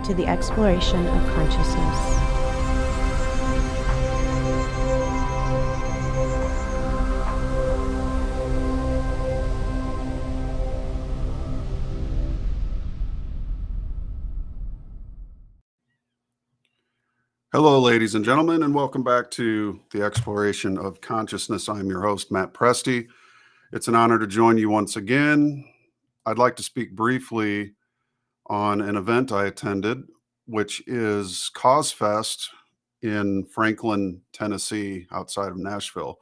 to the exploration of consciousness. Hello, ladies and gentlemen, and welcome back to the exploration of consciousness. I'm your host, Matt Presti. It's an honor to join you once again. I'd like to speak briefly on an event I attended, which is CosFest in Franklin, Tennessee, outside of Nashville.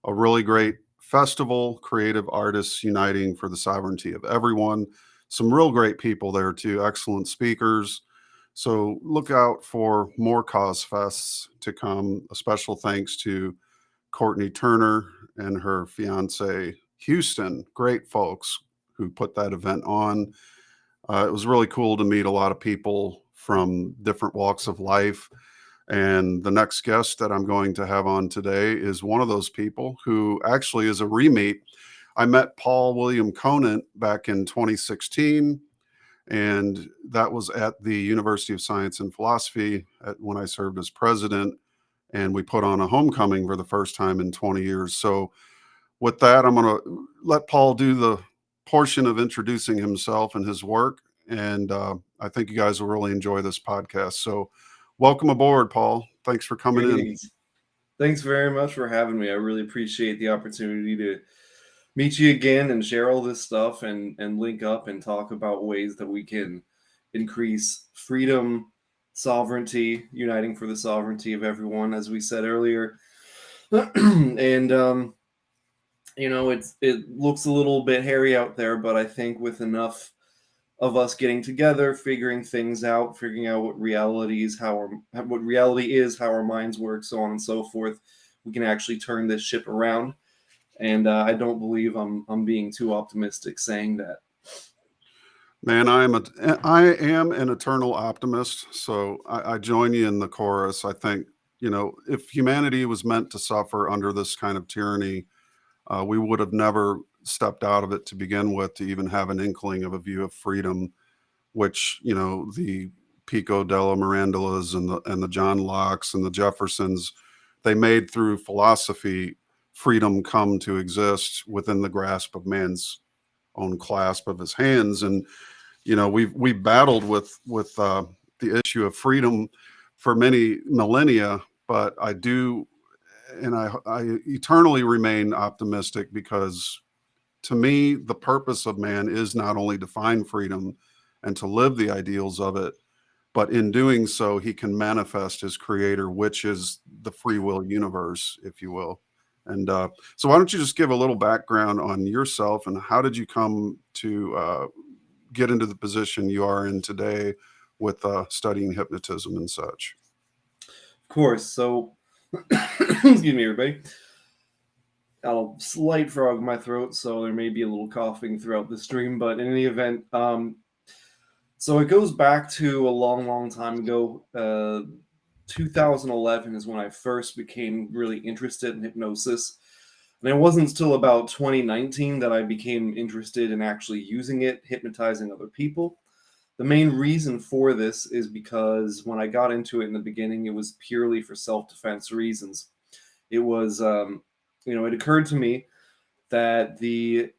A really great festival, creative artists uniting for the sovereignty of everyone. Some real great people there too, excellent speakers. So look out for more CosFests to come. A special thanks to Courtney Turner and her fiance, Houston. Great folks who put that event on. It was really cool to meet a lot of people from different walks of life. And the next guest that I'm going to have on today is one of those people who actually is a re-meet. I met Paul William Conant back in 2016. And that was at the University of Science and Philosophy when I served as president. And we put on a homecoming for the first time in 20 years. So with that, I'm going to let Paul do the portion of introducing himself and his work. And I think you guys will really enjoy this podcast. So welcome aboard, Paul. Thanks for coming in. Thanks very much for having me. I really appreciate the opportunity to meet you again and share all this stuff and link up and talk about ways that we can increase freedom, sovereignty, uniting for the sovereignty of everyone, as we said earlier. And it looks a little bit hairy out there, but I think with enough of us getting together, figuring things out, figuring out what reality is, how our minds work, so on and so forth, we can actually turn this ship around. And I don't believe I'm being too optimistic saying that. Man, I am an eternal optimist. So I join you in the chorus. I think, if humanity was meant to suffer under this kind of tyranny, we would have never stepped out of it to begin with, to even have an inkling of a view of freedom, which, the Pico della Mirandolas and the John Locke's and the Jeffersons, they made through philosophy freedom come to exist within the grasp of man's own clasp of his hands. And, we've battled with the issue of freedom for many millennia, but I eternally remain optimistic, because to me, the purpose of man is not only to find freedom and to live the ideals of it, but in doing so, he can manifest his creator, which is the free will universe, if you will. And so why don't you just give a little background on yourself and how did you come to get into the position you are in today with studying hypnotism and such? Of course. So, excuse me, everybody. Got a slight frog in my throat, so there may be a little coughing throughout the stream. But in any event, so it goes back to a long, long time ago. 2011 is when I first became really interested in hypnosis. And it wasn't until about 2019 that I became interested in actually using it, hypnotizing other people. The main reason for this is because when I got into it in the beginning, it was purely for self-defense reasons. It was, it occurred to me that the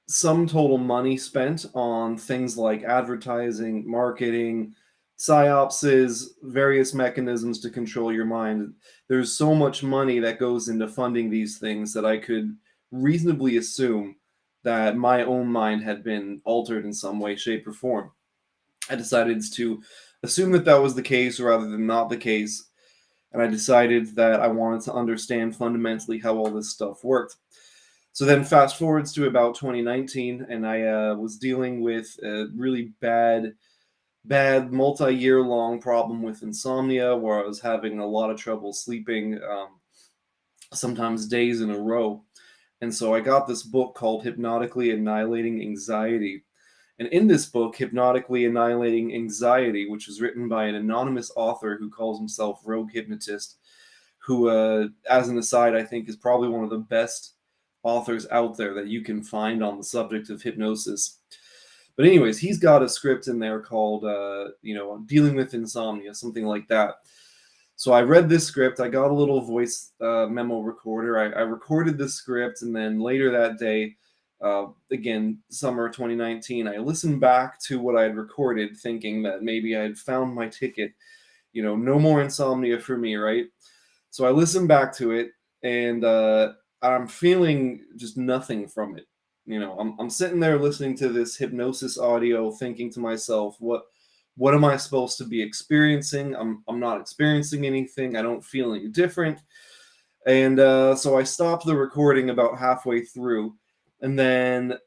sum total money spent on things like advertising, marketing, psyopses, various mechanisms to control your mind. There's so much money that goes into funding these things that I could reasonably assume that my own mind had been altered in some way, shape, or form. I decided to assume that that was the case rather than not the case. And I decided that I wanted to understand fundamentally how all this stuff worked. So then fast forwards to about 2019, and I was dealing with a really bad multi-year long problem with insomnia, where I was having a lot of trouble sleeping, sometimes days in a row. And so I got this book called Hypnotically Annihilating Anxiety. And in this book, Hypnotically Annihilating Anxiety, which is written by an anonymous author who calls himself Rogue Hypnotist, who, as an aside, I think is probably one of the best authors out there that you can find on the subject of hypnosis. But anyways, he's got a script in there called, dealing with insomnia, something like that. So I read this script. I got a little voice memo recorder. I recorded the script, and then later that day, again, summer 2019, I listened back to what I had recorded, thinking that maybe I had found my ticket. No more insomnia for me, right? So I listened back to it, and I'm feeling just nothing from it. I'm sitting there listening to this hypnosis audio, thinking to myself, what am I supposed to be experiencing? I'm not experiencing anything. I don't feel any different. And so I stopped the recording about halfway through, and then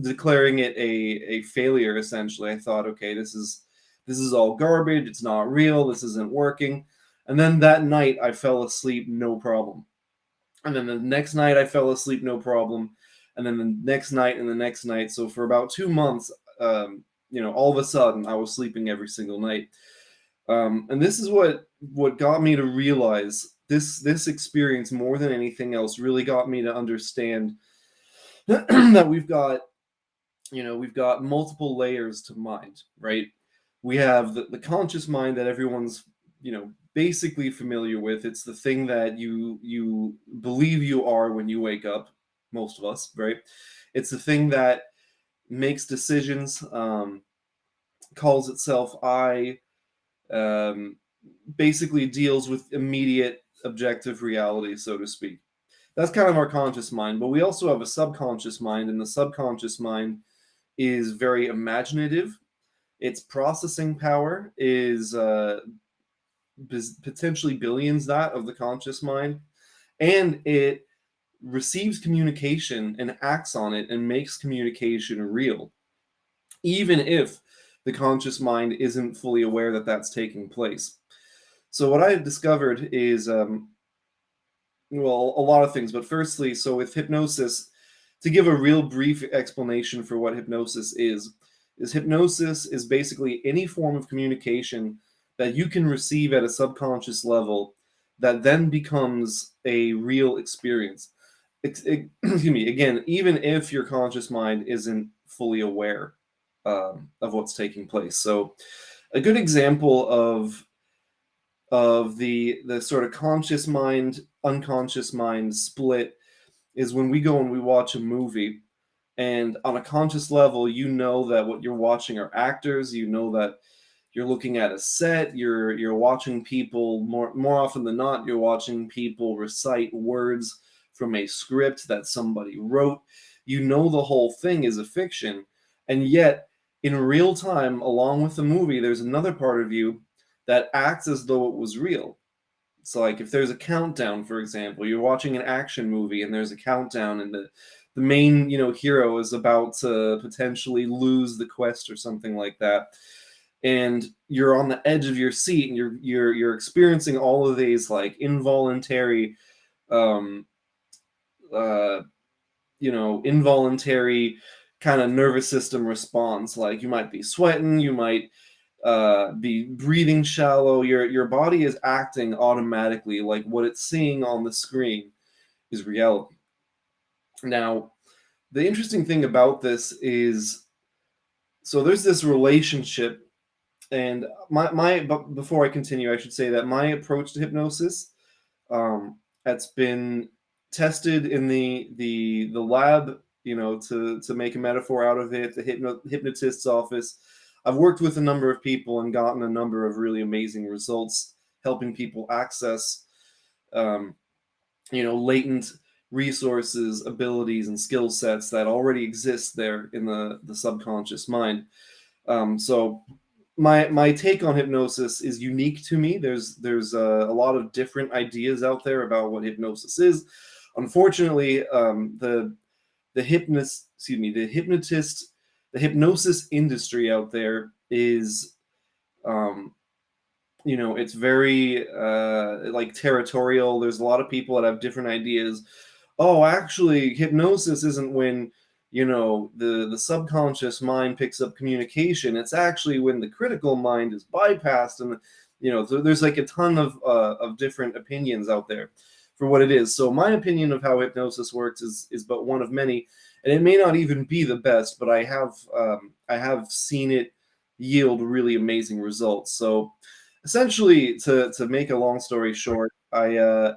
declaring it a failure. Essentially, I thought, okay, this is all garbage. It's not real. This isn't working. And then that night I fell asleep, no problem. And then the next night I fell asleep, no problem. And then the next night and the next night. So for about 2 months, all of a sudden I was sleeping every single night. And this is what got me to realize this experience, more than anything else, really got me to understand that we've got multiple layers to mind, right? We have the conscious mind that everyone's, basically familiar with. It's the thing that you believe you are when you wake up, most of us, right? It's the thing that makes decisions, calls itself I, basically deals with immediate objective reality, so to speak. That's kind of our conscious mind, but we also have a subconscious mind, and the subconscious mind is very imaginative. Its processing power is potentially billions that of the conscious mind, and it receives communication and acts on it and makes communication real, even if the conscious mind isn't fully aware that that's taking place. So what I have discovered is, a lot of things, but firstly, so with hypnosis, to give a real brief explanation for what hypnosis is hypnosis is basically any form of communication that you can receive at a subconscious level that then becomes a real experience. Excuse me, again, even if your conscious mind isn't fully aware of what's taking place. So a good example of the sort of conscious mind, unconscious mind split is when we go and we watch a movie, and on a conscious level, you know that what you're watching are actors, you know that you're looking at a set, you're watching people, more often than not, you're watching people recite words from a script that somebody wrote. You know the whole thing is a fiction, and yet in real time, along with the movie, there's another part of you that acts as though it was real. So like if there's a countdown, for example, you're watching an action movie and there's a countdown, and the main hero is about to potentially lose the quest or something like that, and you're on the edge of your seat, and you're experiencing all of these like involuntary involuntary kind of nervous system response. Like you might be sweating, you might be breathing shallow. Your body is acting automatically like what it's seeing on the screen is reality. Now, the interesting thing about this is, so there's this relationship, and but before I continue, I should say that my approach to hypnosis, that's been tested in the lab, to make a metaphor out of it, the hypnotist's office. I've worked with a number of people and gotten a number of really amazing results, helping people access, latent resources, abilities, and skill sets that already exist there in the subconscious mind. So my take on hypnosis is unique to me. There's a lot of different ideas out there about what hypnosis is. Unfortunately, the hypnosis industry out there is, it's very like territorial. There's a lot of people that have different ideas. Oh, actually, hypnosis isn't when the subconscious mind picks up communication. It's actually when the critical mind is bypassed, and there's like a ton of different opinions out there for what it is. So my opinion of how hypnosis works is but one of many, and it may not even be the best, but I have seen it yield really amazing results. So essentially, to make a long story short, I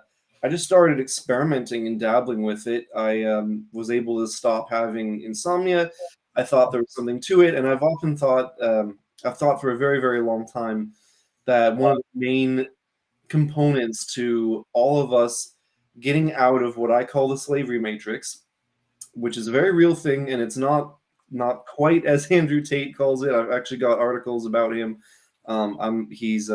just started experimenting and dabbling with it. I was able to stop having insomnia. I thought there was something to it, and I've often thought, I've thought for a very, very long time that one of the main components to all of us getting out of what I call the slavery matrix, which is a very real thing, and it's not quite as Andrew Tate calls it. I've actually got articles about him. He is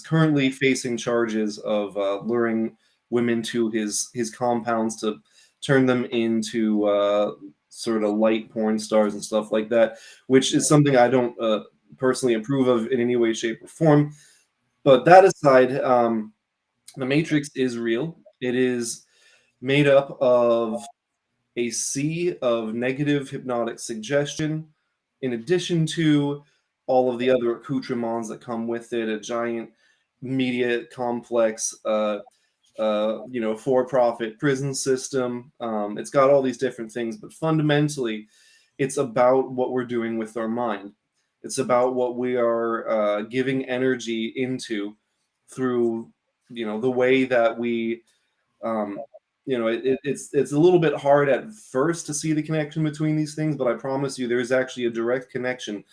currently facing charges of luring women to his compounds to turn them into sort of light porn stars and stuff like that, which is something I don't personally approve of in any way, shape, or form. But that aside, the Matrix is real. It is made up of a sea of negative hypnotic suggestion, in addition to all of the other accoutrements that come with it, a giant media complex, for-profit prison system. It's got all these different things, but fundamentally, it's about what we're doing with our mind. It's about what we are giving energy into through, the way that we it's a little bit hard at first to see the connection between these things, but I promise you there is actually a direct connection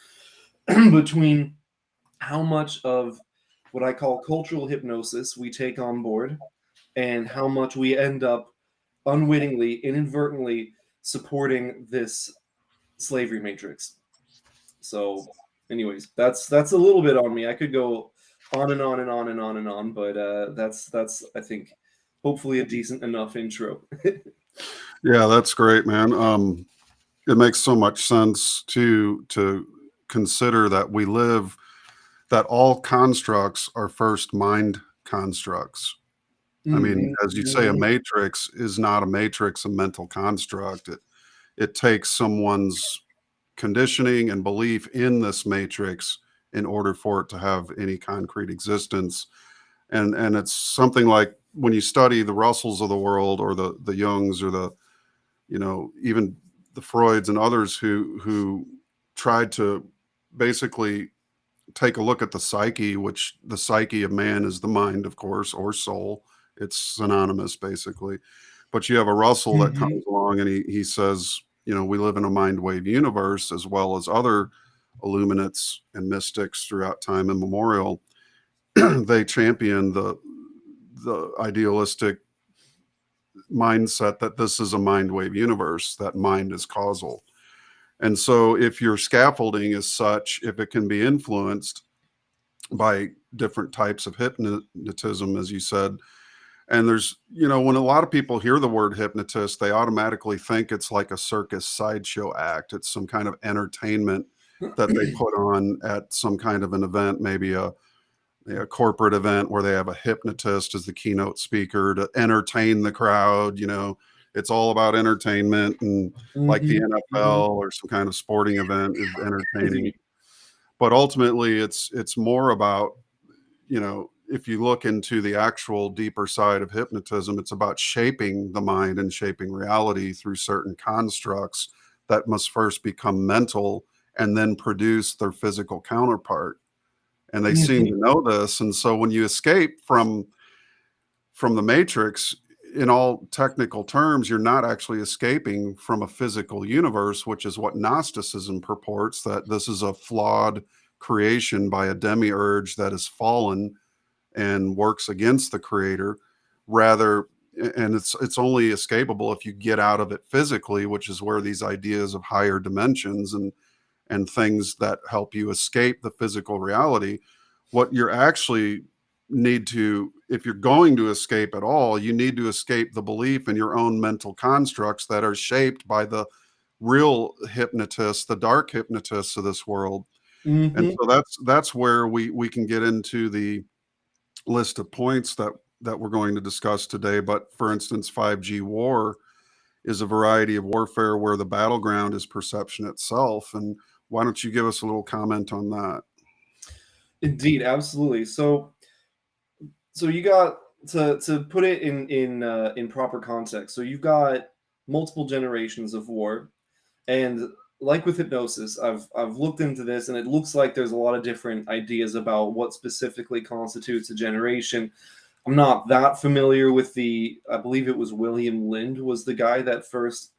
between how much of what I call cultural hypnosis we take on board and how much we end up unwittingly, inadvertently supporting this slavery matrix. So, anyways, that's a little bit on me. I could go on and on and on and on and on, but that's I think hopefully a decent enough intro. Yeah, that's great, man. It makes so much sense to consider that that all constructs are first mind constructs. I mean, as you say, a matrix is not a matrix, a mental construct. It takes someone's conditioning and belief in this matrix in order for it to have any concrete existence. And it's something like when you study the Russells of the world or the Jungs or even the Freuds and others who tried to basically take a look at the psyche, which the psyche of man is the mind, of course, or soul. It's synonymous, basically. But you have a Russell that comes along and he says, we live in a mind wave universe, as well as other illuminates and mystics throughout time immemorial. They champion the idealistic mindset that this is a mind wave universe, that mind is causal. And so if your scaffolding is such, if it can be influenced by different types of hypnotism, as you said, and there's, when a lot of people hear the word hypnotist, they automatically think it's like a circus sideshow act. It's some kind of entertainment that they put on at some kind of an event, maybe a corporate event where they have a hypnotist as the keynote speaker to entertain the crowd. It's all about entertainment, and like the NFL or some kind of sporting event is entertaining. But ultimately, it's more about, if you look into the actual deeper side of hypnotism, it's about shaping the mind and shaping reality through certain constructs that must first become mental and then produce their physical counterpart. And they seem to know this. And so when you escape from the matrix, in all technical terms, you're not actually escaping from a physical universe, which is what Gnosticism purports, that this is a flawed creation by a demiurge that has fallen and works against the creator. Rather, and it's only escapable if you get out of it physically, which is where these ideas of higher dimensions and things that help you escape the physical reality. What you're actually need to, if you're going to escape at all, you need to escape the belief in your own mental constructs that are shaped by the real hypnotists, the dark hypnotists of this world. And so that's where we can get into the list of points that we're going to discuss today. But for instance, 5G war is a variety of warfare where the battleground is perception itself. And why don't you give us a little comment on that? Indeed, absolutely. So you got to put it in proper context. So you've got multiple generations of war. And like with hypnosis, I've looked into this, and it looks like there's a lot of different ideas about what specifically constitutes a generation. I'm not that familiar with I believe it was William Lind was the guy that first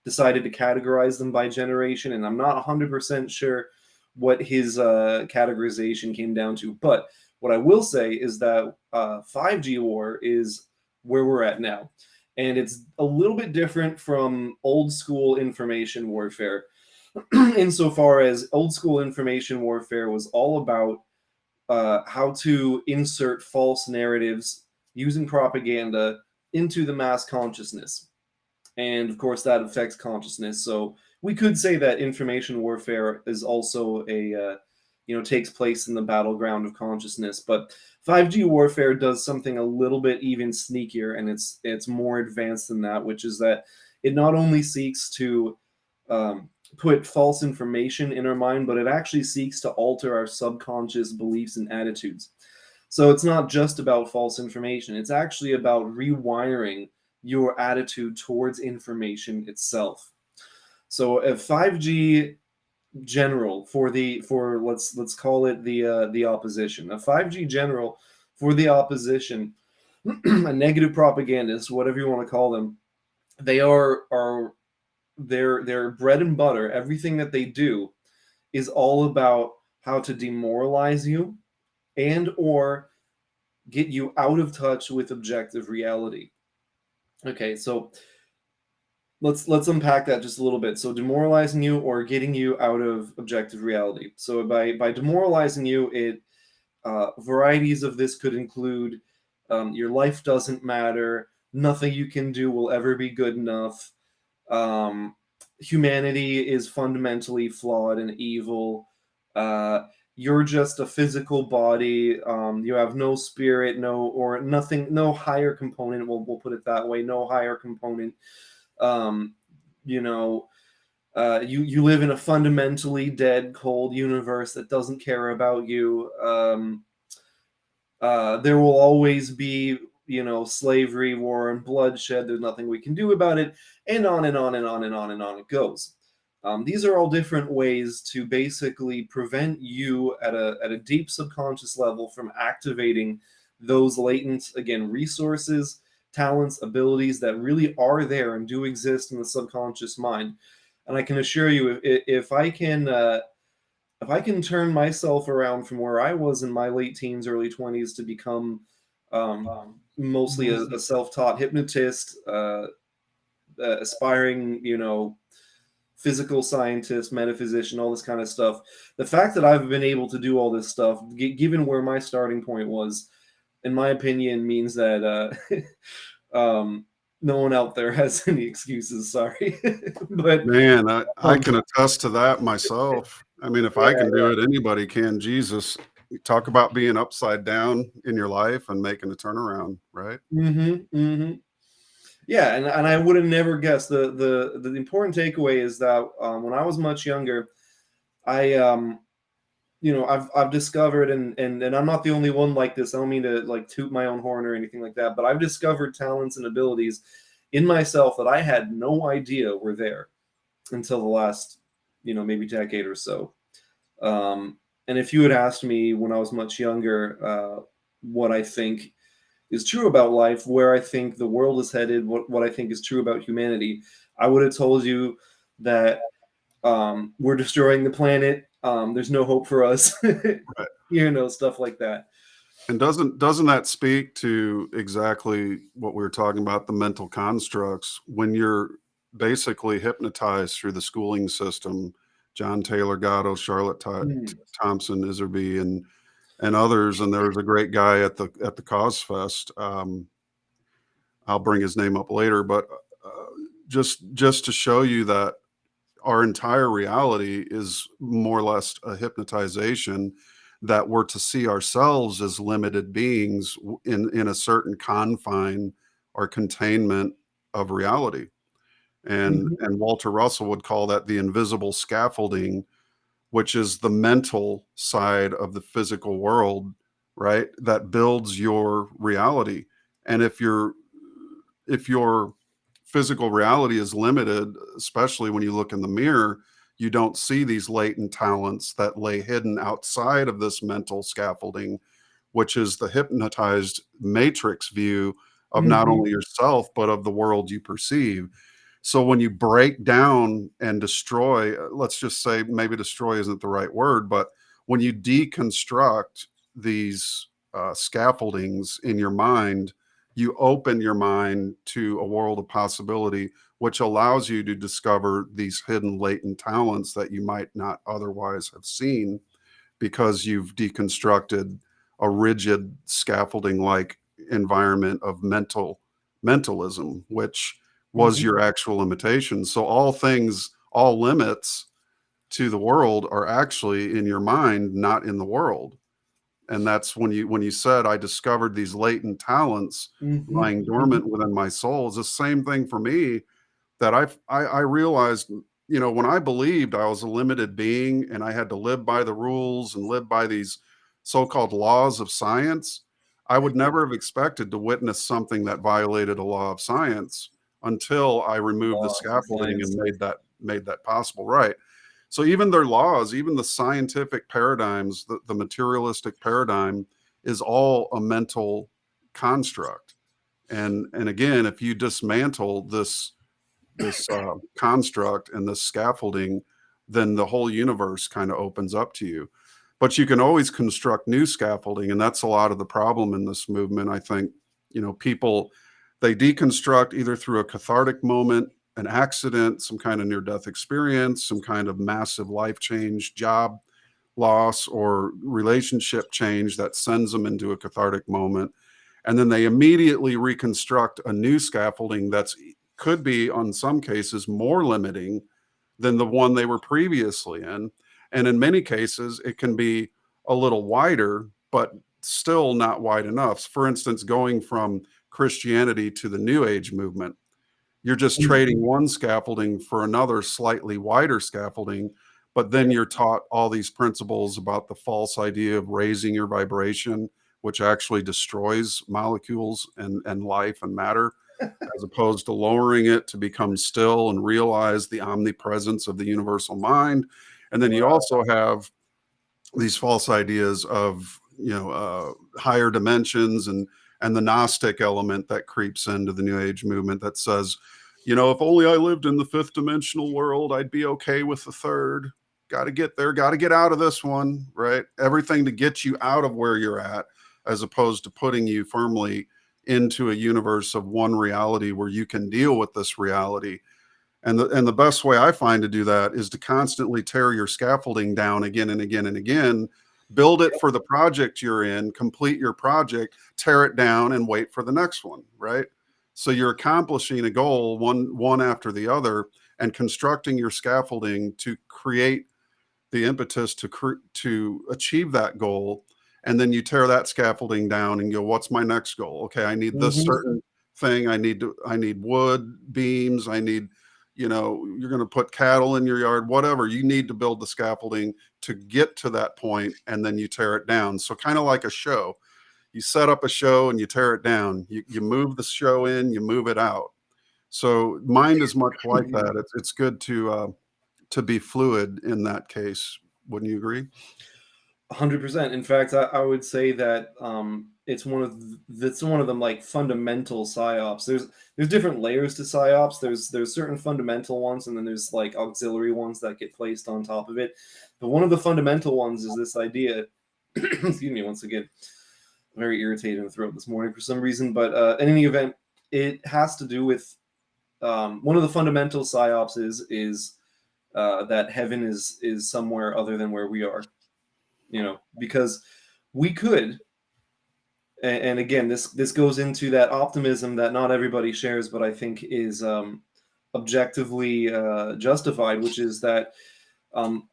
decided to categorize them by generation, and I'm not 100% sure what his categorization came down to. But what I will say is that 5G war is where we're at now. And it's a little bit different from old school information warfare, insofar as old school information warfare was all about how to insert false narratives using propaganda into the mass consciousness. And of course, that affects consciousness. So we could say that information warfare is also takes place in the battleground of consciousness. But 5G warfare does something a little bit even sneakier, and it's more advanced than that, which is that it not only seeks to put false information in our mind, but it actually seeks to alter our subconscious beliefs and attitudes. So it's not just about false information. It's actually about rewiring your attitude towards information itself. So a 5G general for let's call it the opposition. A 5G general for the opposition, a negative propagandist, whatever you want to call them, they are their bread and butter. Everything that they do is all about how to demoralize you and or get you out of touch with objective reality. Okay, so let's unpack that just a little bit. So demoralizing you or getting you out of objective reality. So by demoralizing you, it varieties of this could include your life doesn't matter, nothing you can do will ever be good enough, humanity is fundamentally flawed and evil, you're just a physical body, you have no spirit, no higher component, we'll put it that way, no higher component. You live in a fundamentally dead, cold universe that doesn't care about you. There will always be, slavery, war, and bloodshed. There's nothing we can do about it, and on and on and on and on and on it goes. These are all different ways to basically prevent you at a deep subconscious level from activating those latent, again, resources, talents, abilities that really are there and do exist in the subconscious mind. And I can assure you, if I can turn myself around from where I was in my late teens, early 20s to become mostly a self-taught hypnotist, aspiring, physical scientist, metaphysician, all this kind of stuff. The fact that I've been able to do all this stuff, given where my starting point was, in my opinion, means that no one out there has any excuses. Sorry, but Man, I can attest to that myself. I mean, if I can do it, anybody can. Jesus, talk about being upside down in your life and making a turnaround, right? Yeah, and I would have never guessed. The important takeaway is that when I was much younger, I've discovered, and I'm not the only one like this. I don't mean to like toot my own horn or anything like that, but I've discovered talents and abilities in myself that I had no idea were there until the last, maybe decade or so. And if you had asked me when I was much younger, what I think is true about life, where I think the world is headed, what I think is true about humanity, I would have told you that we're destroying the planet. There's no hope for us, Right. Stuff like that. And doesn't that speak to exactly what we were talking about, the mental constructs? When you're basically hypnotized through the schooling system, John Taylor Gatto, Charlotte Thompson Iserby, and others, and there was a great guy at the Cause Fest. I'll bring his name up later, but just to show you that our entire reality is more or less a hypnotization, that we're to see ourselves as limited beings in a certain confine or containment of reality. And Walter Russell would call that the invisible scaffolding, which is the mental side of the physical world, right? That builds your reality. And if you're physical reality is limited, especially when you look in the mirror, you don't see these latent talents that lay hidden outside of this mental scaffolding, which is the hypnotized matrix view of not Mhm. only yourself, but of the world you perceive. So when you break down and destroy, let's just say maybe destroy isn't the right word, but when you deconstruct these scaffoldings in your mind, you open your mind to a world of possibility, which allows you to discover these hidden latent talents that you might not otherwise have seen because you've deconstructed a rigid scaffolding like environment of mentalism, which was Mhm. your actual limitation. So all things, all limits to the world are actually in your mind, not in the world. And that's when you said I discovered these latent talents Mhm. lying Mhm. dormant within my soul. It's the same thing for me that I realized, when I believed I was a limited being and I had to live by the rules and live by these so-called laws of science, I would never have expected to witness something that violated a law of science until I removed the Laws of scaffolding and science. made that possible. Right. So even their laws, even the scientific paradigms, the materialistic paradigm is all a mental construct. And again, if you dismantle this construct and this scaffolding, then the whole universe kind of opens up to you. But you can always construct new scaffolding, and that's a lot of the problem in this movement. I think, people, they deconstruct either through a cathartic moment, an accident, some kind of near-death experience, some kind of massive life change, job loss, or relationship change that sends them into a cathartic moment. And then they immediately reconstruct a new scaffolding that's could be, on some cases, more limiting than the one they were previously in. And in many cases, it can be a little wider, but still not wide enough. For instance, going from Christianity to the New Age movement, you're just trading Mhm. one scaffolding for another slightly wider scaffolding, but then Yeah. you're taught all these principles about the false idea of raising your vibration, which actually destroys molecules and life and matter, as opposed to lowering it to become still and realize the omnipresence of the universal mind. And then you Wow. also have these false ideas of higher dimensions and the Gnostic element that creeps into the New Age movement that says, if only I lived in the fifth dimensional world, I'd be okay with the third. Got to get there, got to get out of this one, right? Everything to get you out of where you're at, as opposed to putting you firmly into a universe of one reality where you can deal with this reality. And the best way I find to do that is to constantly tear your scaffolding down again and again and again, build it for the project you're in, complete your project, tear it down, and wait for the next one, right? So you're accomplishing a goal one after the other and constructing your scaffolding to create the impetus to achieve that goal. And then you tear that scaffolding down and go, what's my next goal? Okay, I need this Mhm. certain thing. I need wood beams. I need, you're going to put cattle in your yard, whatever. You need to build the scaffolding to get to that point, and then you tear it down. So kind of like a show. You set up a show and you tear it down. You move the show in, you move it out. So mind is much like that. It's good to be fluid in that case. Wouldn't you agree? 100%. In fact, I would say that it's that's one of the like fundamental psyops. There's different layers to psyops. There's certain fundamental ones, and then there's like auxiliary ones that get placed on top of it. But one of the fundamental ones is this idea. Excuse me, once again, very irritated in the throat this morning for some reason. But in any event, it has to do with one of the fundamental psyops is that heaven is somewhere other than where we are, because we could, and again, this goes into that optimism that not everybody shares, but I think is objectively justified, which is that,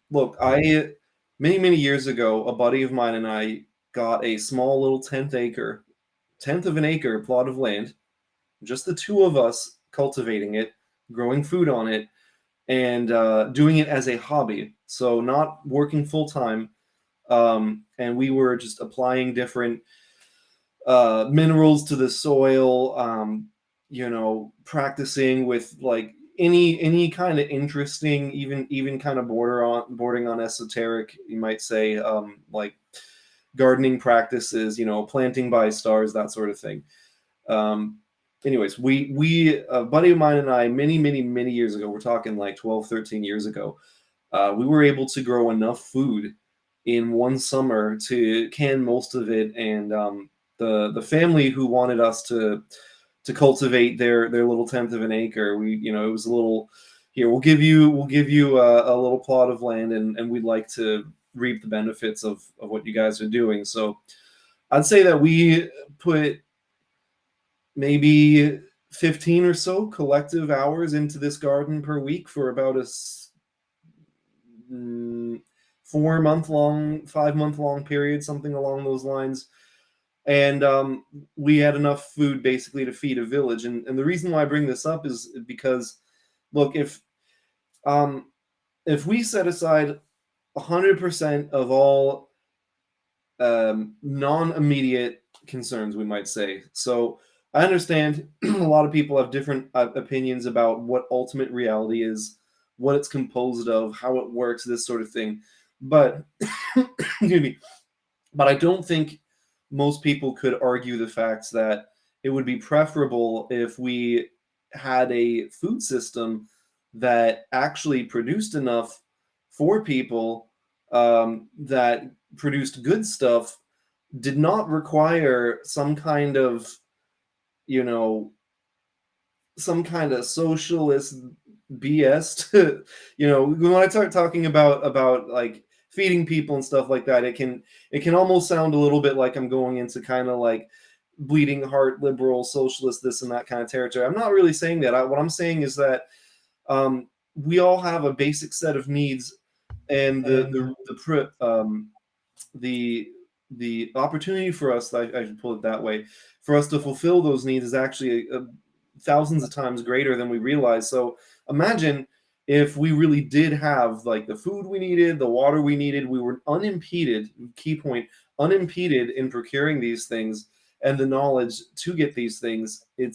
look, I many years ago, a buddy of mine and I got a small little tenth of an acre plot of land, just the two of us cultivating it, growing food on it, and doing it as a hobby, so not working full time. And we were just applying different minerals to the soil, practicing with like any kind of interesting, even kind of bordering on esoteric, you might say, like gardening practices, planting by stars, that sort of thing. Anyways, we a buddy of mine and I, many years ago, we're talking like 12, 13 years ago, we were able to grow enough food in one summer to can most of it, and the family who wanted us to cultivate their little tenth of an acre, it was a little, here, we'll give you a little plot of land, and we'd like to reap the benefits of what you guys are doing. So I'd say that we put maybe 15 or so collective hours into this garden per week for about a 4-month long, 5-month long period, something along those lines. And we had enough food basically to feed a village. And the reason why I bring this up is because, look, if we set aside 100% of all non-immediate concerns, we might say. So I understand a lot of people have different opinions about what ultimate reality is, what it's composed of, how it works, this sort of thing. But excuse me, but I don't think most people could argue the facts that it would be preferable if we had a food system that actually produced enough for people, that produced good stuff, did not require some kind of, some kind of socialist BS to, when I start talking about like feeding people and stuff like that, it can almost sound a little bit like I'm going into kind of like bleeding heart liberal socialist this and that kind of territory. I'm not really saying that. What I'm saying is that we all have a basic set of needs, and the opportunity for us, I should pull it that way, for us to fulfill those needs is actually thousands of times greater than we realize. So imagine if we really did have like the food we needed, the water we needed, we were unimpeded, key point, unimpeded in procuring these things, and the knowledge to get these things. In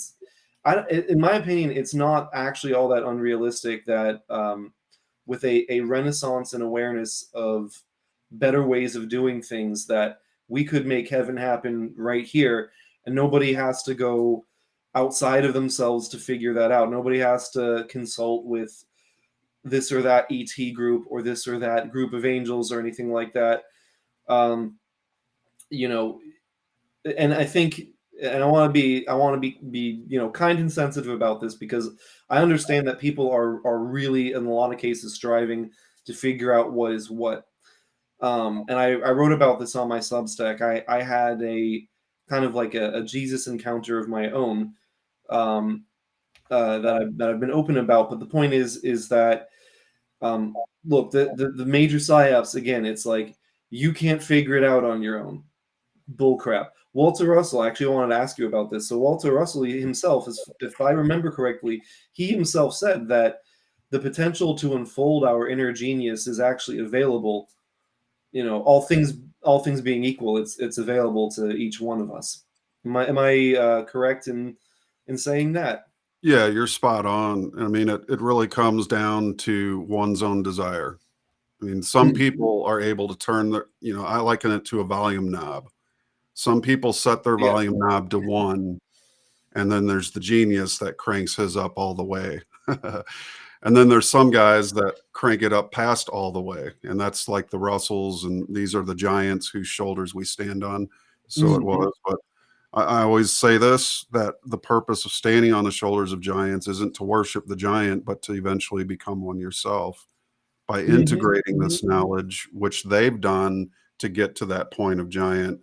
my opinion, it's not actually all that unrealistic that with a renaissance and awareness of better ways of doing things, that we could make heaven happen right here, and nobody has to go outside of themselves to figure that out. Nobody has to consult with this or that ET group or this or that group of angels or anything like that. And I think, and I want to be kind and sensitive about this, because I understand that people are really, in a lot of cases, striving to figure out what is what. And I wrote about this on my Substack. I had a kind of like a Jesus encounter of my own, that I've been open about. But the point is that, look, the major psyops, again, it's like you can't figure it out on your own. Bullcrap. Walter Russell, actually, I wanted to ask you about this. So Walter Russell himself, if I remember correctly, he himself said that the potential to unfold our inner genius is actually available. All things being equal, it's available to each one of us. Am I correct in saying that? Yeah, you're spot on. I mean, it really comes down to one's own desire. I mean, some people are able to turn I liken it to a volume knob. Some people set their Yeah. volume knob to 1, and then there's the genius that cranks his up all the way. And then there's some guys that crank it up past all the way, and that's like the Russells, and these are the giants whose shoulders we stand on. So it was, but I always say this, that the purpose of standing on the shoulders of giants isn't to worship the giant, but to eventually become one yourself by integrating this knowledge, which they've done to get to that point of giant.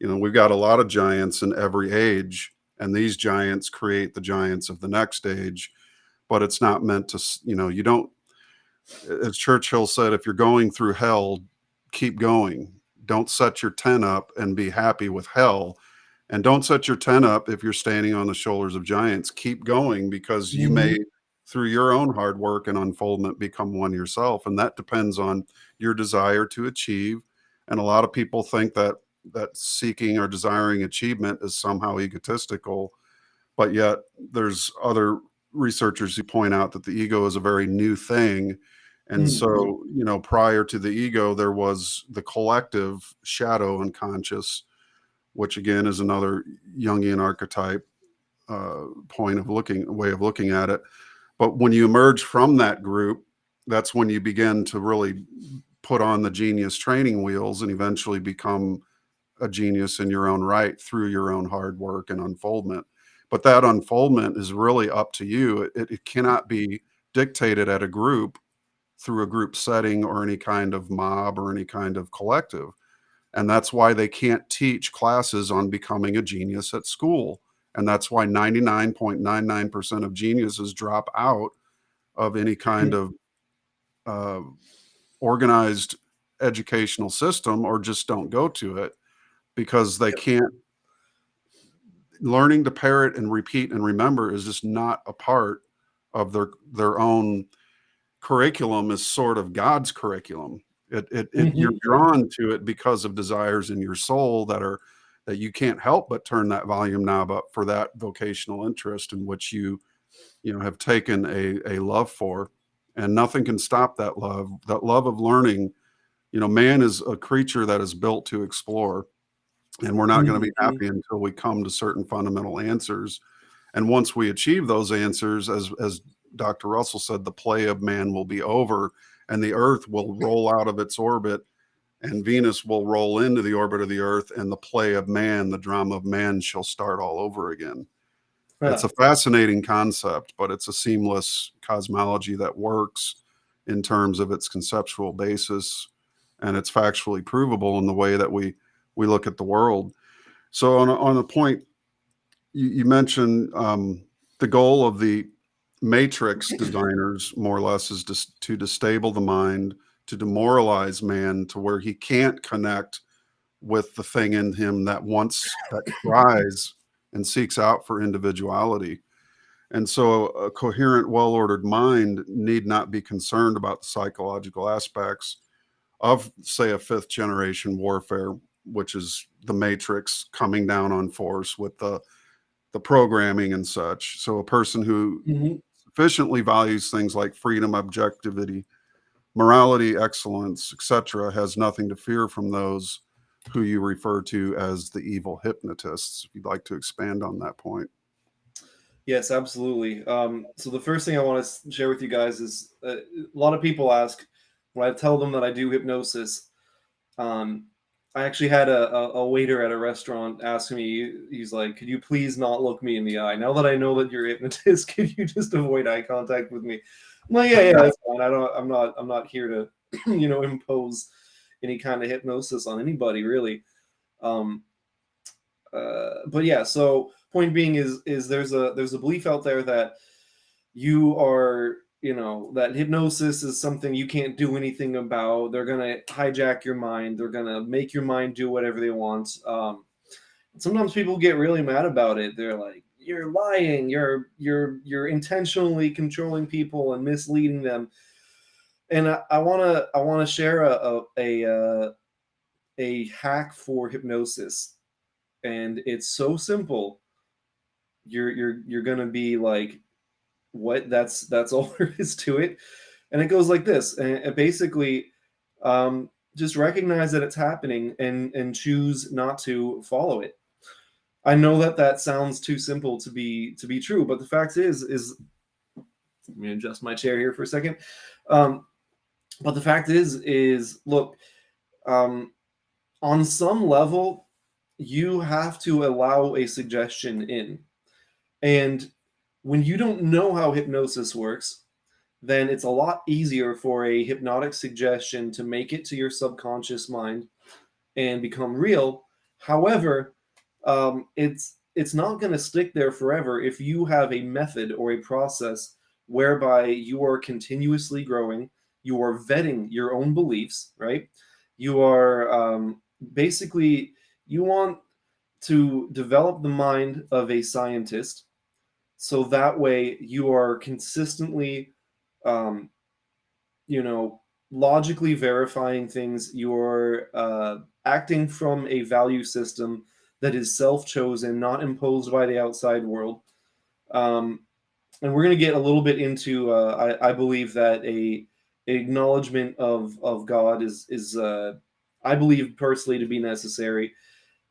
We've got a lot of giants in every age, and these giants create the giants of the next age. But it's not meant to, you don't, as Churchill said, if you're going through hell, keep going. Don't set your tent up and be happy with hell. And don't set your tent up if you're standing on the shoulders of giants. Keep going, because you may, through your own hard work and unfoldment, become one yourself. And that depends on your desire to achieve. And a lot of people think that seeking or desiring achievement is somehow egotistical. but yet there's other researchers who point out that the ego is a very new thing. And so, prior to the ego, there was the collective shadow unconscious, which again is another Jungian archetype way of looking at it. But when you emerge from that group, that's when you begin to really put on the genius training wheels and eventually become a genius in your own right through your own hard work and unfoldment. But that unfoldment is really up to you. It cannot be dictated at a group through a group setting or any kind of mob or any kind of collective. And that's why they can't teach classes on becoming a genius at school. And that's why 99.99% of geniuses drop out of any kind of organized educational system or just don't go to it, because they can't. Learning to parrot and repeat and remember is just not a part of their own curriculum. Is sort of God's curriculum. You're drawn to it because of desires in your soul that you can't help but turn that volume knob up for that vocational interest in which you have taken a love for, and nothing can stop that love of learning. Man is a creature that is built to explore, and we're not going to be happy until we come to certain fundamental answers. And once we achieve those answers, as Dr. Russell said, the play of man will be over, and the Earth will roll out of its orbit, and Venus will roll into the orbit of the Earth, and the play of man, the drama of man, shall start all over again. It's a fascinating concept, but it's a seamless cosmology that works in terms of its conceptual basis, and it's factually provable in the way that we look at the world. So on a point, you mentioned the goal of the matrix designers, more or less, is to destabilize the mind, to demoralize man to where he can't connect with the thing in him that cries and seeks out for individuality. And so a coherent, well-ordered mind need not be concerned about the psychological aspects of, say, a fifth generation warfare, which is the matrix coming down on force with the programming and such. So a person who sufficiently values things like freedom, objectivity, morality, excellence, etc., has nothing to fear from those who you refer to as the evil hypnotists. If you'd like to expand on that point. Yes, absolutely. So the first thing I want to share with you guys is a lot of people ask when I tell them that I do hypnosis. I actually had a waiter at a restaurant ask me, he's like, could you please not look me in the eye? Now that I know that you're a hypnotist, could you just avoid eye contact with me? I'm like, yeah, that's fine. I'm not here to, impose any kind of hypnosis on anybody, really. But yeah, so point being is there's a belief out there that you are, that hypnosis is something you can't do anything about. They're gonna hijack your mind. They're gonna make your mind do whatever they want. Sometimes people get really mad about it. They're like, "You're lying. You're intentionally controlling people and misleading them." And I wanna share a hack for hypnosis, and it's so simple. You're gonna be like, what? That's all there is to it. And it goes like this. And basically, just recognize that it's happening and choose not to follow it. I know that sounds too simple to be true, but the fact is let me adjust my chair here for a second. But the fact is look, on some level, you have to allow a suggestion in. And when you don't know how hypnosis works, then it's a lot easier for a hypnotic suggestion to make it to your subconscious mind and become real. However, it's not going to stick there forever if you have a method or a process whereby you are continuously growing, you are vetting your own beliefs, right? You are basically, you want to develop the mind of a scientist, so that way you are consistently um, logically verifying things. You're acting from a value system that is self-chosen, not imposed by the outside world. And we're going to get a little bit into. I believe that a acknowledgement of God is I believe personally to be necessary.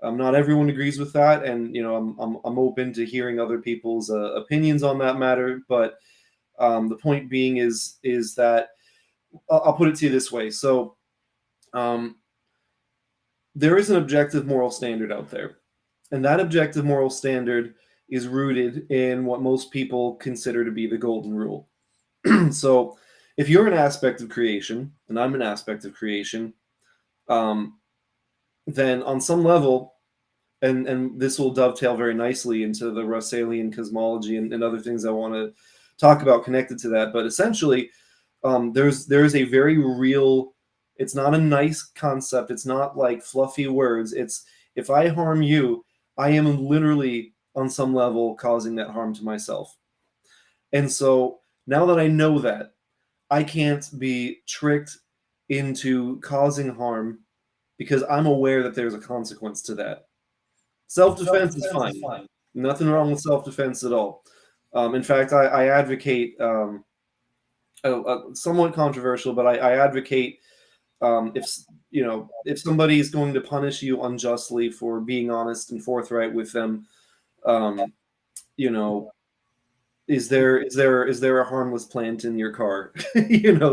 Not everyone agrees with that, and I'm open to hearing other people's opinions on that matter. But the point being is that I'll put it to you this way. So there is an objective moral standard out there, and that objective moral standard is rooted in what most people consider to be the golden rule. So if you're an aspect of creation and I'm an aspect of creation, then on some level, and this will dovetail very nicely into the Russellian cosmology and other things I want to talk about connected to that. But essentially, there is a very real. It's not a nice concept. It's not like fluffy words. It's if I harm you, I am literally on some level causing that harm to myself. And so now that I know that, I can't be tricked into causing harm because I'm aware that there's a consequence to that. Self-defense is fine. Nothing wrong with self-defense at all. In fact, I advocate, somewhat controversial, but I advocate if somebody is going to punish you unjustly for being honest and forthright with them, is there a harmless plant in your car?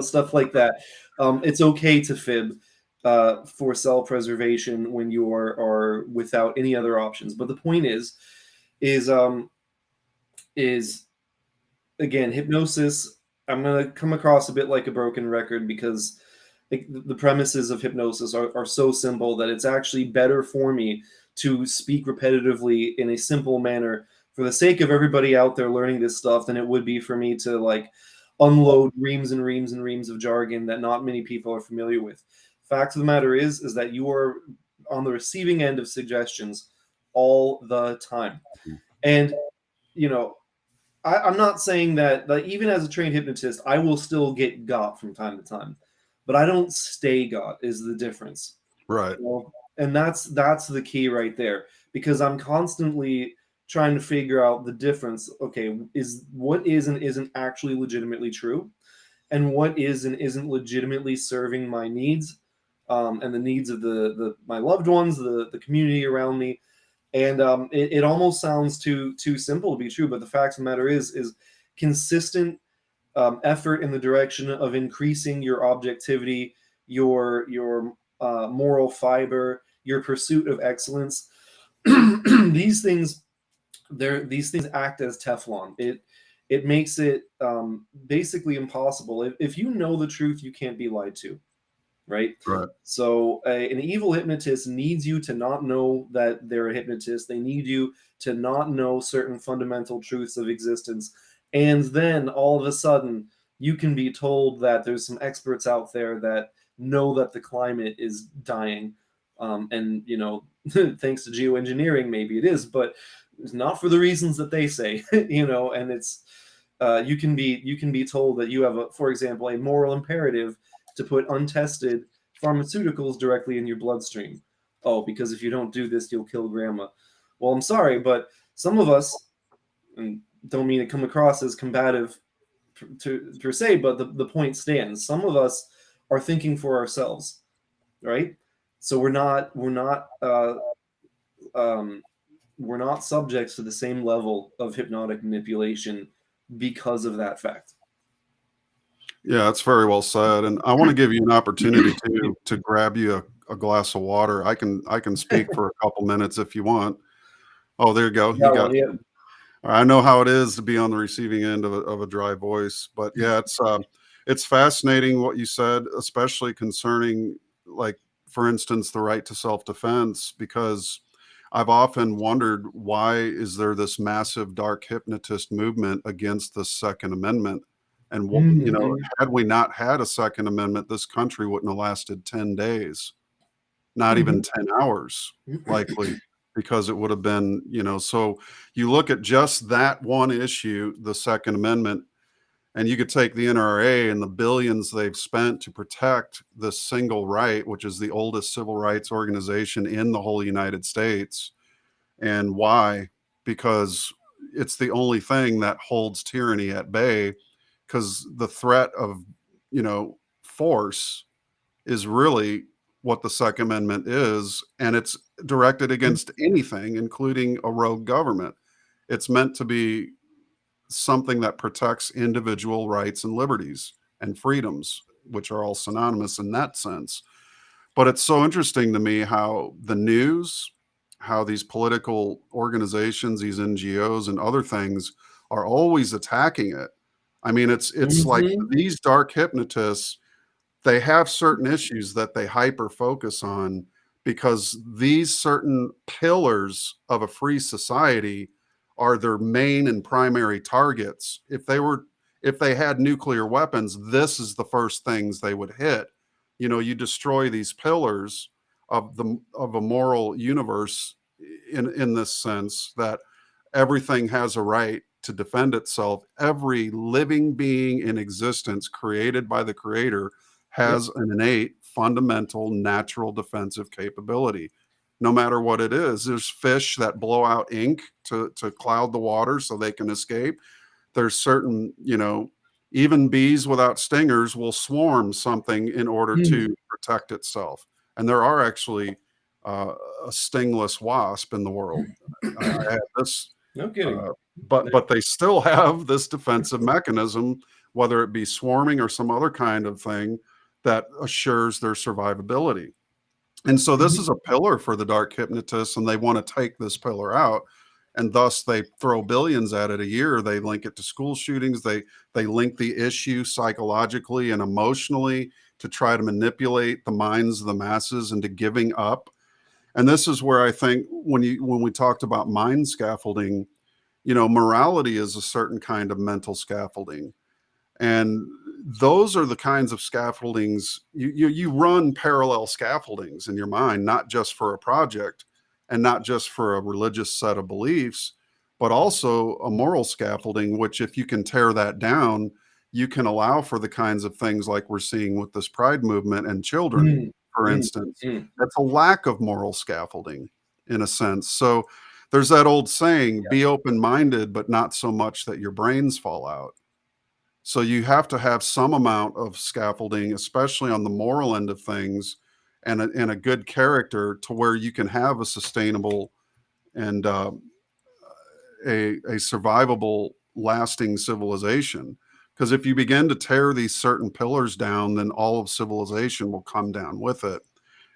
Stuff like that. It's okay to fib for self-preservation when you are without any other options. But the point is again, hypnosis. I'm gonna come across a bit like a broken record because the premises of hypnosis are so simple that it's actually better for me to speak repetitively in a simple manner for the sake of everybody out there learning this stuff than it would be for me to like unload reams and reams and reams of jargon that not many people are familiar with. Fact of the matter is that you are on the receiving end of suggestions all the time. And I'm not saying that, like, even as a trained hypnotist, I will still get got from time to time, but I don't stay got is the difference. Right. And that's the key right there, because I'm constantly trying to figure out the difference. Okay, is what is and isn't actually legitimately true, and what is and isn't legitimately serving my needs, and the needs of my loved ones, the community around me. And it almost sounds too simple to be true, but the fact of the matter is consistent effort in the direction of increasing your objectivity, your moral fiber, your pursuit of excellence. these things act as Teflon. It makes it basically impossible. If you know the truth, you can't be lied to. Right. So an evil hypnotist needs you to not know that they're a hypnotist. They need you to not know certain fundamental truths of existence. And then all of a sudden you can be told that there's some experts out there that know that the climate is dying. And thanks to geoengineering, maybe it is, but it's not for the reasons that they say, and it's you can be told that you have for example, a moral imperative to put untested pharmaceuticals directly in your bloodstream. Oh, because if you don't do this, you'll kill grandma. Well, I'm sorry, but some of us, and don't mean to come across as combative per se, but the point stands. Some of us are thinking for ourselves, right? So we're not subjects to the same level of hypnotic manipulation because of that fact. Yeah, that's very well said. And I want to give you an opportunity to grab you a glass of water. I can speak for a couple minutes if you want. Oh, there you go. You got it. I know how it is to be on the receiving end of a dry voice, but yeah, it's fascinating what you said, especially concerning, like, for instance, the right to self-defense, because I've often wondered, why is there this massive dark hypnotist movement against the Second Amendment? And had we not had a Second Amendment, this country wouldn't have lasted 10 days, not even 10 hours, likely, because it would have been, so you look at just that one issue, the Second Amendment, and you could take the NRA and the billions they've spent to protect this single right, which is the oldest civil rights organization in the whole United States. And why? Because it's the only thing that holds tyranny at bay, because the threat of, force is really what the Second Amendment is, and it's directed against anything, including a rogue government. It's meant to be something that protects individual rights and liberties and freedoms, which are all synonymous in that sense. But it's so interesting to me how the news, how these political organizations, these NGOs and other things are always attacking it. I mean, it's like these dark hypnotists, they have certain issues that they hyper focus on because these certain pillars of a free society are their main and primary targets. If they had nuclear weapons, this is the first things they would hit. You destroy these pillars of a moral universe in this sense that everything has a right to defend itself. Every living being in existence created by the creator has an innate, fundamental, natural defensive capability, no matter what it is. There's fish that blow out ink to cloud the water so they can escape. There's certain, even bees without stingers will swarm something in order to protect itself. And there are actually a stingless wasp in the world. I had this, No kidding. but they still have this defensive mechanism, whether it be swarming or some other kind of thing that assures their survivability. And so this is a pillar for the dark hypnotists, and they want to take this pillar out. And thus they throw billions at it a year. They link it to school shootings. They link the issue psychologically and emotionally to try to manipulate the minds of the masses into giving up. And this is where I think when we talked about mind scaffolding, morality is a certain kind of mental scaffolding. And those are the kinds of scaffoldings you run parallel scaffoldings in your mind, not just for a project and not just for a religious set of beliefs, but also a moral scaffolding, which if you can tear that down, you can allow for the kinds of things like we're seeing with this pride movement and children, for instance. That's a lack of moral scaffolding in a sense. So there's that old saying, be open-minded, but not so much that your brains fall out. So you have to have some amount of scaffolding, especially on the moral end of things, and a good character to where you can have a sustainable and a survivable, lasting civilization. Because if you begin to tear these certain pillars down, then all of civilization will come down with it.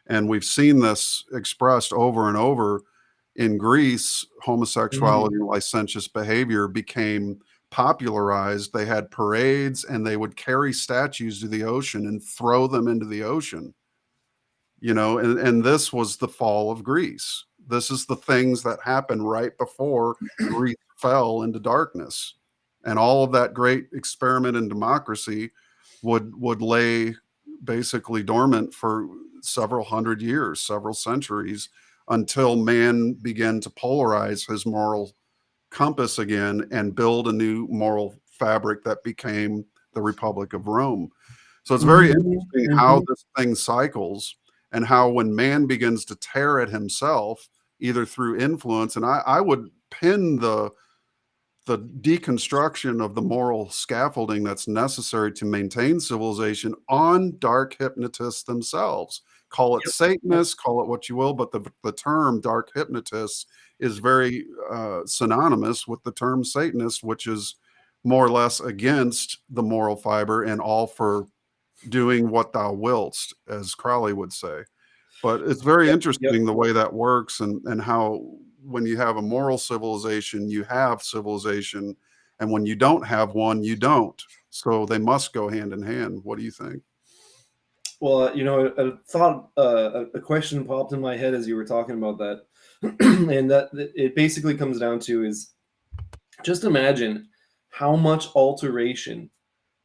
And we've seen this expressed over and over. In Greece, homosexuality and licentious behavior became popularized. They had parades and they would carry statues to the ocean and throw them into the ocean. And this was the fall of Greece. This is the things that happened right before Greece fell into darkness. And all of that great experiment in democracy would lay basically dormant for several hundred years, several centuries, until man began to polarize his moral compass again and build a new moral fabric that became the Republic of Rome. So it's very interesting how this thing cycles, and how when man begins to tear at himself, either through influence, and I would pin the deconstruction of the moral scaffolding that's necessary to maintain civilization on dark hypnotists themselves. Call it Satanists, call it what you will, but the term dark hypnotist is very synonymous with the term Satanist, which is more or less against the moral fiber and all for doing what thou willst, as Crowley would say. But it's very interesting the way that works, and how when you have a moral civilization, you have civilization, and when you don't have one, you don't. So they must go hand in hand. What do you think? Well, a question popped in my head as you were talking about that, and that it basically comes down to is just imagine how much alteration.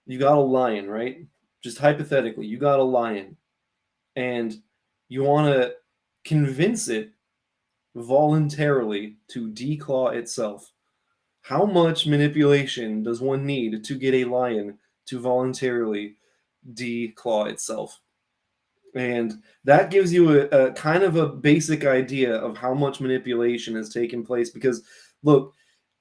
You got a lion, right? Just hypothetically, you got a lion, and you want to convince it voluntarily to declaw itself. How much manipulation does one need to get a lion to voluntarily declaw itself? And that gives you a kind of a basic idea of how much manipulation has taken place. Because, look,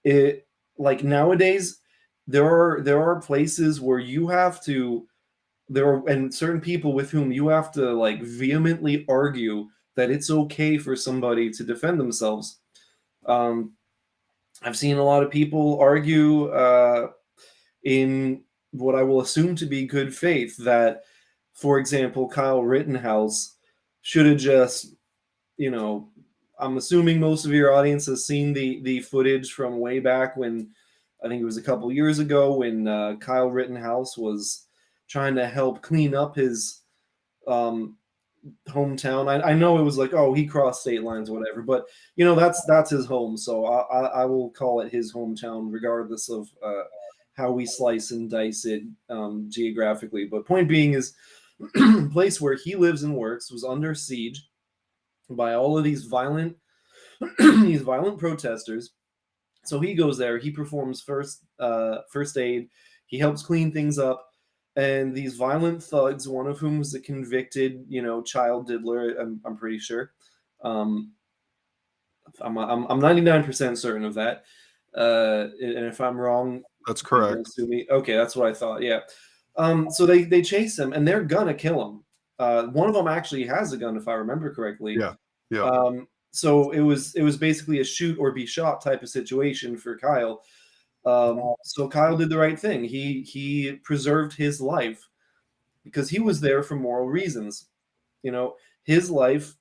it, like nowadays, there are places where you have to, and certain people with whom you have to like vehemently argue that it's okay for somebody to defend themselves. Um, I've seen a lot of people argue in what I will assume to be good faith that, for example, Kyle Rittenhouse should have just, you know, I'm assuming most of your audience has seen the footage from way back when, I think it was a couple years ago, when Kyle Rittenhouse was trying to help clean up his um, hometown. I know it was like, oh, he crossed state lines, whatever, but you know, that's his home, so I will call it his hometown, regardless of how we slice and dice it geographically. But point being is, the place where he lives and works was under siege by all of these violent these violent protesters. So he goes there, he performs first aid, he helps clean things up, and these violent thugs, one of whom was a convicted, child diddler, I'm pretty sure. Um, I'm 99% certain of that. And if I'm wrong, That's you can correct. sue me. Okay, that's what I thought. Yeah. So they chase him, and they're gonna kill him. One of them actually has a gun, if I remember correctly. Yeah. Yeah. So it was basically a shoot or be shot type of situation for Kyle. So Kyle did the right thing. He preserved his life because he was there for moral reasons. His life.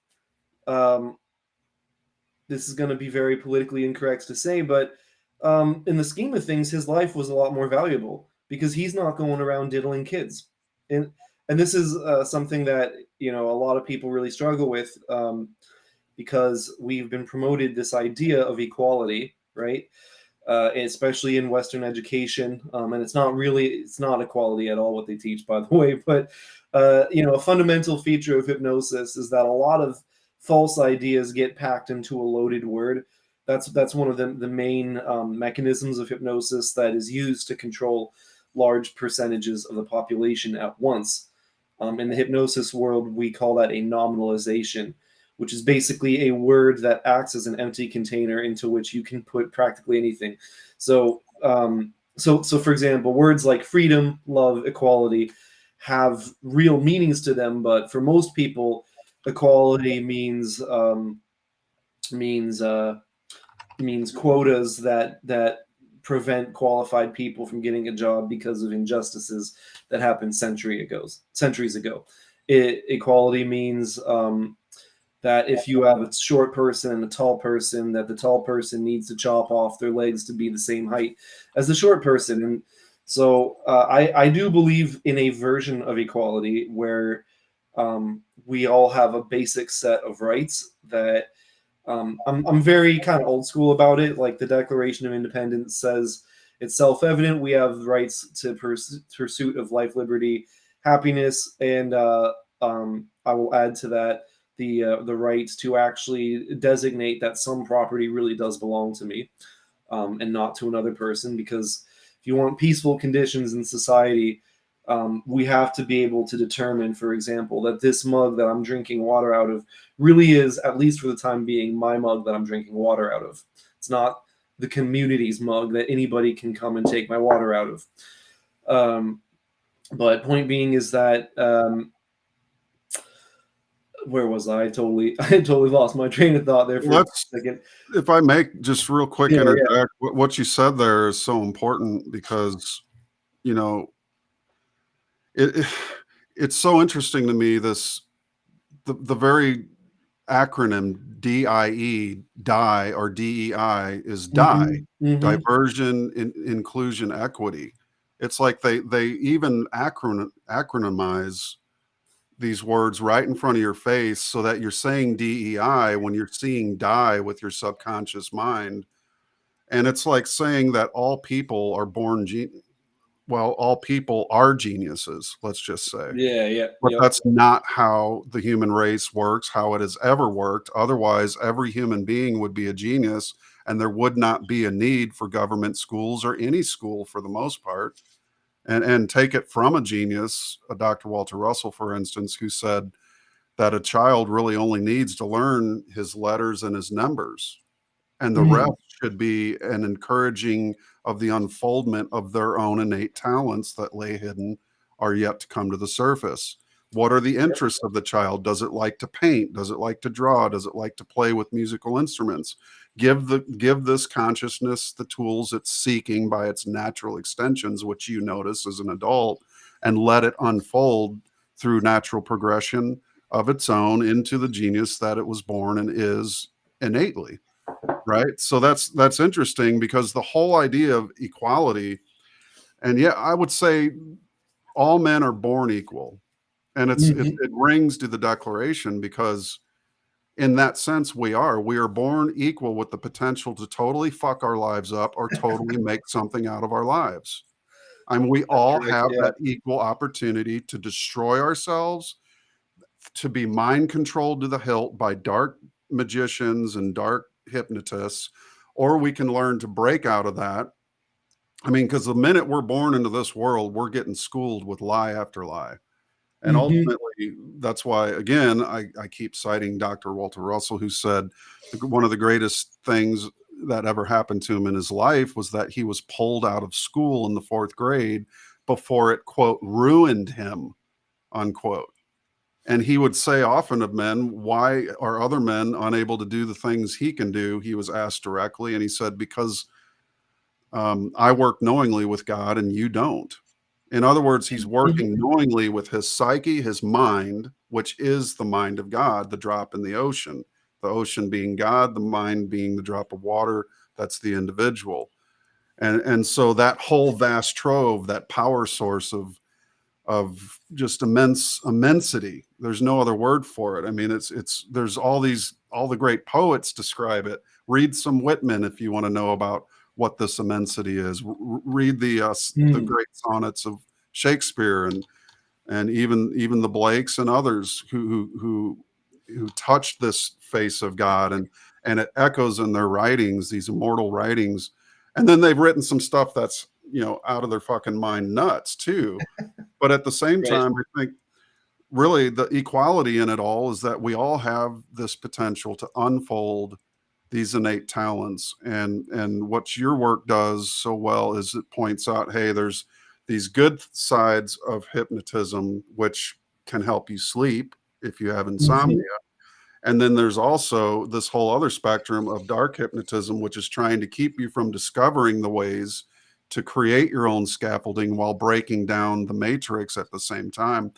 This is going to be very politically incorrect to say, but in the scheme of things, his life was a lot more valuable because he's not going around diddling kids. And this is something that a lot of people really struggle with, because we've been promoted this idea of equality, right? Especially in Western education, and it's not equality at all what they teach, by the way. But a fundamental feature of hypnosis is that a lot of false ideas get packed into a loaded word. That's one of the main mechanisms of hypnosis that is used to control large percentages of the population at once. In the hypnosis world, we call that a nominalization, which is basically a word that acts as an empty container into which you can put practically anything. So, for example, words like freedom, love, equality have real meanings to them, but for most people, equality means quotas that prevent qualified people from getting a job because of injustices that happened centuries ago. Equality means that if you have a short person and a tall person, that the tall person needs to chop off their legs to be the same height as the short person. And so I do believe in a version of equality where we all have a basic set of rights that I'm very kind of old school about it. Like the Declaration of Independence says, it's self-evident we have the rights to pursuit of life, liberty, happiness, and I will add to that the right to actually designate that some property really does belong to me, and not to another person. Because if you want peaceful conditions in society, we have to be able to determine, for example, that this mug that I'm drinking water out of really is, at least for the time being, my mug that I'm drinking water out of. It's not the community's mug that anybody can come and take my water out of. But point being is that where was I? I totally lost my train of thought there for a second. If I make just real quick Yeah, interject, what you said there is so important because, it's so interesting to me, the very acronym DIE, die, or DEI, is die, diversion, inclusion, equity. It's like they even acronymize these words right in front of your face so that you're saying DEI when you're seeing die with your subconscious mind. And it's like saying that all people are born all people are geniuses, let's just say. Yeah. But that's not how the human race works, how it has ever worked. Otherwise, every human being would be a genius, and there would not be a need for government schools or any school for the most part. And take it from a genius, Dr. Walter Russell, for instance, who said that a child really only needs to learn his letters and his numbers. and the rest should be an encouraging of the unfoldment of their own innate talents that lay hidden, are yet to come to the surface. What are the interests of the child? Does it like to paint? Does it like to draw? Does it like to play with musical instruments? Give this consciousness the tools it's seeking by its natural extensions, which you notice as an adult, and let it unfold through natural progression of its own into the genius that it was born and is innately. Right. So that's interesting, because the whole idea of equality, and yeah, I would say all men are born equal. And it rings to the Declaration, because in that sense, we are born equal with the potential to totally fuck our lives up or totally make something out of our lives. I mean, we all have that equal opportunity to destroy ourselves, to be mind controlled to the hilt by dark magicians and dark hypnotists, or we can learn to break out of that. I mean, because the minute we're born into this world, we're getting schooled with lie after lie. And ultimately, that's why, again, I keep citing Dr. Walter Russell, who said one of the greatest things that ever happened to him in his life was that he was pulled out of school in the 4th grade before it, quote, ruined him, unquote. And he would say often of men, why are other men unable to do the things he can do? He was asked directly, and he said, because I work knowingly with God and you don't. In other words, he's working knowingly with his psyche, his mind, which is the mind of God, the drop in the ocean being God, the mind being the drop of water. That's the individual. And so that whole vast trove, that power source of just immensity. There's no other word for it. I mean, there's all the great poets describe it. Read some Whitman if you want to know about what this immensity is. Read the great sonnets of Shakespeare and even the Blakes and others who touched this face of God, and it echoes in their writings, these immortal writings. And then they've written some stuff that's, out of their fucking mind nuts too. But at the same time, I think really the equality in it all is that we all have this potential to unfold these innate talents. And what your work does so well is it points out, hey, there's these good sides of hypnotism, which can help you sleep if you have insomnia. And then there's also this whole other spectrum of dark hypnotism, which is trying to keep you from discovering the ways to create your own scaffolding while breaking down the matrix at the same time.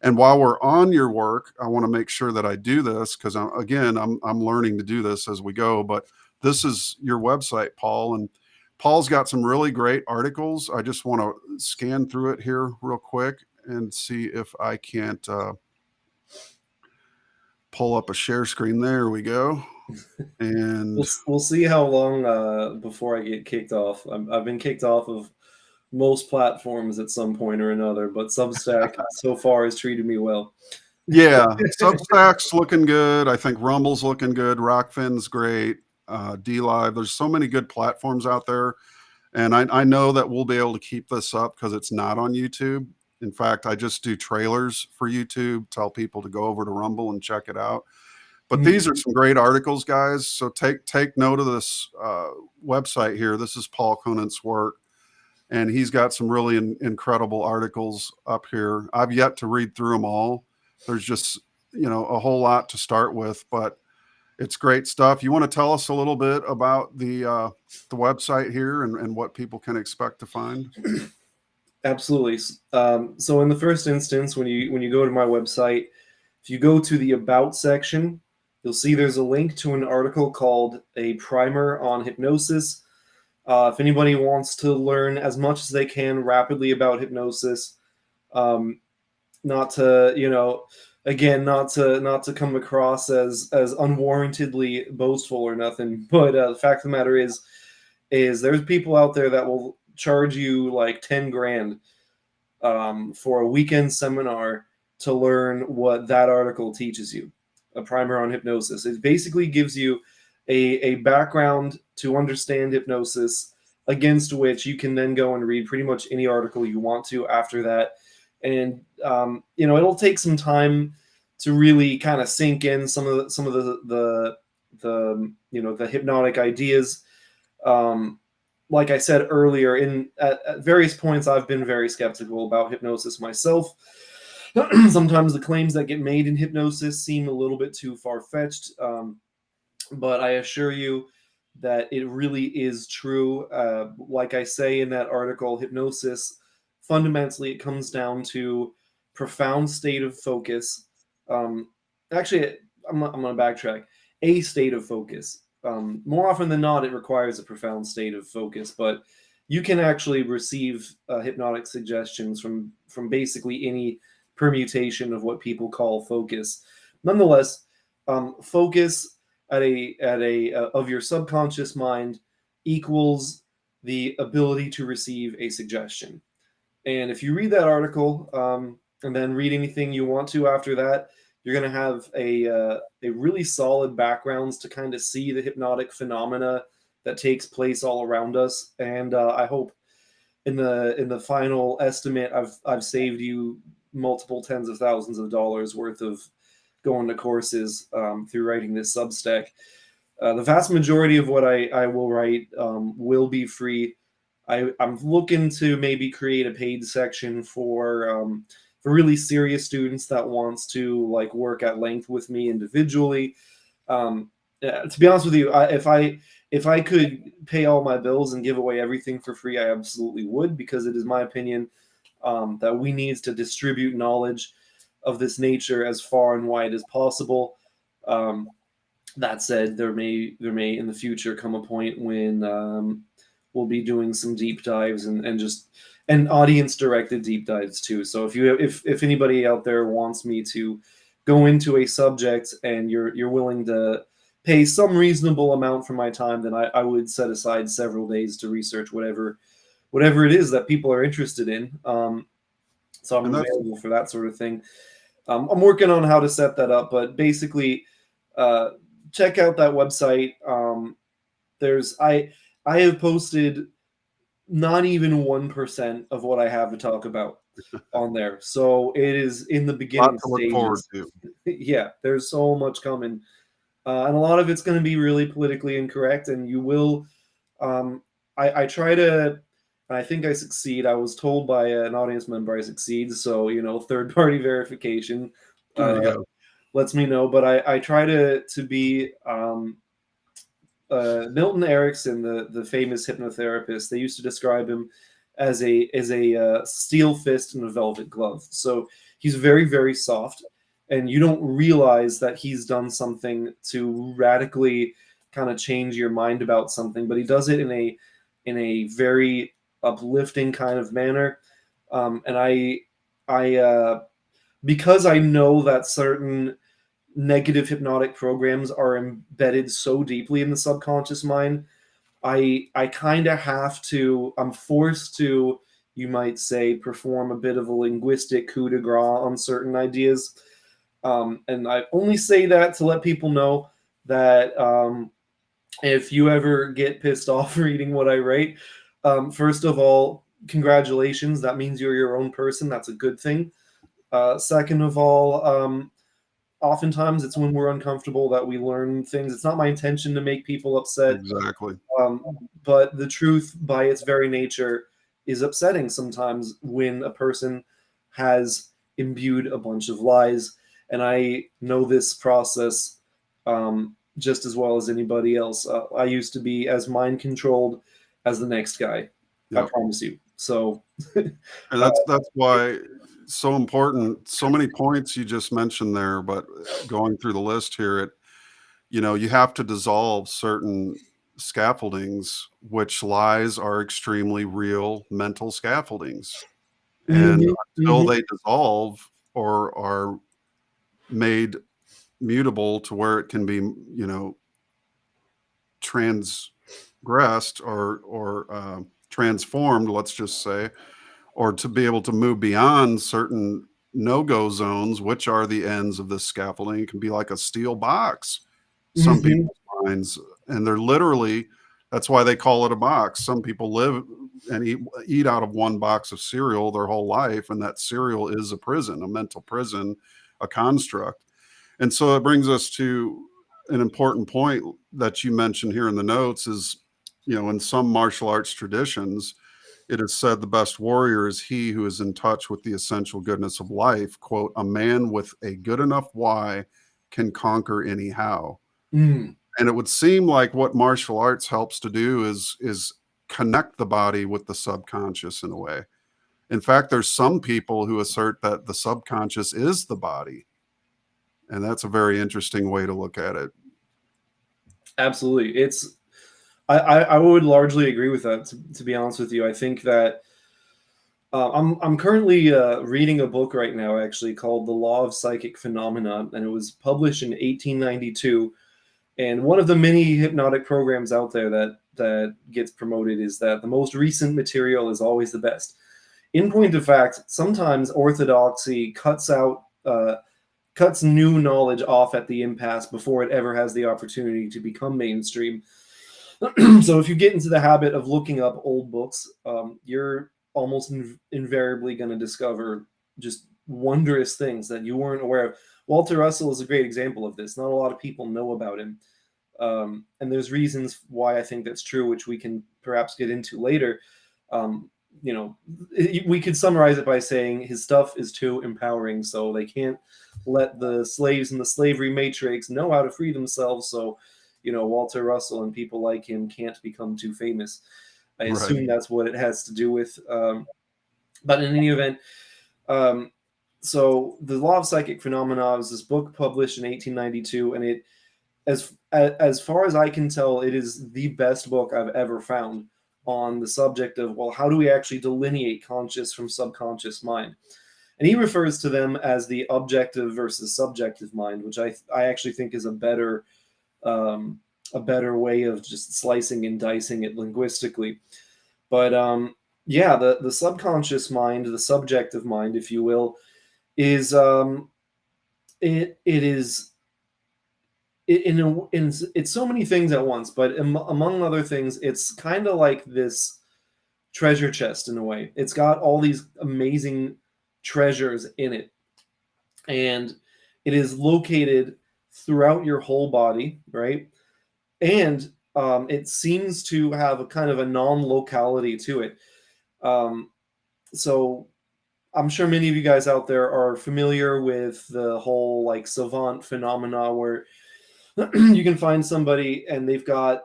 And while we're on your work, I want to make sure that I do this, because I'm learning to do this as we go. But this is your website, Paul, and Paul's got some really great articles. I just want to scan through it here real quick and see if I can't pull up a share screen. There we go. And we'll see how long before I get kicked off. I've been kicked off of most platforms at some point or another, but Substack so far has treated me well. Yeah, Substack's looking good. I think Rumble's looking good. Rockfin's great. DLive. There's so many good platforms out there. And I know that we'll be able to keep this up because it's not on YouTube. In fact, I just do trailers for YouTube, tell people to go over to Rumble and check it out. But these are some great articles, guys. So take note of this website here. This is Paul Conant's work. And he's got some really incredible articles up here. I've yet to read through them all. There's just, a whole lot to start with, but it's great stuff. You want to tell us a little bit about the website here and what people can expect to find? Absolutely. So in the first instance, when you go to my website, if you go to the About section, you'll see there's a link to an article called A Primer on Hypnosis. If anybody wants to learn as much as they can rapidly about hypnosis, not to, not to come across as unwarrantedly boastful or nothing, but the fact of the matter is there's people out there that will charge you like 10 grand for a weekend seminar to learn what that article teaches you. A primer on hypnosis. It basically gives you a background to understand hypnosis, against which you can then go and read pretty much any article you want to after that. And it'll take some time to really kind of sink in some of the the hypnotic ideas. Like I said earlier, at various points, I've been very skeptical about hypnosis myself. Sometimes the claims that get made in hypnosis seem a little bit too far-fetched, but I assure you that it really is true. Like I say in that article, hypnosis, fundamentally, it comes down to profound state of focus. Um, Actually, I'm going to backtrack. A state of focus. More often than not, it requires a profound state of focus, but you can actually receive hypnotic suggestions from basically any permutation of what people call focus. Nonetheless, focus at a of your subconscious mind equals the ability to receive a suggestion. And if you read that article, and then read anything you want to after that, you're going to have a really solid backgrounds to kind of see the hypnotic phenomena that takes place all around us. And I hope in the final estimate, I've saved you multiple tens of thousands of dollars worth of going to courses through writing this Substack. The vast majority of what I will write will be free. I'm looking to maybe create a paid section for really serious students that wants to like work at length with me individually. To be honest with you, if I could pay all my bills and give away everything for free, I absolutely would, because it is my opinion that we need to distribute knowledge of this nature as far and wide as possible. That said, there may in the future come a point when we'll be doing some deep dives and audience directed deep dives too. So if anybody out there wants me to go into a subject and you're willing to pay some reasonable amount for my time, then I would set aside several days to research whatever it is that people are interested in. So I'm available for that sort of thing. I'm working on how to set that up, but basically, check out that website. I have posted not even 1% of what I have to talk about on there. So it is in the beginning to look forward stages. to. Yeah, there's so much coming. And a lot of it's going to be really politically incorrect, and you will. I try to. I think I succeed. I was told by an audience member I succeed. So third-party verification lets me know. But I try to be. Milton Erickson, the famous hypnotherapist, they used to describe him as a steel fist and a velvet glove. So he's very, very soft, and you don't realize that he's done something to radically kind of change your mind about something, but he does it in a very uplifting kind of manner. And I because I know that certain negative hypnotic programs are embedded so deeply in the subconscious mind, I kind of have to, I'm forced to, you might say, perform a bit of a linguistic coup de grace on certain ideas. And I only say that to let people know that if you ever get pissed off reading what I write, first of all, congratulations. That means you're your own person. That's a good thing. Second of all, oftentimes it's when we're uncomfortable that we learn things. It's not my intention to make people upset. Exactly. But the truth, by its very nature, is upsetting sometimes when a person has imbued a bunch of lies. And I know this process just as well as anybody else. I used to be as mind controlled as the next guy. Yep. I promise you. So, and that's why so important. So many points you just mentioned there, but going through the list here, you have to dissolve certain scaffoldings, which lies are extremely real mental scaffoldings. And until they dissolve or are made mutable to where it can be, transgressed or transformed, let's just say, or to be able to move beyond certain no-go zones, which are the ends of this scaffolding. It can be like a steel box, some people's minds, and they're literally, that's why they call it a box. Some people live and eat out of one box of cereal their whole life, and that cereal is a prison, a mental prison, a construct. And so it brings us to an important point that you mentioned here in the notes is, in some martial arts traditions, it is said the best warrior is he who is in touch with the essential goodness of life. Quote, a man with a good enough why can conquer any how. Mm. And it would seem like what martial arts helps to do is connect the body with the subconscious in a way. In fact, there's some people who assert that the subconscious is the body. And that's a very interesting way to look at it. Absolutely. I would largely agree with that, to be honest with you. I think that I'm currently reading a book right now, actually, called The Law of Psychic Phenomena, and it was published in 1892. And one of the many hypnotic programs out there that gets promoted is that the most recent material is always the best. In point of fact, sometimes orthodoxy cuts new knowledge off at the impasse before it ever has the opportunity to become mainstream. So if you get into the habit of looking up old books, you're almost invariably going to discover just wondrous things that you weren't aware of. Walter Russell is a great example of this. Not a lot of people know about him. And there's reasons why I think that's true, which we can perhaps get into later. We could summarize it by saying his stuff is too empowering, so they can't let the slaves in the slavery matrix know how to free themselves. So, Walter Russell and people like him can't become too famous. I assume that's what it has to do with. But in any event, so The Law of Psychic Phenomena was this book published in 1892, and it, as far as I can tell, it is the best book I've ever found on the subject of, well, how do we actually delineate conscious from subconscious mind? And he refers to them as the objective versus subjective mind, which I actually think is a better way of just slicing and dicing it linguistically. But the subconscious mind, the subjective mind, if you will, is it's so many things at once, but among other things, it's kind of like this treasure chest in a way. It's got all these amazing treasures in it, and it is located throughout your whole body, right? And it seems to have a kind of a non-locality to it. So I'm sure many of you guys out there are familiar with the whole like savant phenomena, where you can find somebody and they've got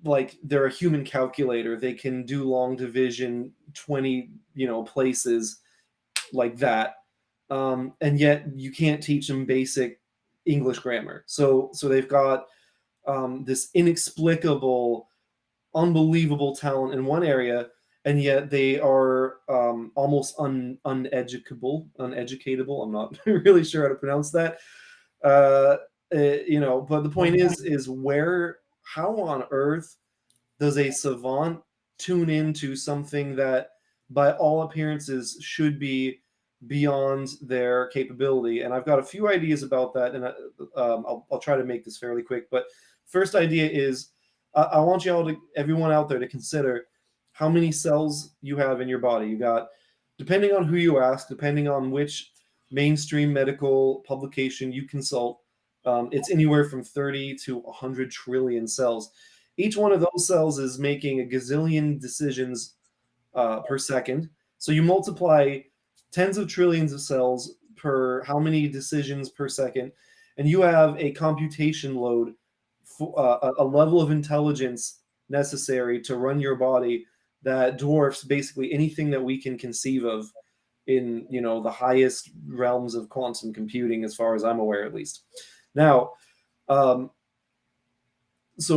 like they're a human calculator. They can do long division 20 places like that, and yet you can't teach them basic English grammar. So they've got this inexplicable, unbelievable talent in one area, and yet they are almost uneducatable. I'm not really sure how to pronounce that. But the point is how on earth does a savant tune into something that by all appearances should be beyond their capability? And I've got a few ideas about that, and I'll try to make this fairly quick. But first idea is I want everyone out there to consider how many cells you have in your body. You got, depending on who you ask, depending on which mainstream medical publication you consult, it's anywhere from 30 to 100 trillion cells. Each one of those cells is making a gazillion decisions per second. So you multiply tens of trillions of cells per how many decisions per second, and you have a computation load, a level of intelligence necessary to run your body that dwarfs basically anything that we can conceive of in the highest realms of quantum computing, as far as I'm aware, at least. Now, so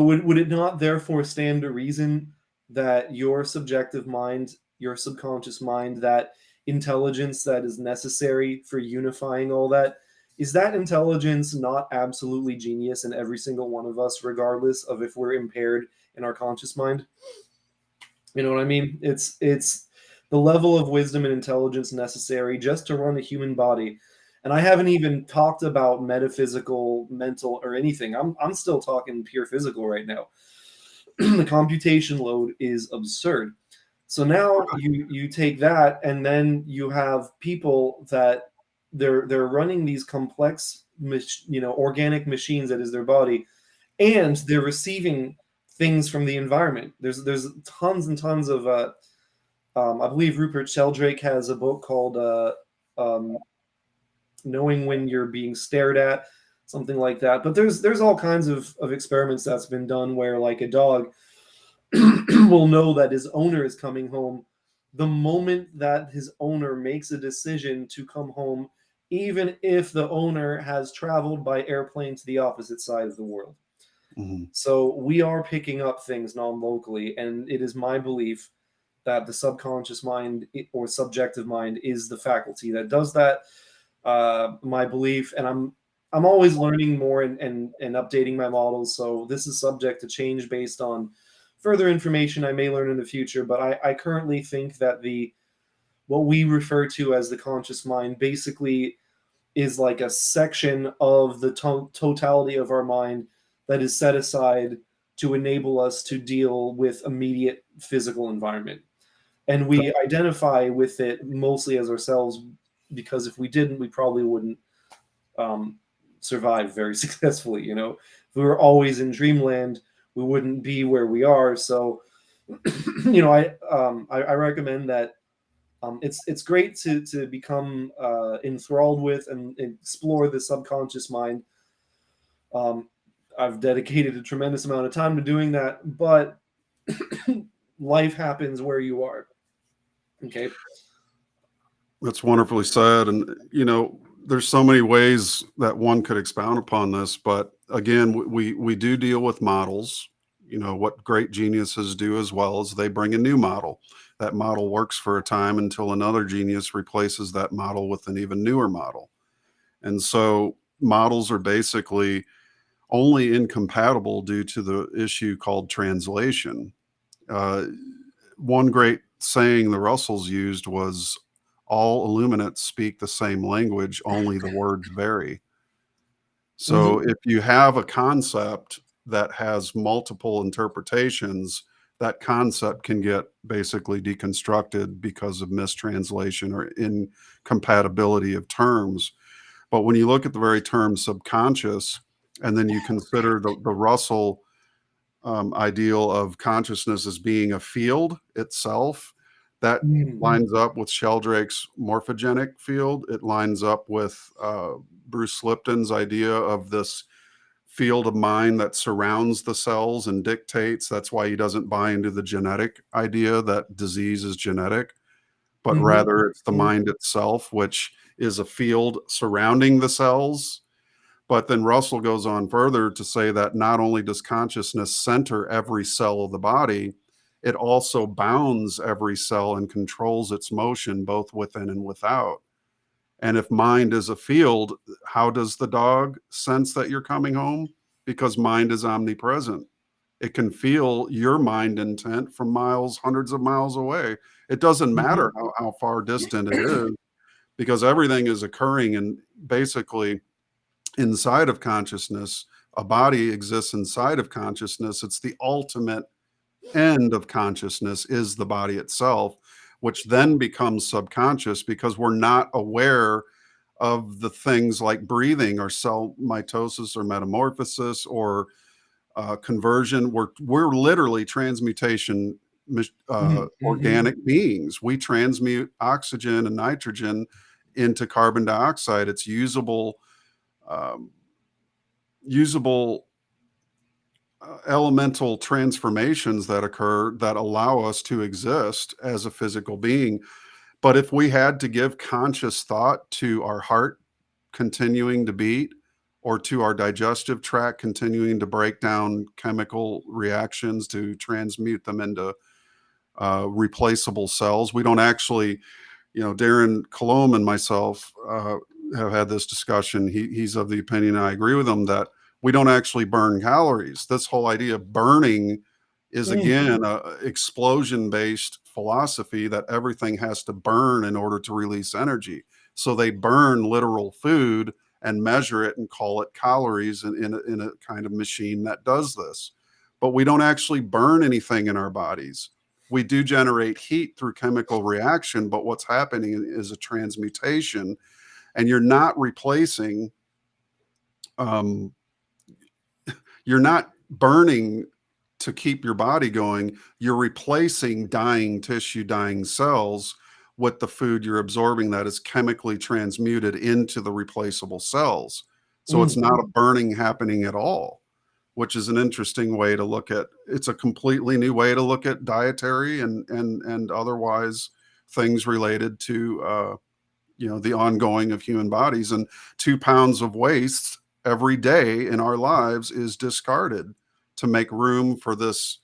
would it not therefore stand to reason that your subjective mind, your subconscious mind, that intelligence that is necessary for unifying all that, is that intelligence not absolutely genius in every single one of us, regardless of if we're impaired in our conscious mind? You know what I mean? It's the level of wisdom and intelligence necessary just to run a human body. And I haven't even talked about metaphysical, mental, or anything. I'm still talking pure physical right now. The computation load is absurd. So now you take that, and then you have people that they're running these complex, organic machines that is their body, and they're receiving things from the environment. There's tons and tons of I believe Rupert Sheldrake has a book called Knowing When You're Being Stared At, something like that. But there's all kinds of experiments that's been done where, like, a dog will know that his owner is coming home the moment that his owner makes a decision to come home, even if the owner has traveled by airplane to the opposite side of the world. Mm-hmm. So we are picking up things non-locally, and it is my belief that the subconscious mind or subjective mind is the faculty that does that. My belief, and I'm always learning more and updating my models. So this is subject to change based on further information I may learn in the future. But I currently think that what we refer to as the conscious mind basically is like a section of the totality of our mind that is set aside to enable us to deal with immediate physical environment. And we identify with it mostly as ourselves, because if we didn't, we probably wouldn't survive very successfully. If we were always in dreamland, we wouldn't be where we are. So, I recommend that. It's great to become enthralled with and explore the subconscious mind. I've dedicated a tremendous amount of time to doing that, but life happens where you are. Okay. That's wonderfully said. And, there's so many ways that one could expound upon this, but again, we do deal with models. What great geniuses do as well is they bring a new model. That model works for a time until another genius replaces that model with an even newer model. And so models are basically only incompatible due to the issue called translation. One great saying the Russells used was, all illuminates speak the same language, only the words vary. So if you have a concept that has multiple interpretations, that concept can get basically deconstructed because of mistranslation or incompatibility of terms. But when you look at the very term subconscious, and then you consider the Russell ideal of consciousness as being a field itself, that lines up with Sheldrake's morphogenic field. It lines up with Bruce Lipton's idea of this field of mind that surrounds the cells and dictates. That's why he doesn't buy into the genetic idea that disease is genetic, but rather it's the mind itself, which is a field surrounding the cells. But then Russell goes on further to say that not only does consciousness center every cell of the body, it also bounds every cell and controls its motion both within and without. And if mind is a field, how does the dog sense that you're coming home? Because mind is omnipresent. It can feel your mind intent from hundreds of miles away. It doesn't matter how far distant it is, because everything is occurring and basically inside of consciousness. A body exists inside of consciousness. It's the ultimate end of consciousness is the body itself, which then becomes subconscious because we're not aware of the things like breathing or cell mitosis or metamorphosis or conversion. We're literally transmutation organic beings. We transmute oxygen and nitrogen into carbon dioxide. It's usable elemental transformations that occur that allow us to exist as a physical being. But if we had to give conscious thought to our heart continuing to beat, or to our digestive tract continuing to break down chemical reactions to transmute them into replaceable cells, we don't actually, Darren Colomb and myself have had this discussion. He's of the opinion, and I agree with him, that we don't actually burn calories. This whole idea of burning is, again, a explosion-based philosophy that everything has to burn in order to release energy. So they burn literal food and measure it and call it calories in a kind of machine that does this. But we don't actually burn anything in our bodies. We do generate heat through chemical reaction, but what's happening is a transmutation. and you're not replacing, you're not burning to keep your body going. You're replacing dying tissue, dying cells with the food you're absorbing that is chemically transmuted into the replaceable cells. So it's not a burning happening at all, which is an interesting way to look at. It's a completely new way to look at dietary and otherwise things related to the ongoing of human bodies. And 2 pounds of waste every day in our lives is discarded to make room for this,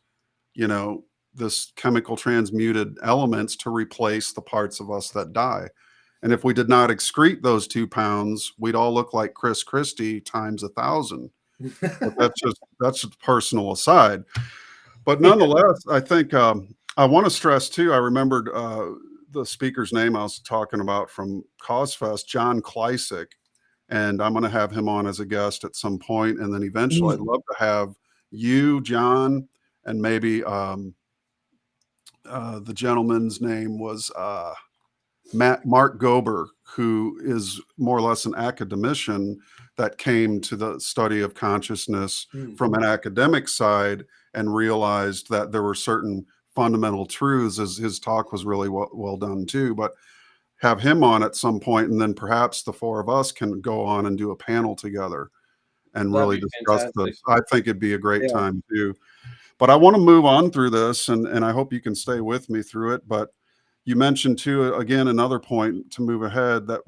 this chemical transmuted elements to replace the parts of us that die. And if we did not excrete those 2 pounds, we'd all look like Chris Christie times 1,000. But that's just a personal aside. But nonetheless, I think I want to stress too, I remembered the speaker's name I was talking about from CosFest, John Kleisick, and I'm going to have him on as a guest at some point. And then eventually I'd love to have you, John, and maybe the gentleman's name was Mark Gober, who is more or less an academician that came to the study of consciousness from an academic side and realized that there were certain fundamental truths. As his talk was really well done too. But have him on at some point, and then perhaps the four of us can go on and do a panel together and really discuss this. I think it'd be a great time too. But I want to move on through this, and I hope you can stay with me through it. But you mentioned too, again, another point to move ahead, that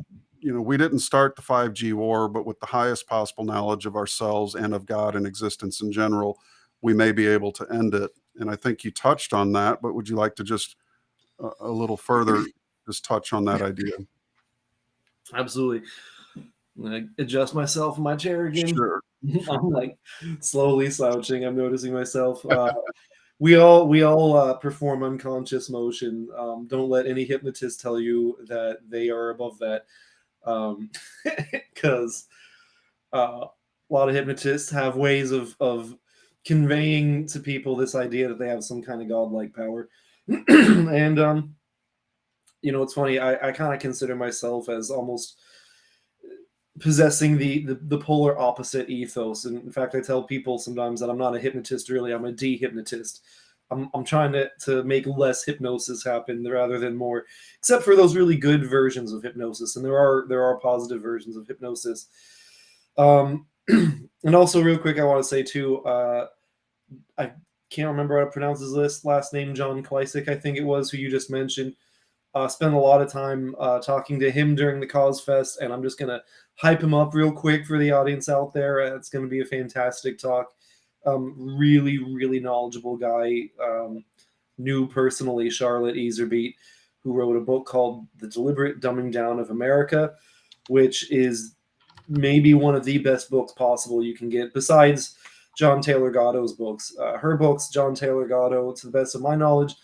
we didn't start the 5G war, but with the highest possible knowledge of ourselves and of God and existence in general, we may be able to end it. And I think you touched on that, but would you like to just a little further just touch on that idea? Absolutely. I'm gonna adjust myself in my chair again. Sure. I'm like slowly slouching. I'm noticing myself. We all perform unconscious motion. Don't let any hypnotist tell you that they are above that, because a lot of hypnotists have ways of conveying to people this idea that they have some kind of godlike power. And it's funny. I kind of consider myself as almost possessing the polar opposite ethos. And in fact, I tell people sometimes that I'm not a hypnotist, really. I'm a dehypnotist. I'm trying to make less hypnosis happen rather than more, except for those really good versions of hypnosis. And there are positive versions of hypnosis. And also real quick, I want to say too, I can't remember how to pronounce his last name, John Kleisick, I think it was, who you just mentioned. Spent a lot of time talking to him during the CosFest, and I'm just going to hype him up real quick for the audience out there. It's going to be a fantastic talk. Really, really knowledgeable guy. Knew personally Charlotte Iserbyt, who wrote a book called The Deliberate Dumbing Down of America, which is maybe one of the best books possible you can get, besides John Taylor Gatto's books. Her books, John Taylor Gatto, to the best of my knowledge,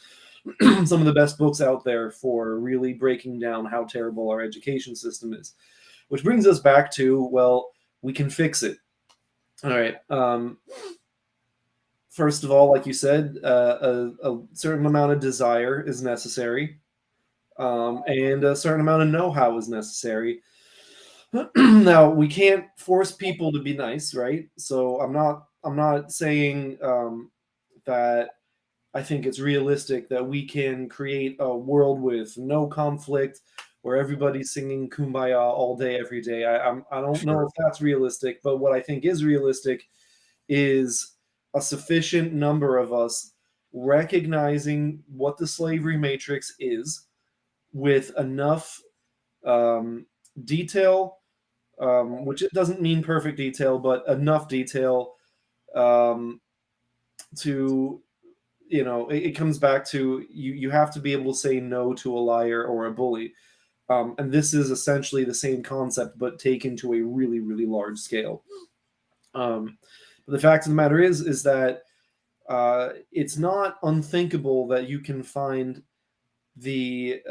some of the best books out there for really breaking down how terrible our education system is. Which brings us back to, well, we can fix it. All right. First of all, like you said, a certain amount of desire is necessary, and a certain amount of know-how is necessary. Now, we can't force people to be nice, right? So I'm not saying that I think it's realistic that we can create a world with no conflict where everybody's singing Kumbaya all day, every day. I don't know if that's realistic, but what I think is realistic is a sufficient number of us recognizing what the slavery matrix is with enough detail, which it doesn't mean perfect detail, but enough detail to, it comes back to you have to be able to say no to a liar or a bully. And this is essentially the same concept, but taken to a really, really large scale. But the fact of the matter is that it's not unthinkable that you can find the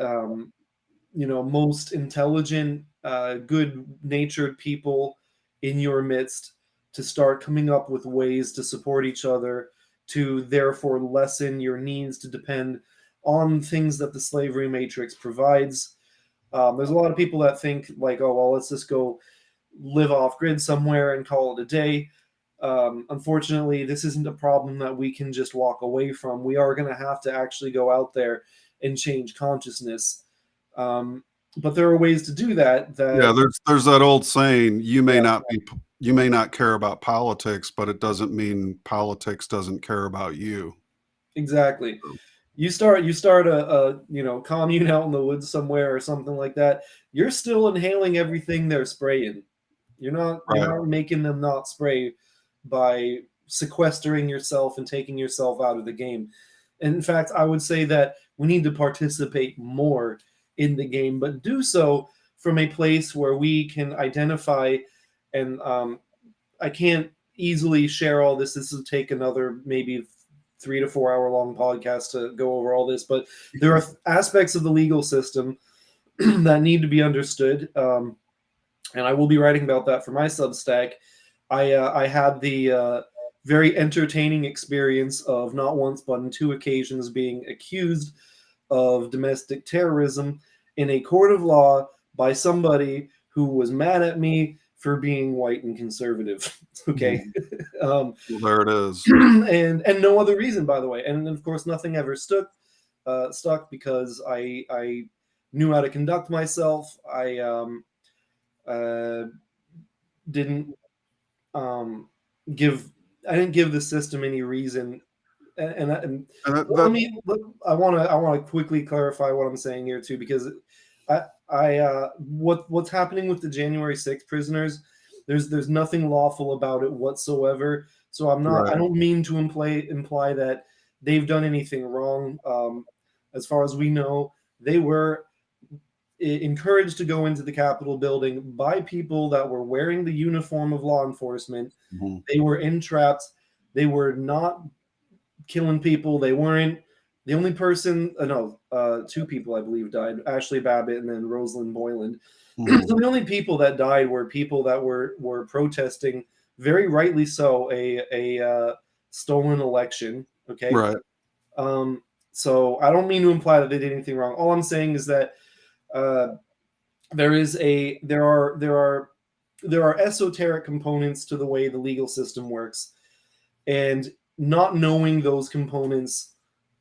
most intelligent, good-natured people in your midst to start coming up with ways to support each other, to therefore lessen your needs to depend on things that the slavery matrix provides. There's a lot of people that think like, oh, well, let's just go live off grid somewhere and call it a day. Unfortunately, this isn't a problem that we can just walk away from. We are going to have to actually go out there and change consciousness. But there are ways to do that. Yeah, there's that old saying, you may Yeah. not care about politics, but it doesn't mean politics doesn't care about you. Exactly. You start a commune out in the woods somewhere or something like that. You're still inhaling everything they're spraying. You're not making them not spray by sequestering yourself and taking yourself out of the game. And in fact, I would say that we need to participate more in the game, but do so from a place where we can identify. And I can't easily share all this. This will take another maybe 3 to 4 hour long podcast to go over all this, but there are aspects of the legal system that need to be understood. And I will be writing about that for my Substack. I had the very entertaining experience of not once but on 2 occasions being accused of domestic terrorism in a court of law by somebody who was mad at me for being white and conservative. Okay. Well, there it is. and no other reason, by the way. And of course, nothing ever stuck because I knew how to conduct myself. I didn't give the system any reason. I want to quickly clarify what I'm saying here too, because what's happening with the January 6th prisoners, there's nothing lawful about it whatsoever. So I'm not. Right. I don't mean to imply that they've done anything wrong. As far as we know, they were encouraged to go into the Capitol building by people that were wearing the uniform of law enforcement. Mm-hmm. They were entrapped. They were not killing people. They weren't. The only person, 2 people, I believe, died. Ashley Babbitt and then Rosalind Boyland. Mm-hmm. So the only people that died were people that were protesting, very rightly so, a stolen election. Okay. Right. So I don't mean to imply that they did anything wrong. All I'm saying is that there are esoteric components to the way the legal system works, and not knowing those components,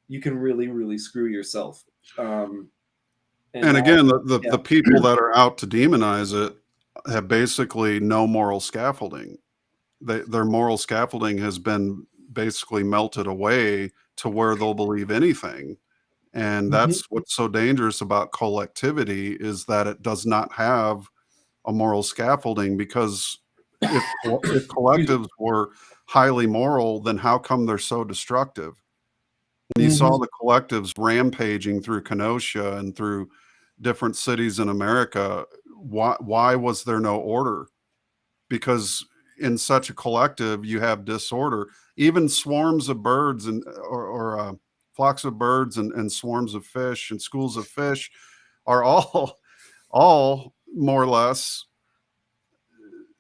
you can really, really screw yourself. And again, the people that are out to demonize it have basically no moral scaffolding. Their moral scaffolding has been basically melted away to where they'll believe anything. And that's what's so dangerous about collectivity, is that it does not have a moral scaffolding, because if collectives were highly moral, then how come they're so destructive? When you saw the collectives rampaging through Kenosha and through different cities in America, why was there no order? Because in such a collective, you have disorder. Even swarms of birds or flocks of birds and swarms of fish and schools of fish are all more or less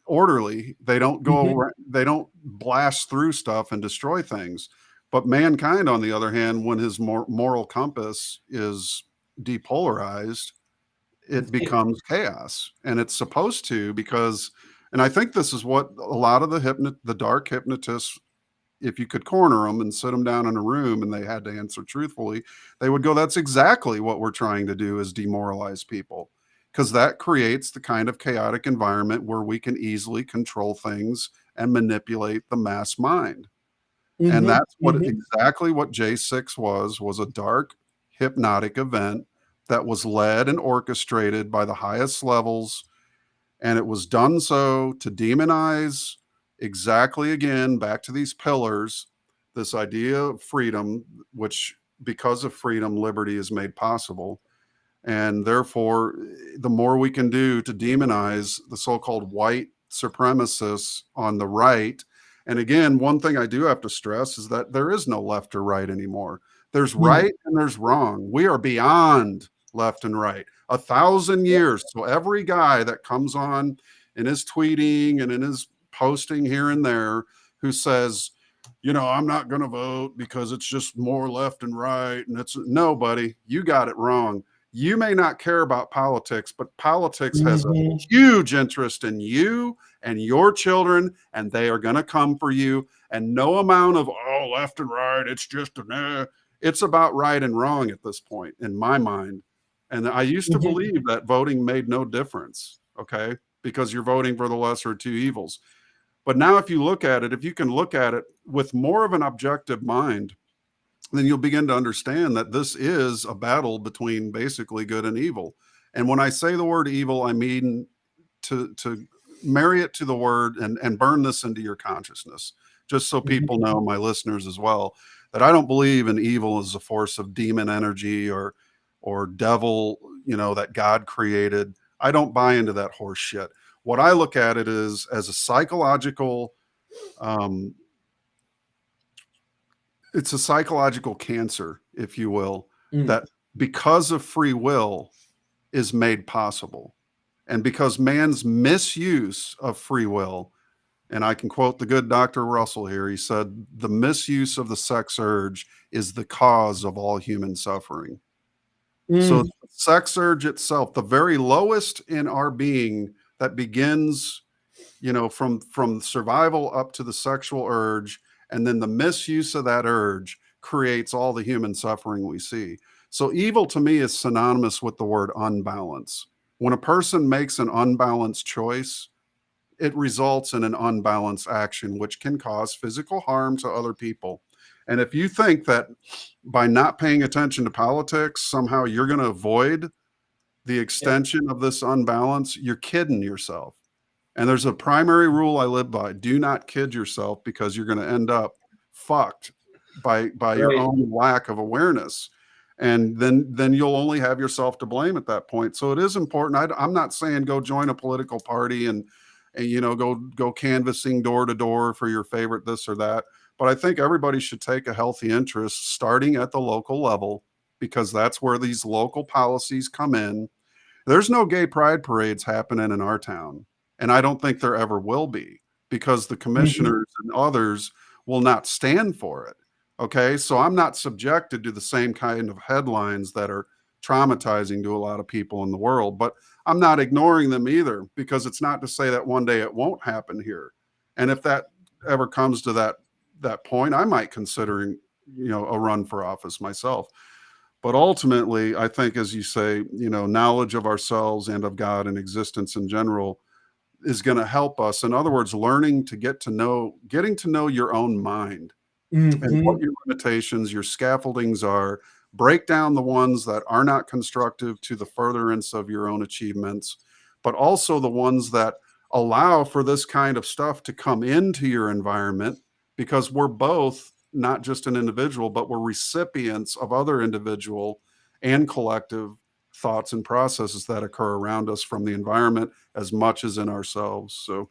orderly. They don't go they don't blast through stuff and destroy things. But mankind, on the other hand, when his moral compass is depolarized, it becomes chaos. And it's supposed to, because, and I think this is what a lot of the dark hypnotists, if you could corner them and sit them down in a room and they had to answer truthfully, they would go, that's exactly what we're trying to do, is demoralize people. Because that creates the kind of chaotic environment where we can easily control things and manipulate the mass mind. And that's exactly what J6 was a dark hypnotic event that was led and orchestrated by the highest levels. And it was done so to demonize, exactly, again, back to these pillars, this idea of freedom, which, because of freedom, liberty is made possible. And therefore, the more we can do to demonize the so-called white supremacists on the right. And again, one thing I do have to stress is that there is no left or right anymore. There's right and there's wrong. We are beyond left and right. 1,000 years. So every guy that comes on in his tweeting and in his posting here and there who says, I'm not going to vote because it's just more left and right, and it's, no, buddy, you got it wrong. You may not care about politics, but politics has a Mhm. huge interest in you and your children, and they are going to come for you. And no amount of, oh, left and right, it's just it's about right and wrong at this point, in my mind. And I used to Mhm. believe that voting made no difference, okay, because you're voting for the lesser of two evils. But now, if you look at it, if you can look at it with more of an objective mind, then you'll begin to understand that this is a battle between basically good and evil. And when I say the word evil, I mean to marry it to the word and burn this into your consciousness, just so people Mhm. know, my listeners as well, that I don't believe in evil as a force of demon energy or devil, that God created. I don't buy into that horse shit. What I look at it is as a psychological um, it's a psychological cancer, if you will, Mm. that because of free will is made possible. And because man's misuse of free will, and I can quote the good Dr. Russell here, he said, the misuse of the sex urge is the cause of all human suffering. So, Mm. sex urge itself, the very lowest in our being that begins from survival up to the sexual urge, and then the misuse of that urge creates all the human suffering we see. So evil to me is synonymous with the word unbalance. When a person makes an unbalanced choice, it results in an unbalanced action, which can cause physical harm to other people. And if you think that by not paying attention to politics, somehow you're going to avoid the Yeah. extension of this unbalance, you're kidding yourself. And there's a primary rule I live by: do not kid yourself, because you're going to end up fucked by your Right. own lack of awareness. And then you'll only have yourself to blame at that point. So it is important. I'm not saying go join a political party and go canvassing door to door for your favorite this or that. But I think everybody should take a healthy interest starting at the local level, because that's where these local policies come in. There's no gay pride parades happening in our town, and I don't think there ever will be, because the Mhm. commissioners and others will not stand for it. Okay, so I'm not subjected to the same kind of headlines that are traumatizing to a lot of people in the world, but I'm not ignoring them either, because it's not to say that one day it won't happen here. And if that ever comes to that point, I might considering a run for office myself. But ultimately, I think, as you say, knowledge of ourselves and of God and existence in general is going to help us. In other words, learning to getting to know your own mind and what Mhm. your limitations, your scaffoldings are. Break down the ones that are not constructive to the furtherance of your own achievements, but also the ones that allow for this kind of stuff to come into your environment, because we're both not just an individual, but we're recipients of other individual and collective thoughts and processes that occur around us from the environment as much as in ourselves. So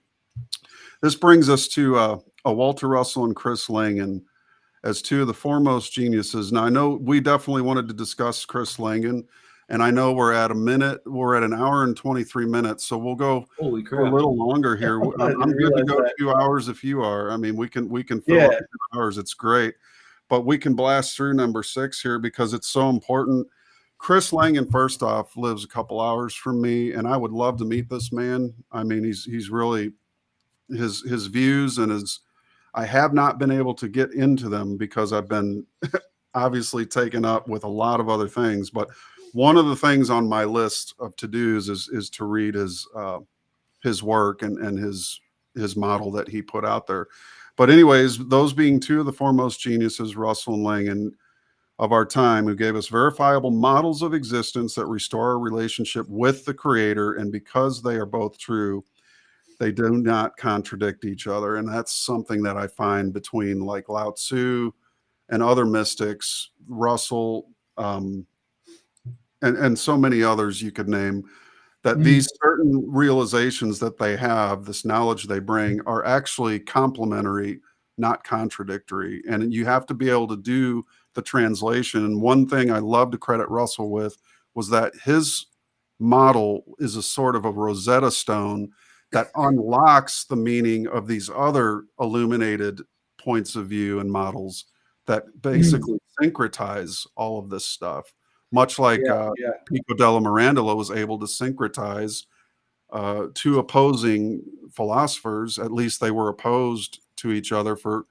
this brings us to a Walter Russell and Chris Langan as two of the foremost geniuses. Now, I know we definitely wanted to discuss Chris Langan, and I know we're at an hour and 23 minutes, so we'll go Holy a crap. little longer here. I I'm didn't good to realize go that. 2 hours if you are. I mean, we can fill up Yeah. 2 hours. It's great, but we can blast through number 6 here because it's so important. Chris Langan, first off, lives a couple hours from me, and I would love to meet this man. I mean, he's really his views and his I have not been able to get into them because I've been obviously taken up with a lot of other things. But one of the things on my list of to-dos is to read his work and his model that he put out there. But anyways, those being two of the foremost geniuses, Russell and Langan, of our time, who gave us verifiable models of existence that restore our relationship with the creator. And because they are both true, they do not contradict each other. And that's something that I find between like Lao Tzu and other mystics, Russell, and so many others you could name, that Mm. these certain realizations that they have, this knowledge they bring, are actually complementary, not contradictory. And you have to be able to do the translation. And one thing I love to credit Russell with was that his model is a sort of a Rosetta Stone that unlocks the meaning of these other illuminated points of view and models that Mm. basically syncretize all of this stuff. much like Yeah. Pico della Mirandola was able to syncretize two opposing philosophers. At least they were opposed to each other for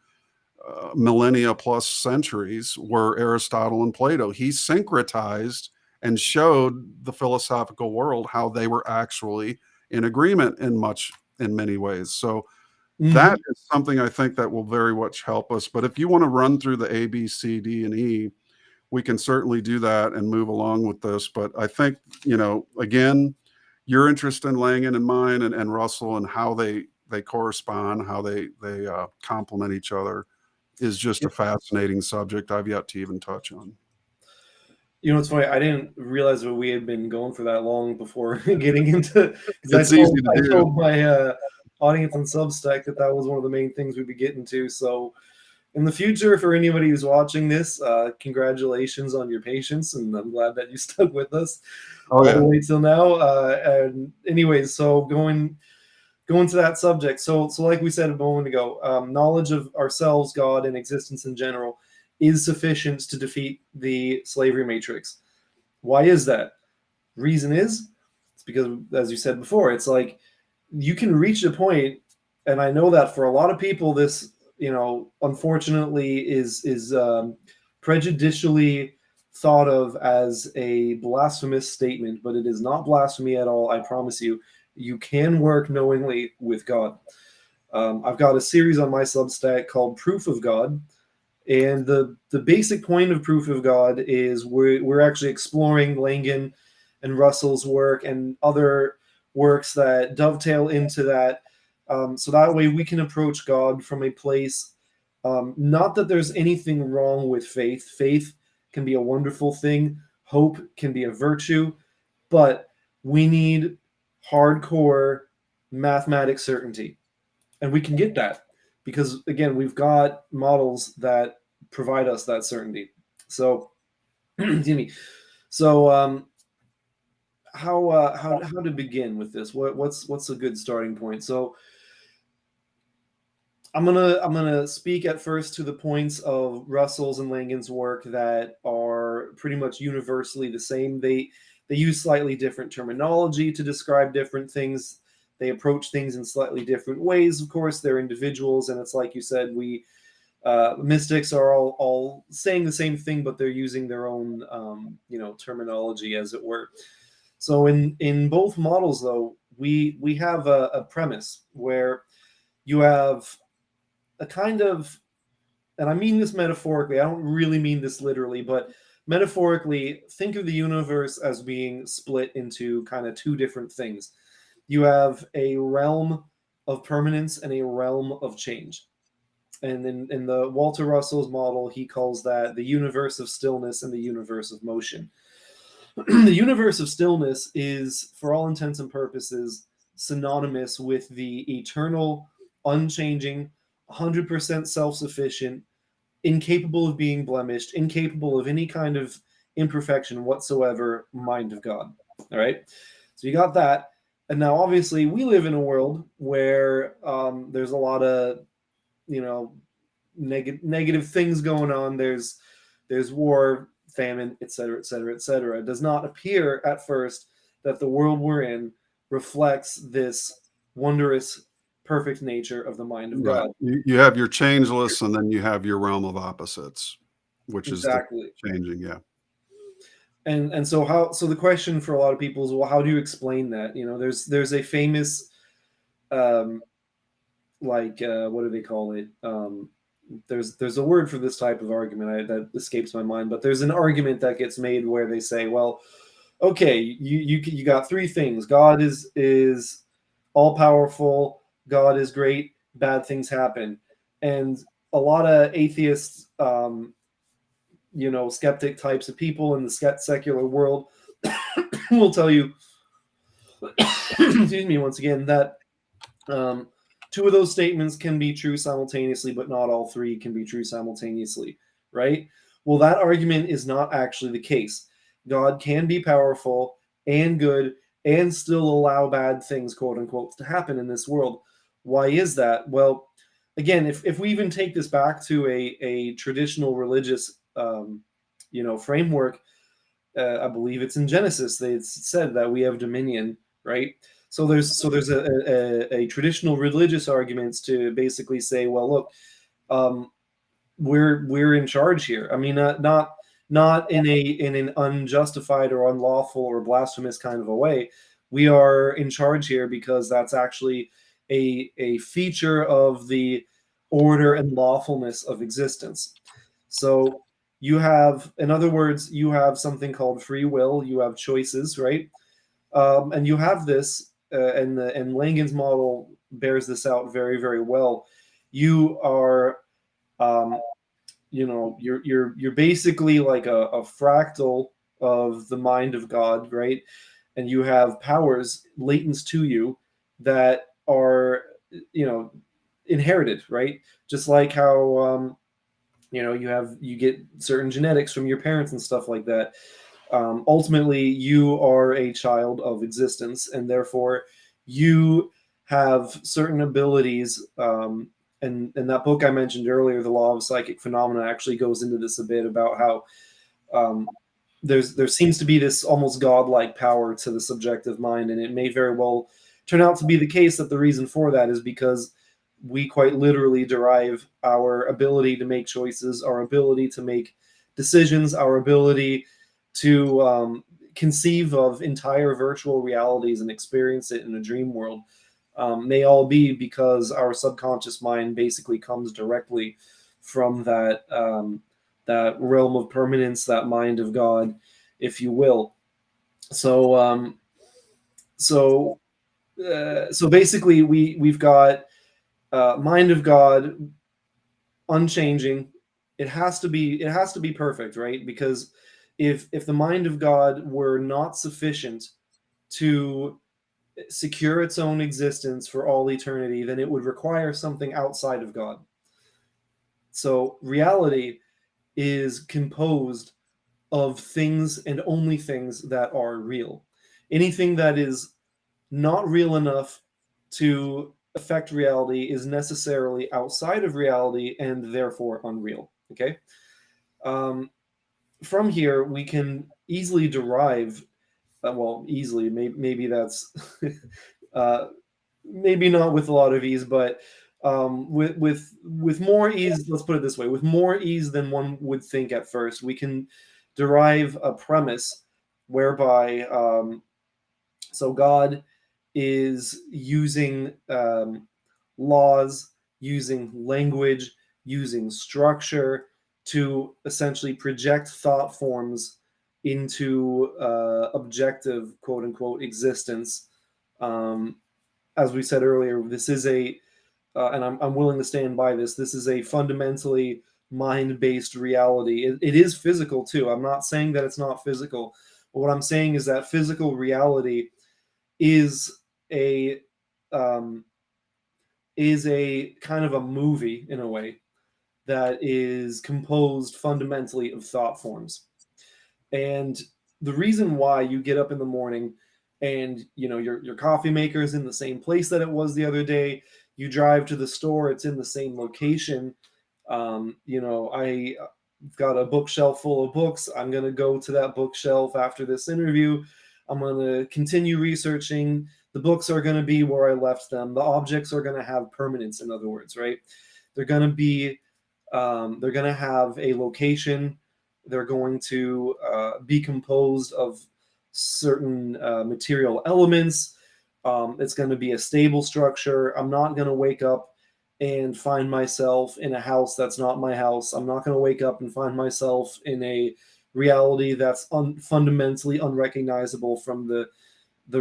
millennia plus centuries, were Aristotle and Plato. He syncretized and showed the philosophical world how they were actually in agreement in many ways. So that is something I think that will very much help us. But if you want to run through the A, B, C, D, and E, we can certainly do that and move along with this. But I think, again, your interest in Langan and mine and Russell and how they correspond, how they complement each other is just a fascinating subject I've yet to even touch on. It's funny. I didn't realize that we had been going for that long before getting into. It's easy to do. I told my audience on Substack that was one of the main things we'd be getting to. So, in the future, for anybody who's watching this, congratulations on your patience, and I'm glad that you stuck with us all the way till now. And anyways, so going to that subject. So like we said a moment ago, knowledge of ourselves, God, and existence in general is sufficient to defeat the slavery matrix. Why is that? Reason is, it's because, as you said before, it's like you can reach a point, and I know that for a lot of people, this, unfortunately is prejudicially thought of as a blasphemous statement, but it is not blasphemy at all. I promise you. You can work knowingly with God. I've got a series on my Substack called Proof of God. And the basic point of Proof of God is we're actually exploring Langan and Russell's work and other works that dovetail into that. So that way we can approach God from a place, not that there's anything wrong with faith. Faith can be a wonderful thing. Hope can be a virtue. But we need hardcore mathematics certainty. And we can get that because, again, we've got models that provide us that certainty. So, excuse me. So, how to begin with this? What's a good starting point? So, I'm gonna speak at first to the points of Russell's and Langan's work that are pretty much universally the same. They use slightly different terminology to describe different things. They approach things in slightly different ways. Of course, they're individuals, and it's like you said, mystics are all saying the same thing, but they're using their own terminology, as it were. So in both models, though, we have a premise where you have a kind of, and I mean this metaphorically, I don't really mean this literally, but metaphorically, think of the universe as being split into kind of two different things. You have a realm of permanence and a realm of change. And in the Walter Russell's model, he calls that the universe of stillness and the universe of motion. The universe of stillness is, for all intents and purposes, synonymous with the eternal, unchanging, 100% self-sufficient, incapable of being blemished, incapable of any kind of imperfection whatsoever mind of God. All right? So you got that. And now, obviously, we live in a world where there's a lot of, negative things going on. There's war, famine, etc., etc., etc. It does not appear at first that the world we're in reflects this wondrous, perfect nature of the mind of God. You have your changeless, and then you have your realm of opposites, which exactly. is the changing, yeah. And so the question for a lot of people is, well, how do you explain that? There's a famous, what do they call it? There's a word for this type of argument that escapes my mind, but there's an argument that gets made where they say, well, okay, you got three things. God is all powerful. God is great. Bad things happen, and a lot of atheists, skeptic types of people in the secular world will tell you, excuse me, once again, that two of those statements can be true simultaneously, but not all three can be true simultaneously, right? Well, that argument is not actually the case. God can be powerful and good and still allow bad things, quote unquote, to happen in this world. Why is that? Well, again, if we even take this back to a traditional religious framework, I believe it's in Genesis, they said that we have dominion, right? So there's a traditional religious arguments to basically say, well, look, we're in charge here. I mean, not in an unjustified or unlawful or blasphemous kind of a way. We are in charge here because that's actually a feature of the order and lawfulness of existence. So you have, in other words, you have something called free will. You have choices, right? And you have this, and Langan's model bears this out very, very well. You are, you're basically like a fractal of the mind of God, right? And you have powers latent to you that are, inherited, right? Just like how you get certain genetics from your parents and stuff like that. Ultimately, you are a child of existence, and therefore you have certain abilities. And that book I mentioned earlier, The Law of Psychic Phenomena, actually goes into this a bit about how there seems to be this almost godlike power to the subjective mind, and it may very well turn out to be the case that the reason for that is because we quite literally derive our ability to make choices, our ability to make decisions, our ability to conceive of entire virtual realities and experience it in a dream world, may all be because our subconscious mind basically comes directly from that realm of permanence, that mind of God, if you will. So basically, we've got mind of God, unchanging. It has to be perfect, right? Because if the mind of God were not sufficient to secure its own existence for all eternity, then it would require something outside of God. So reality is composed of things and only things that are real. Anything that is not real enough to affect reality is necessarily outside of reality and therefore unreal. Okay. From here, we can easily derive, easily, maybe that's maybe not with a lot of ease, but with more ease, let's put it this way, with more ease than one would think at first, we can derive a premise whereby so God is using laws, using language, using structure to essentially project thought forms into objective, quote unquote, existence. As we said earlier, this is and I'm willing to stand by this, this is a fundamentally mind-based reality. It is physical too. I'm not saying that it's not physical. But what I'm saying is that physical reality is a kind of a movie in a way that is composed fundamentally of thought forms. And the reason why you get up in the morning and your coffee maker is in the same place that it was the other day, you drive to the store, it's in the same location. I've got a bookshelf full of books. I'm going to go to that bookshelf after this interview. I'm going to continue researching. The books are going to be where I left them. The objects are going to have permanence, in other words, right? They're going to be, they're going to have a location. They're going to be composed of certain material elements. It's going to be a stable structure. I'm not going to wake up and find myself in a house that's not my house. I'm not going to wake up and find myself in a reality that's fundamentally unrecognizable from the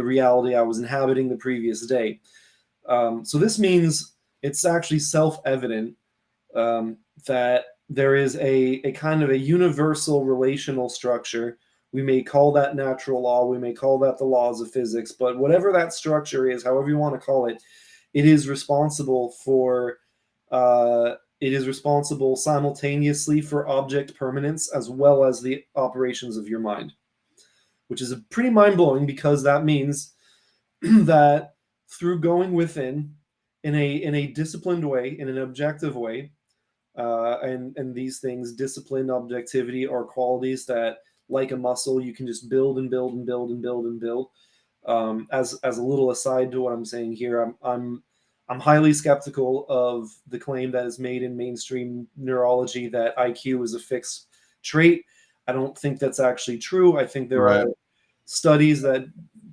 reality I was inhabiting the previous day. So this means it's actually self-evident that there is a kind of a universal relational structure. We may call that natural law. We may call that the laws of physics. But whatever that structure is, however you want to call it, it is responsible simultaneously for object permanence as well as the operations of your mind, which is pretty mind-blowing, because that means that through going within in a disciplined way, in an objective way, and these things, discipline, objectivity, are qualities that like a muscle. You can just build and build and build and build and build. As a little aside to what I'm saying here, I'm highly skeptical of the claim that is made in mainstream neurology that IQ is a fixed trait. I don't think that's actually true. I think there Right. are studies that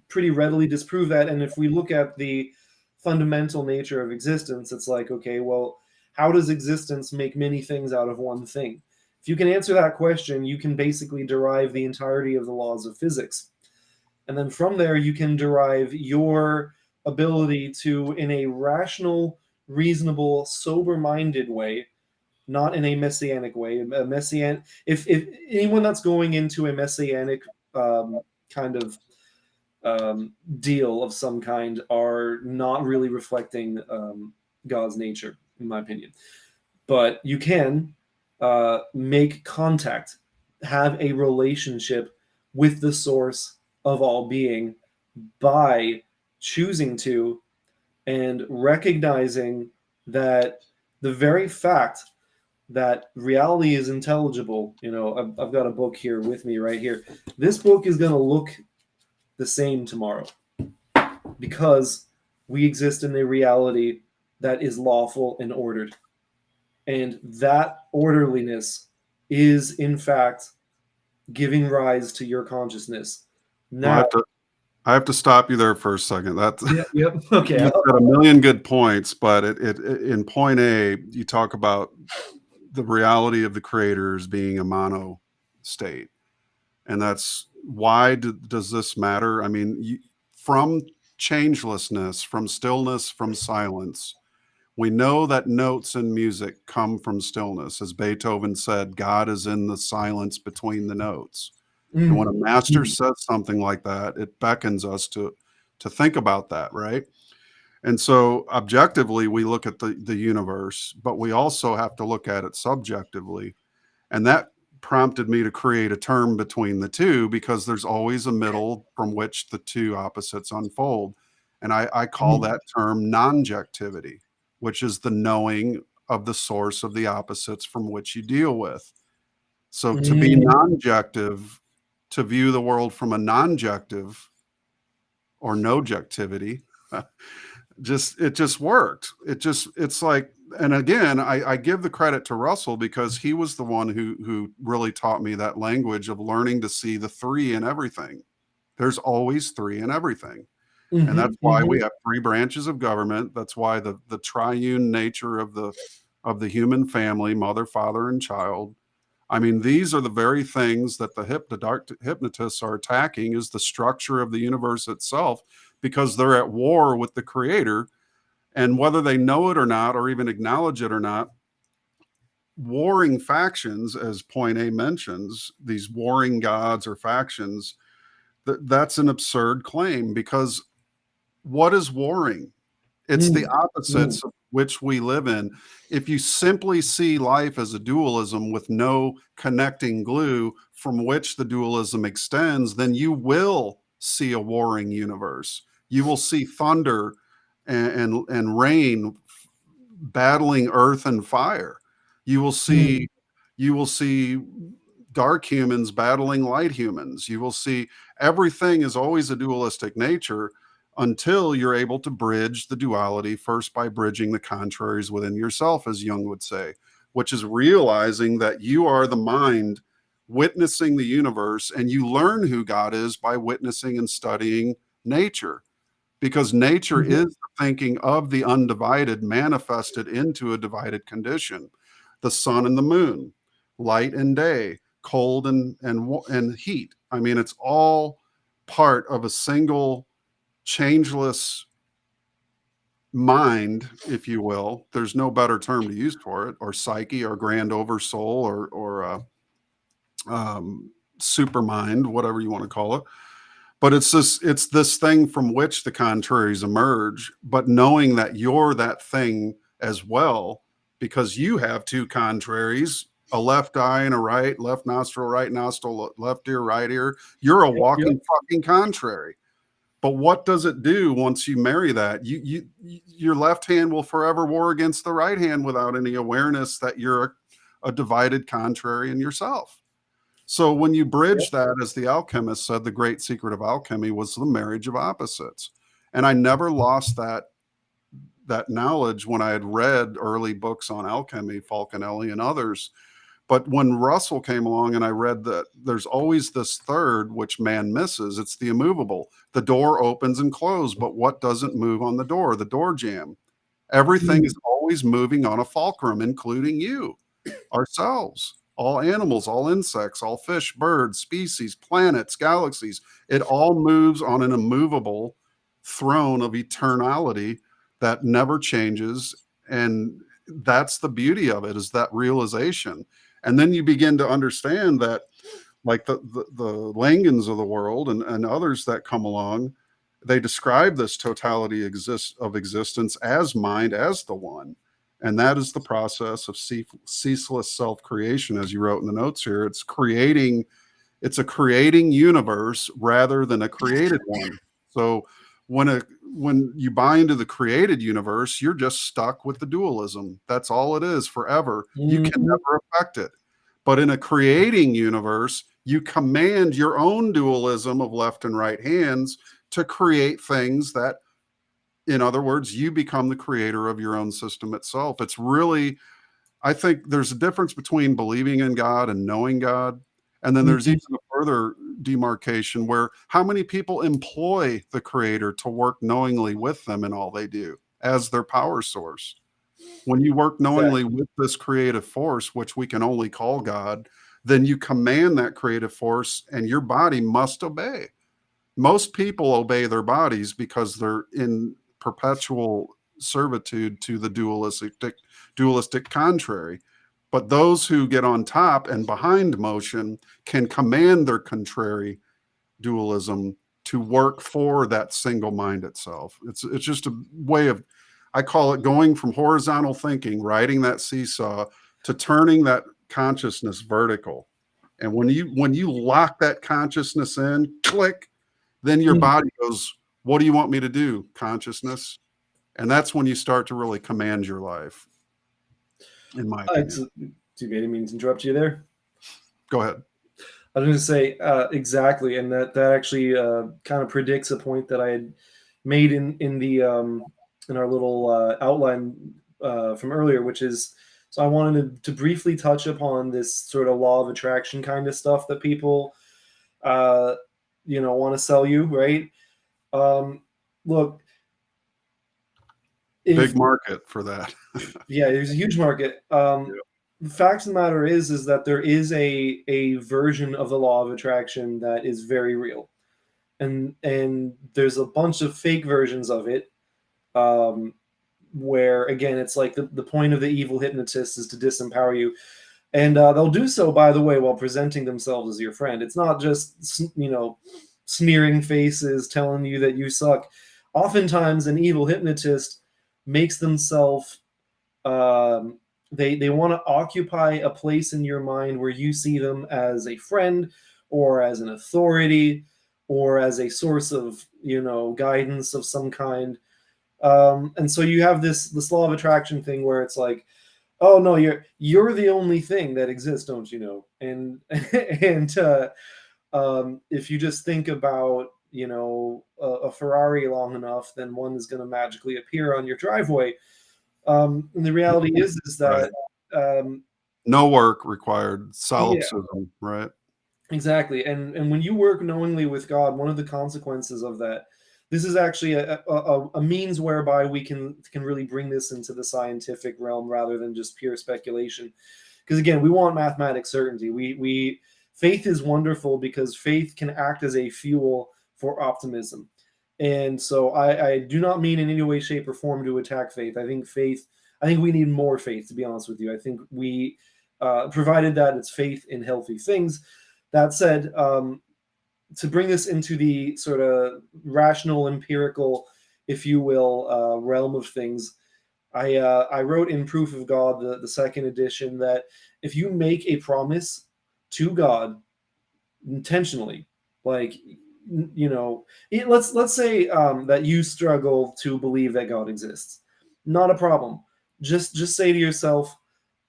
pretty readily disprove that. And if we look at the fundamental nature of existence, it's like, okay, well, how does existence make many things out of one thing? If you can answer that question, you can basically derive the entirety of the laws of physics. And then from there, you can derive your ability to, in a rational, reasonable, sober-minded way, not in a messianic way. If anyone that's going into a messianic kind of deal of some kind are not really reflecting God's nature, in my opinion. But you can make contact, have a relationship with the source of all being by choosing to and recognizing that the very fact that reality is intelligible. I've got a book here with me right here. This book is going to look the same tomorrow because we exist in a reality that is lawful and ordered. And that orderliness is, in fact, giving rise to your consciousness. Now, I have to stop you there for a second. That's yep. Okay. you've got a million good points, but it in point A, you talk about the reality of the creators being a mono state, and that's why does this matter? I mean, from changelessness, from stillness, from silence, we know that notes in music come from stillness. As Beethoven said, God is in the silence between the notes. And when a master says something like that, it beckons us to think about that, right? And so objectively, we look at the universe, but we also have to look at it subjectively. And that prompted me to create a term between the two because there's always a middle from which the two opposites unfold. And I call that term non-jectivity, which is the knowing of the source of the opposites from which you deal with. So to be non-jective, to view the world from a non-jective or no-jectivity, it just worked. It's like, and again, I give the credit to Russell because he was the one who really taught me that language of learning to see the three in everything. There's always three in everything. And that's why we have three branches of government. That's why the triune nature of the human family, mother, father, and child. I mean, these are the very things that the hypnotists are attacking is the structure of the universe itself, because they're at war with the creator. And whether they know it or not, or even acknowledge it or not, warring factions, as point A mentions, these warring gods or factions, that's an absurd claim, because what is warring? It's the opposites of which we live in. If you simply see life as a dualism with no connecting glue from which the dualism extends, then you will see a warring universe. You will see thunder and rain battling earth and fire. You will see dark humans battling light humans. You will see everything is always a dualistic nature, until you're able to bridge the duality first by bridging the contraries within yourself, as Jung would say, which is realizing that you are the mind witnessing the universe, and you learn who God is by witnessing and studying nature, because nature is the thinking of the undivided manifested into a divided condition. The sun and the moon, light and day, cold and heat. I mean, it's all part of a single changeless mind, if you will. There's no better term to use for it, or psyche, or grand oversoul, or super mind, whatever you want to call it. But it's this thing from which the contraries emerge, but knowing that you're that thing as well, because you have two contraries, a left eye and a right, left nostril, right nostril, left ear, right ear. You're a walking fucking contrary. But what does it do once you marry that? Your left hand will forever war against the right hand without any awareness that you're a divided contrary in yourself. So when you bridge that, as the alchemist said, the great secret of alchemy was the marriage of opposites. And I never lost that knowledge when I had read early books on alchemy, Falconelli and others. But when Russell came along and I read that there's always this third, which man misses, it's the immovable. The door opens and closes, but what doesn't move on the door? The door jamb. Everything is always moving on a fulcrum, including you, ourselves, all animals, all insects, all fish, birds, species, planets, galaxies. It all moves on an immovable throne of eternality that never changes. And that's the beauty of it, is that realization. And then you begin to understand that, like the Langans of the world and others that come along, they describe this totality of existence as mind, as the one. And that is the process of ceaseless self-creation, as you wrote in the notes here. It's a creating universe rather than a created one. So when you buy into the created universe, you're just stuck with the dualism. That's all it is forever. You can never affect it. But in a creating universe, you command your own dualism of left and right hands to create things that, in other words, you become the creator of your own system itself. It's really, I think there's a difference between believing in God and knowing God. And then there's even a further demarcation where how many people employ the creator to work knowingly with them in all they do as their power source. When you work knowingly with this creative force, which we can only call God, then you command that creative force and your body must obey. Most people obey their bodies because they're in perpetual servitude to the dualistic contrary. But those who get on top and behind motion can command their contrary dualism to work for that single mind itself. It's just a way of, I call it going from horizontal thinking, riding that seesaw, to turning that consciousness vertical. And when you lock that consciousness in, click, then your body goes, what do you want me to do, consciousness? And that's when you start to really command your life, in my opinion. Too bad I mean to interrupt you there. Go ahead. I was going to say exactly, and that actually kind of predicts a point that I had made in our little outline from earlier, which is, so I wanted to briefly touch upon this sort of law of attraction kind of stuff that people want to sell you, right? Look, big market for that. Yeah, there's a huge market. The fact of the matter is that there is a version of the law of attraction that is very real, and there's a bunch of fake versions of it, where again it's like the point of the evil hypnotist is to disempower you, and they'll do so, by the way, while presenting themselves as your friend. It's not just sneering faces telling you that you suck. Oftentimes, an evil hypnotist makes themselves they want to occupy a place in your mind where you see them as a friend or as an authority or as a source of guidance of some kind, and so you have this law of attraction thing where it's like, oh no, you're the only thing that exists, don't you know? And if you just think about a Ferrari long enough, then one is going to magically appear on your driveway. And the reality is that no work required, solipsism, right? Exactly. And when you work knowingly with God, one of the consequences of that, this is actually a means whereby we can really bring this into the scientific realm rather than just pure speculation. Because again, we want mathematic certainty. We faith is wonderful because faith can act as a fuel for optimism. And so I do not mean in any way, shape, or form to attack faith. I think we need more faith, to be honest with you. I think we, provided that it's faith in healthy things. That said, to bring this into the sort of rational, empirical, if you will, realm of things, I wrote in Proof of God, the second edition, that if you make a promise to God intentionally, like, let's say that you struggle to believe that God exists, not a problem. Just say to yourself,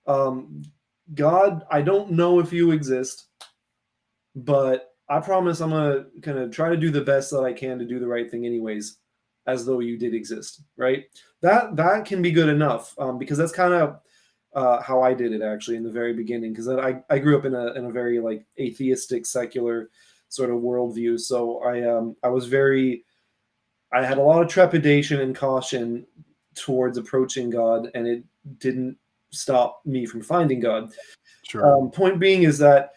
God, I don't know if you exist, but I promise I'm gonna kind of try to do the best that I can to do the right thing anyways, as though you did exist, right? That can be good enough, because that's kind of how I did it actually in the very beginning, because I grew up in a very like atheistic, secular sort of worldview. So I was very, I had a lot of trepidation and caution towards approaching God, and it didn't stop me from finding God. Sure. Point being is that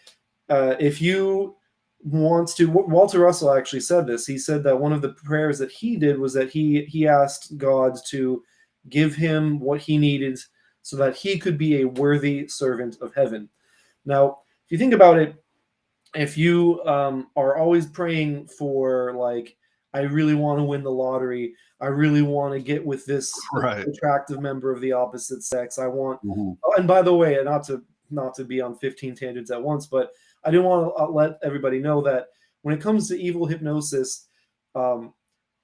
if you want to, Walter Russell actually said this. He said that one of the prayers that he did was that he asked God to give him what he needed so that he could be a worthy servant of heaven. Now, if you think about it, if you are always praying for, like, I really want to win the lottery, I really want to get with this Right. attractive member of the opposite sex, I want, Mhm. oh, and by the way, not to be on 15 tangents at once, but I do want to let everybody know that when it comes to evil hypnosis, um,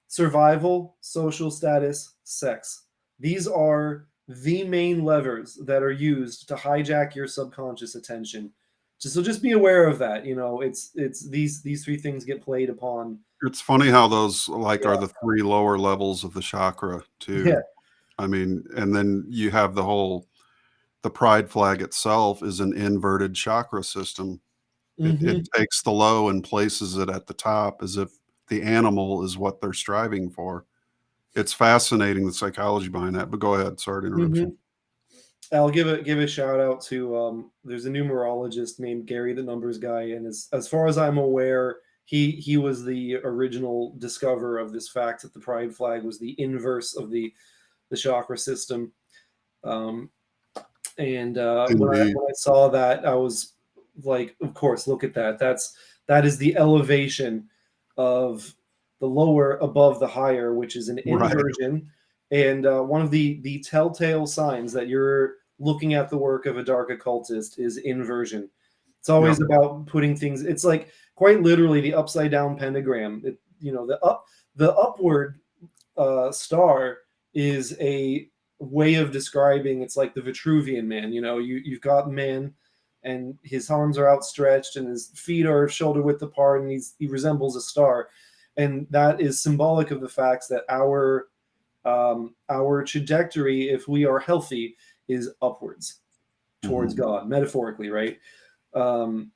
survival, social status, sex, these are the main levers that are used to hijack your subconscious attention. So just be aware of that. It's these three things get played upon. It's funny how those like are Yeah. the three lower levels of the chakra Yeah. too. I mean, and then you have the pride flag itself is an inverted chakra system. It Hmm. takes the low and places it at the top as if the animal is what they're striving for. It's fascinating, the psychology behind that, but go ahead. Sorry to interrupt Hmm. you. I'll give a shout out to, there's a numerologist named Gary the Numbers Guy, and as far as I'm aware, he was the original discoverer of this fact that the pride flag was the inverse of the chakra system. Um, and Indeed. when I saw that, I was like, of course, look at that. That is the elevation of the lower above the higher, which is an Right. inversion. And one of the telltale signs that you're looking at the work of a dark occultist is inversion. It's Yep. always about putting things. It's like quite literally the upside down pentagram. The upward star is a way of describing, it's like the Vitruvian man. You've got man, and his arms are outstretched and his feet are shoulder width apart, and he resembles a star, and that is symbolic of the fact that our trajectory, if we are healthy, is upwards towards Mhm. God, metaphorically, right? um,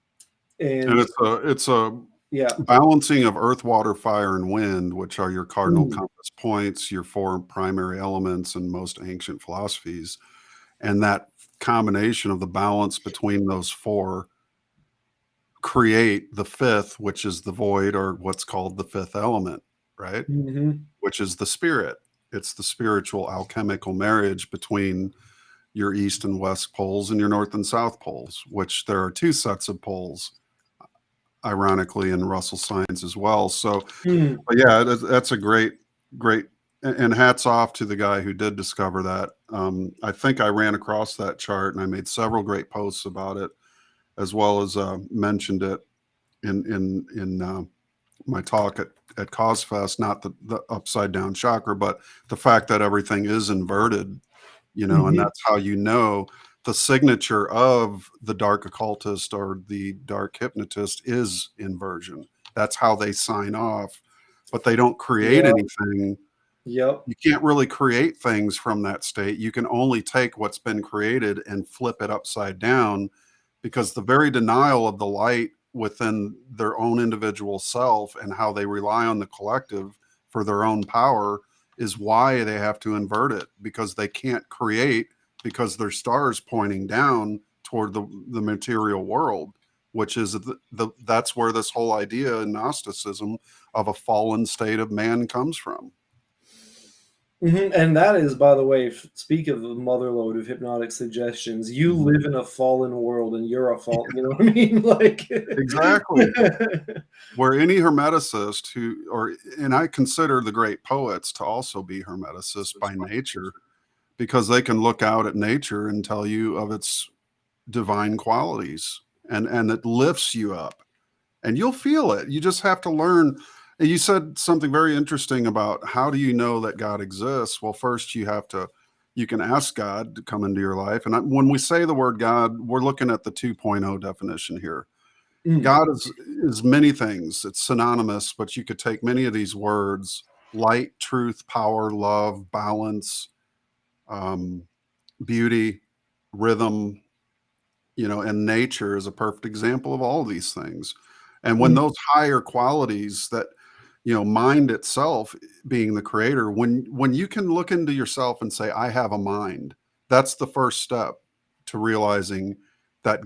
And and it's a yeah. balancing of earth, water, fire, and wind, which are your cardinal Mm. compass points, your four primary elements in most ancient philosophies. And that combination of the balance between those four create the fifth, which is the void, or what's called the fifth element, right? Hmm. Which is the spirit. It's the spiritual alchemical marriage between your east and west poles and your north and south poles, which there are two sets of poles, ironically, in Russell science as well. So, Mm. but yeah, that's a great, and hats off to the guy who did discover that. I think I ran across that chart and I made several great posts about it, as well as mentioned it in my talk at CosFest. Not the upside down chakra, but the fact that everything is inverted, and Hmm. that's how the signature of the dark occultist or the dark hypnotist is inversion. That's how they sign off, but they don't create Yep. anything. Yep. You can't really create things from that state. You can only take what's been created and flip it upside down, because the very denial of the light within their own individual self and how they rely on the collective for their own power is why they have to invert it, because they can't create, because their star is pointing down toward the material world, which is that's where this whole idea in Gnosticism of a fallen state of man comes from. And that is, by the way, speak of the motherload of hypnotic suggestions. You Mhm. live in a fallen world, and you're a fall. You know what I mean? Like, Exactly. Where any hermeticist and I consider the great poets to also be hermeticists by nature, because they can look out at nature and tell you of its divine qualities, and it lifts you up, and you'll feel it. You just have to learn. And you said something very interesting about how do you know that God exists? Well, first you can ask God to come into your life. And when we say the word God, we're looking at the 2.0 definition here. God is many things. It's synonymous, but you could take many of these words: light, truth, power, love, balance, beauty, rhythm, and nature is a perfect example of all of these things. And when those higher qualities that, mind itself being the creator, when you can look into yourself and say, I have a mind, that's the first step to realizing that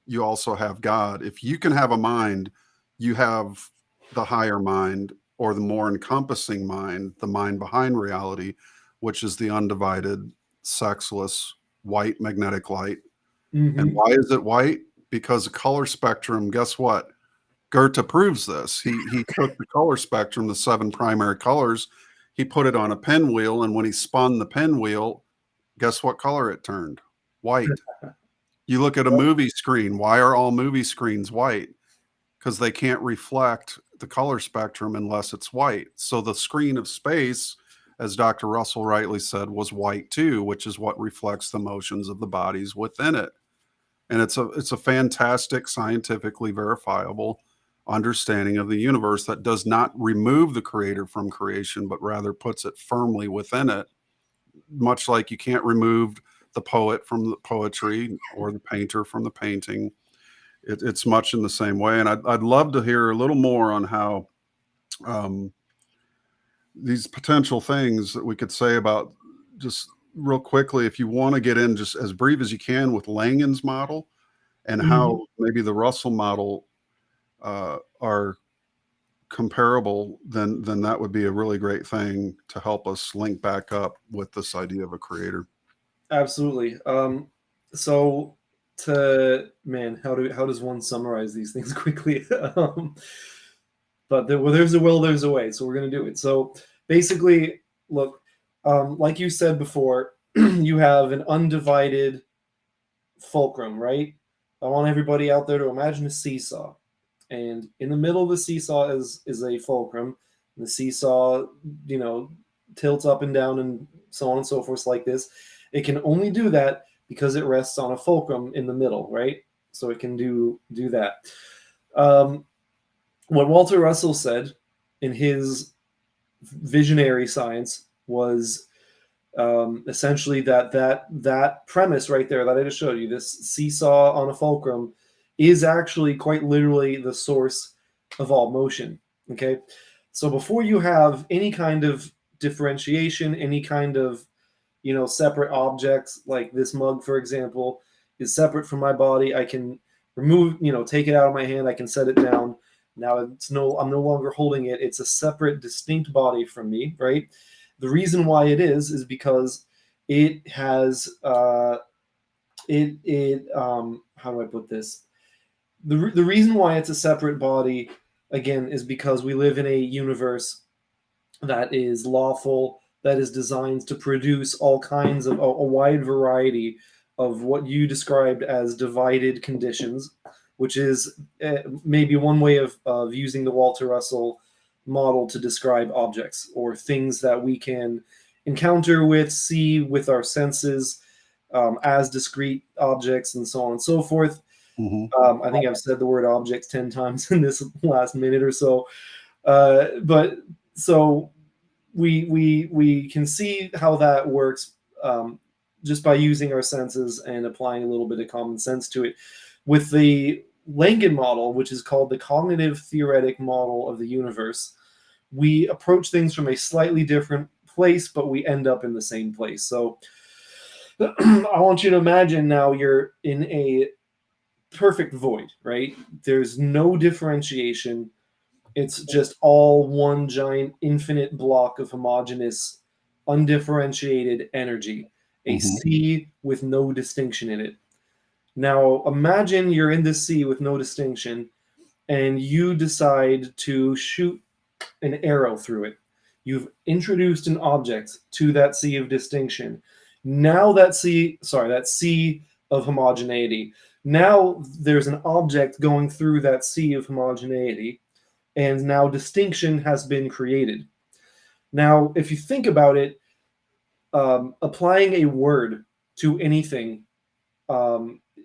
you also have God. If you can have a mind, you have the higher mind, or the more encompassing mind, the mind behind reality, which is the undivided, sexless, white magnetic light. And why is it white? Because the color spectrum, guess what? Goethe proves this. He took the color spectrum, the 7 primary colors, he put it on a pinwheel, and when he spun the pinwheel, guess what color it turned? White. You look at a movie screen. Why are all movie screens white? Because they can't reflect the color spectrum unless it's white. So the screen of space, as Dr. Russell rightly said, was white too, which is what reflects the motions of the bodies within it. And it's a fantastic, scientifically verifiable understanding of the universe that does not remove the creator from creation, but rather puts it firmly within it, much like you can't remove the poet from the poetry or the painter from the painting. It's much in the same way. And I'd love to hear a little more on how these potential things that we could say about, just real quickly, if you want to get in just as brief as you can, with Langan's model and how maybe the Russell model are comparable, then that would be a really great thing to help us link back up with this idea of a creator. Absolutely. So how does one summarize these things quickly? But there's a will, there's a way. So we're going to do it. So basically, look, like you said before, you have an undivided fulcrum, right? I want everybody out there to imagine a seesaw. And in the middle of the seesaw is a fulcrum. And the seesaw, tilts up and down and so on and so forth like this. It can only do that because it rests on a fulcrum in the middle, right? So it can do that. What Walter Russell said in his visionary science was essentially that premise right there that I just showed you, this seesaw on a fulcrum, is actually quite literally the source of all motion. Okay, so before you have any kind of differentiation, any kind of separate objects, like this mug, for example, is separate from my body. I can remove, take it out of my hand. I can set it down. Now I'm no longer holding it. It's a separate, distinct body from me, right? The reason why it is because it has how do I put this? The reason why it's a separate body, again, is because we live in a universe that is lawful, that is designed to produce all kinds of a wide variety of what you described as divided conditions, which is maybe one way of using the Walter Russell model to describe objects or things that we can encounter with, see with our senses as discrete objects, and so on and so forth. I think I've said the word objects 10 times in this last minute or so. But so we can see how that works just by using our senses and applying a little bit of common sense to it. With the Langan model, which is called the Cognitive-Theoretic Model of the universe, we approach things from a slightly different place, but we end up in the same place. So I want you to imagine now you're in a perfect void, right? There's no differentiation. It's just all one giant infinite block of homogeneous, undifferentiated energy, a sea with no distinction in it. Now, imagine you're in this sea with no distinction, and you decide to shoot an arrow through it. You've introduced an object to that sea of distinction. Now that sea of homogeneity. Now there's an object going through that sea of homogeneity, and now distinction has been created. Now, if you think about it, applying a word to anything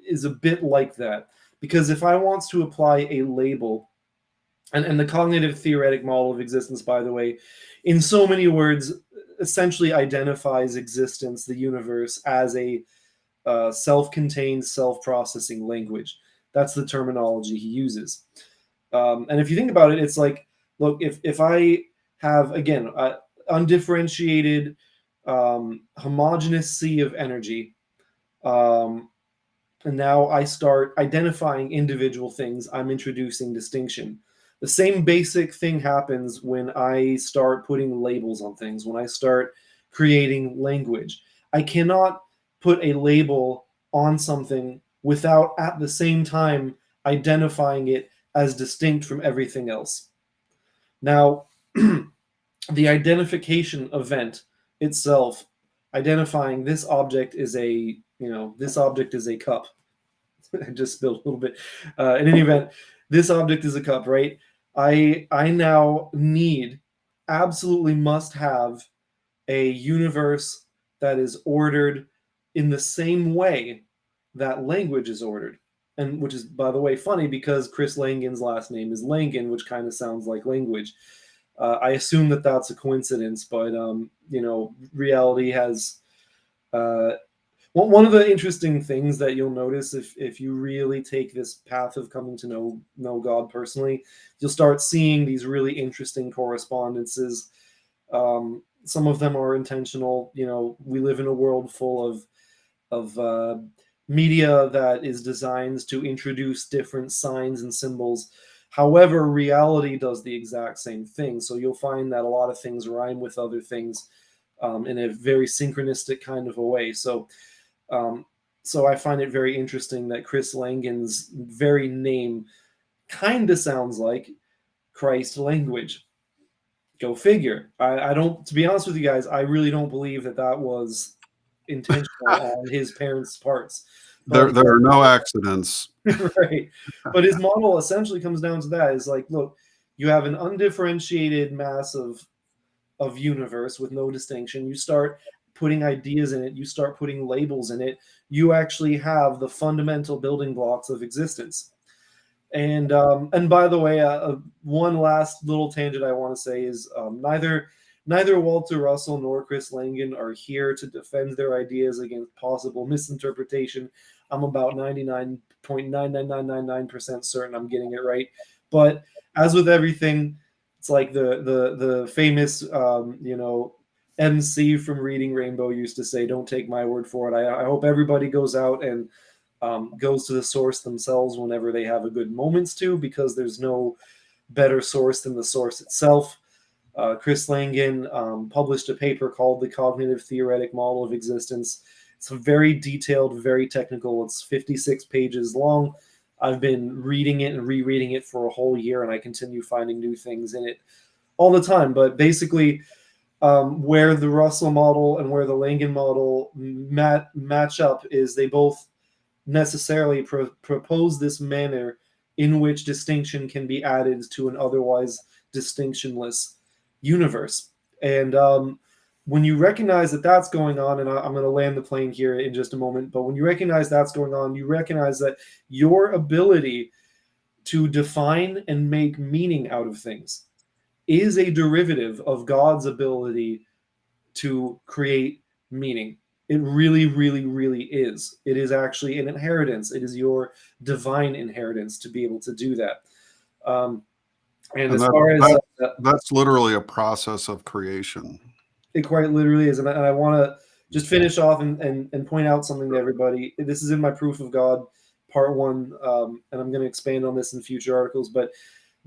is a bit like that. Because if I want to apply a label, and the cognitive-theoretic model of existence, by the way, in so many words, essentially identifies existence, the universe, as a self-contained, self-processing language. That's the terminology he uses. And if you think about it, it's like, look, if I have, again, undifferentiated, homogeneous sea of energy, and now I start identifying individual things, I'm introducing distinction. The same basic thing happens when I start putting labels on things, when I start creating language. I cannot put a label on something without at the same time identifying it as distinct from everything else. Now, the identification event itself, identifying this object is this object is a cup. I just spilled a little bit. In any event, this object is a cup, right? I now absolutely must have a universe that is ordered in the same way that language is ordered. And which is, by the way, funny because Chris Langan's last name is Langan, which kind of sounds like language. I assume that that's a coincidence, but reality has. One of the interesting things that you'll notice if you really take this path of coming to know God personally, you'll start seeing these really interesting correspondences. Some of them are intentional. We live in a world full of media that is designed to introduce different signs and symbols. However, reality does the exact same thing. So you'll find that a lot of things rhyme with other things in a very synchronistic kind of a way. So I find it very interesting that Chris Langan's very name kind of sounds like Christ language. Go figure. I don't, to be honest with you guys, I really don't believe that was intentional on his parents' parts. There are no accidents. Right. But his model essentially comes down to that. Is like, look, you have an undifferentiated mass of universe with no distinction. You start putting ideas in it. You start putting labels in it. You actually have the fundamental building blocks of existence. And by the way, one last little tangent I want to say is neither Walter Russell nor Chris Langan are here to defend their ideas against possible misinterpretation. I'm about 99.99999% certain I'm getting it right. But as with everything, it's like the famous MC from Reading Rainbow used to say, "Don't take my word for it." I hope everybody goes out and goes to the source themselves whenever they have a good moments to, because there's no better source than the source itself. Chris Langan published a paper called The Cognitive-Theoretic Model of Existence. It's very detailed, very technical. It's 56 pages long. I've been reading it and rereading it for a whole year, and I continue finding new things in it all the time. But basically, where the Russell model and where the Langan model match up is they both necessarily propose this manner in which distinction can be added to an otherwise distinctionless universe. And when you recognize that that's going on, and I'm going to land the plane here in just a moment, but when you recognize that's going on, you recognize that your ability to define and make meaning out of things is a derivative of God's ability to create meaning. It really, really, really is. It is actually an inheritance. It is your divine inheritance to be able to do that. And as far as that's literally a process of creation. It quite literally is. And I want to just finish off and point out something to everybody. This is in my Proof of God, part 1, and I'm going to expand on this in future articles. But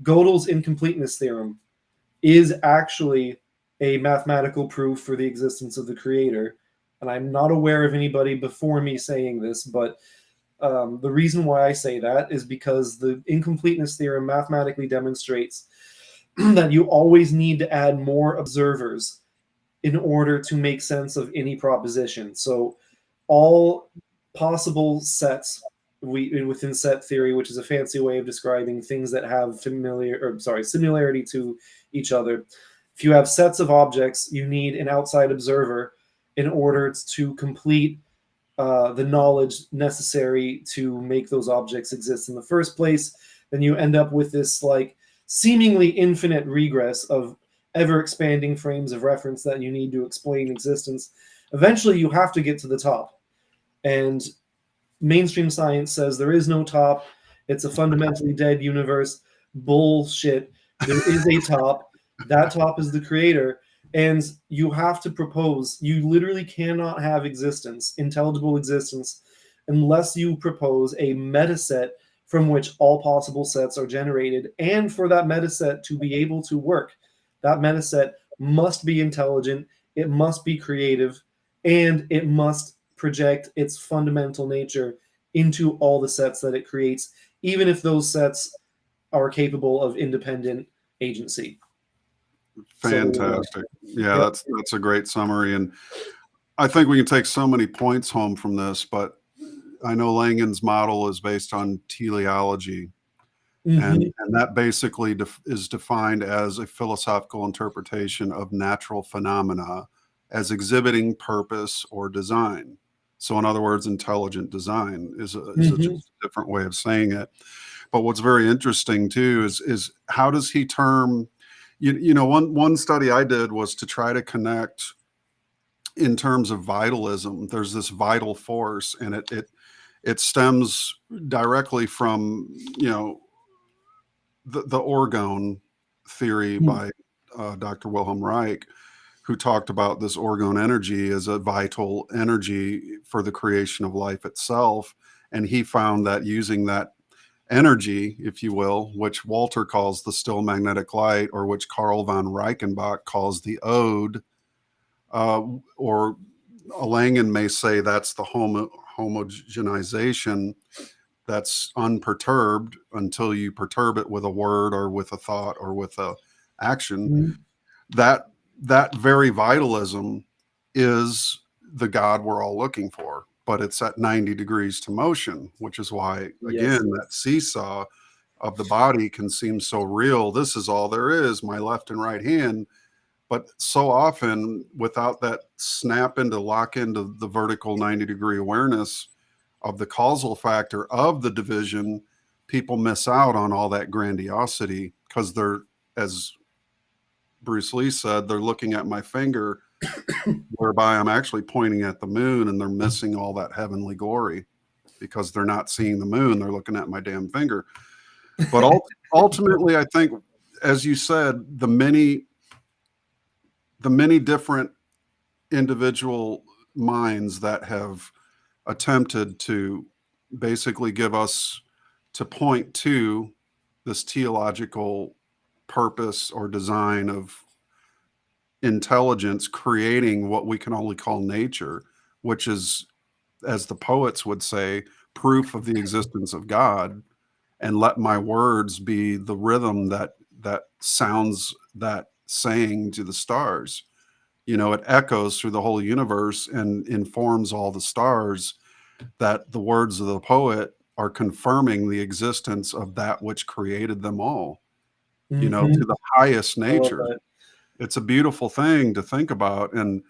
Gödel's incompleteness theorem is actually a mathematical proof for the existence of the creator. And I'm not aware of anybody before me saying this, but the reason why I say that is because the incompleteness theorem mathematically demonstrates that you always need to add more observers in order to make sense of any proposition. So all possible sets within set theory, which is a fancy way of describing things that have similarity to each other. If you have sets of objects, you need an outside observer in order to complete the knowledge necessary to make those objects exist in the first place, then you end up with this like seemingly infinite regress of ever expanding frames of reference that you need to explain existence. Eventually you have to get to the top, and mainstream science says there is no top. It's a fundamentally dead universe. Bullshit. There is a top. That top is the creator. And you have to propose, you literally cannot have existence, intelligible existence, unless you propose a metaset from which all possible sets are generated. And for that metaset to be able to work, that metaset must be intelligent, it must be creative, and it must project its fundamental nature into all the sets that it creates, even if those sets are capable of independent agency. Fantastic. Yeah, that's a great summary. And I think we can take so many points home from this, but I know Langan's model is based on teleology. And that basically is defined as a philosophical interpretation of natural phenomena as exhibiting purpose or design. So in other words, intelligent design is just a different way of saying it. But what's very interesting too is how does he term, one study I did was to try to connect in terms of vitalism. There's this vital force, and it stems directly from, the orgone theory by Dr. Wilhelm Reich, who talked about this orgone energy as a vital energy for the creation of life itself. And he found that using that energy, if you will, which Walter calls the still magnetic light, or which Carl von Reichenbach calls the ode, or Langan may say that's the homogenization that's unperturbed until you perturb it with a word or with a thought or with a action. That very vitalism is the God we're all looking for, but it's at 90 degrees to motion, which is why, again, that seesaw of the body can seem so real. This is all there is, my left and right hand. But so often, without that snap into lock into the vertical 90-degree awareness of the causal factor of the division, people miss out on all that grandiosity because they're, as Bruce Lee said, they're looking at my finger, whereby I'm actually pointing at the moon, and they're missing all that heavenly glory because they're not seeing the moon. They're looking at my damn finger. But ultimately, I think, as you said, the many different individual minds that have attempted to basically give us to point to this teleological purpose or design of intelligence creating what we can only call nature, which is, as the poets would say, proof of the existence of God, and let my words be the rhythm that sounds that saying to the stars. It echoes through the whole universe and informs all the stars that the words of the poet are confirming the existence of that which created them all, to the highest nature. It's a beautiful thing to think about. And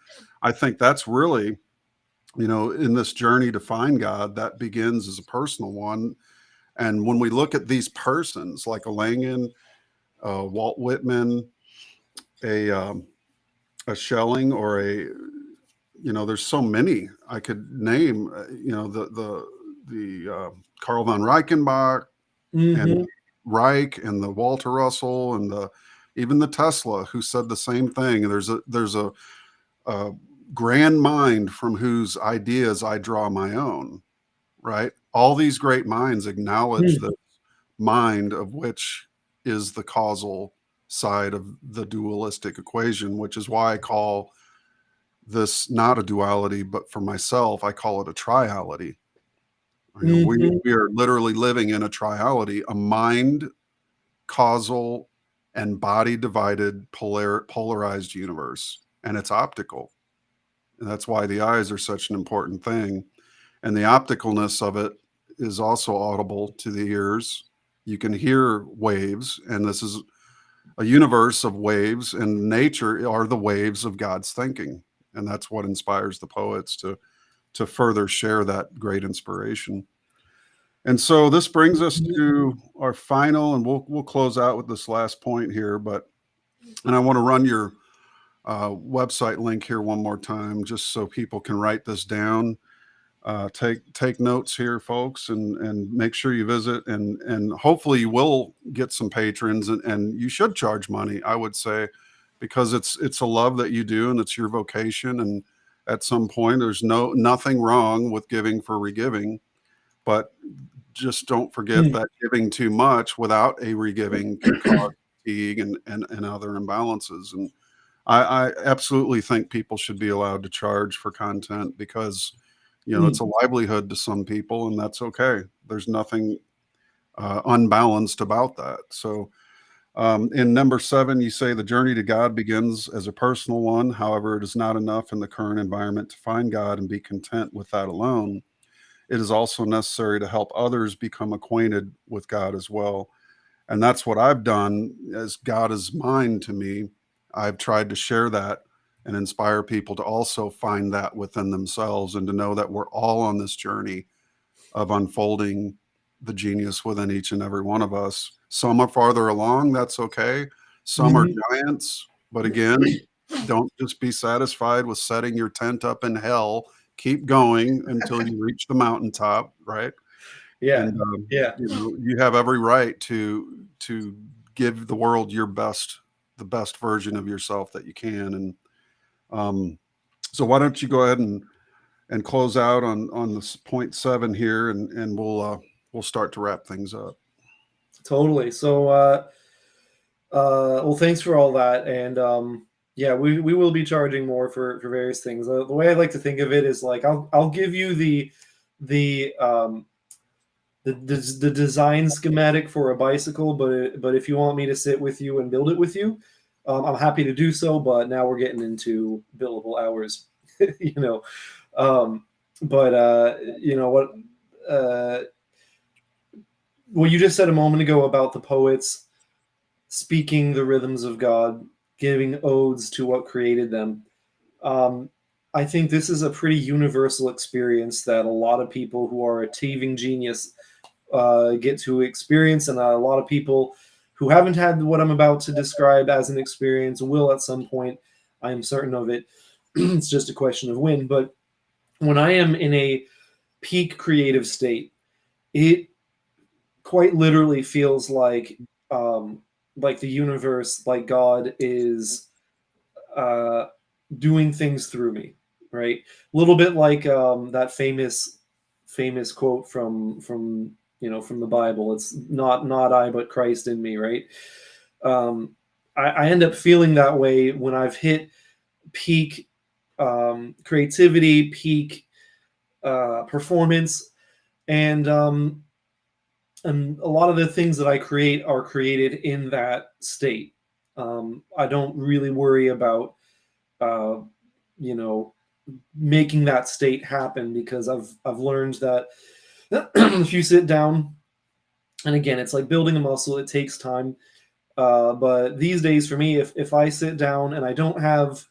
I think that's really, in this journey to find God, that begins as a personal one. And when we look at these persons like a Langan, Walt Whitman, a Schelling, or there's so many I could name, the Carl von Reichenbach and Reich and the Walter Russell and even the Tesla, who said the same thing. There's a grand mind from whose ideas I draw my own, right? All these great minds acknowledge the mind of which is the causal side of the dualistic equation, which is why I call this not a duality, but for myself, I call it a triality. We are literally living in a triality, a mind, causal, and body divided polarized universe. And it's optical. And that's why the eyes are such an important thing. And the opticalness of it is also audible to the ears. You can hear waves, and this is a universe of waves, and nature are the waves of God's thinking. And that's what inspires the poets to to further share that great inspiration. And so this brings us to our final, and we'll close out with this last point here. And I want to run your website link here one more time, just so people can write this down. Take notes here, folks, and make sure you visit, and hopefully you will get some patrons, and you should charge money, I would say, because it's a love that you do and it's your vocation. And at some point, there's nothing wrong with giving for regiving, but just don't forget that giving too much without a regiving can cause fatigue and other imbalances. And I absolutely think people should be allowed to charge for content, because it's a livelihood to some people, and that's okay. There's nothing unbalanced about that. So in number 7, you say the journey to God begins as a personal one. However, it is not enough in the current environment to find God and be content with that alone. It is also necessary to help others become acquainted with God as well. And that's what I've done. As God is mine to me, I've tried to share that and inspire people to also find that within themselves, and to know that we're all on this journey of unfolding the genius within each and every one of us. Some are farther along, that's okay. Some are giants, but again, don't just be satisfied with setting your tent up in hell. Keep going until you reach the mountaintop, right? Yeah. And Yeah. you have every right to give the world the best version of yourself that you can. And so why don't you go ahead and close out on this point 7 here, and we'll start to wrap things up. Totally. So well, thanks for all that. And yeah, we will be charging more for various things. The way I like to think of it is like I'll give you the design schematic for a bicycle, but if you want me to sit with you and build it with you, I'm happy to do so. But now we're getting into billable hours, But you know what you just said a moment ago about the poets speaking the rhythms of God, giving odes to what created them. I think this is a pretty universal experience that a lot of people who are achieving genius get to experience, and a lot of people who haven't had what I'm about to describe as an experience will at some point. I am certain of it. It's just a question of when. But when I am in a peak creative state, it quite literally feels like the universe, like God, is doing things through me, right? A little bit like that famous quote from the Bible. It's not I, but Christ in me, right? I end up feeling that way when I've hit peak creativity, peak performance, and a lot of the things that I create are created in that state. I don't really worry about making that state happen, because I've learned that if you sit down, and again, it's like building a muscle, it takes time. But these days for me, if I sit down and I don't have,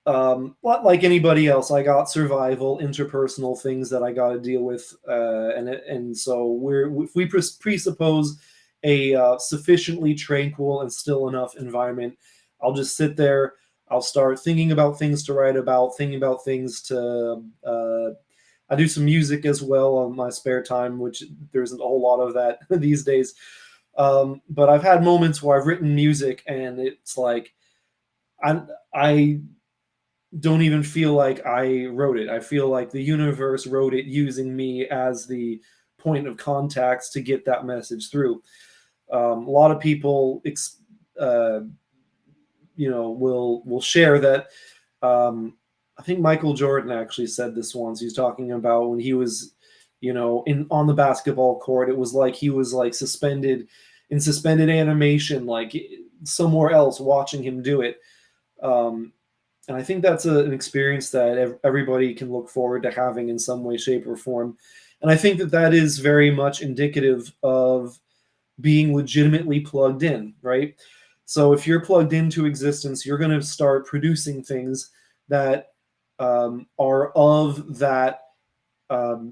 like anybody else, I got survival, interpersonal things that I got to deal with, and so if we presuppose a sufficiently tranquil and still enough environment, I'll just sit there. I'll start thinking about things to write about, thinking about things to. I do some music as well on my spare time, which there isn't a whole lot of that these days. But I've had moments where I've written music and it's like I don't even feel like I wrote it. I feel like the universe wrote it using me as the point of contact to get that message through. A lot of people, will share that. I think Michael Jordan actually said this once. He's talking about when he was, on the basketball court. It was like he was like suspended animation, like somewhere else, watching him do it. And I think that's an experience that everybody can look forward to having in some way, shape, or form. And I think that is very much indicative of being legitimately plugged in, right? So if you're plugged into existence, you're going to start producing things that are of that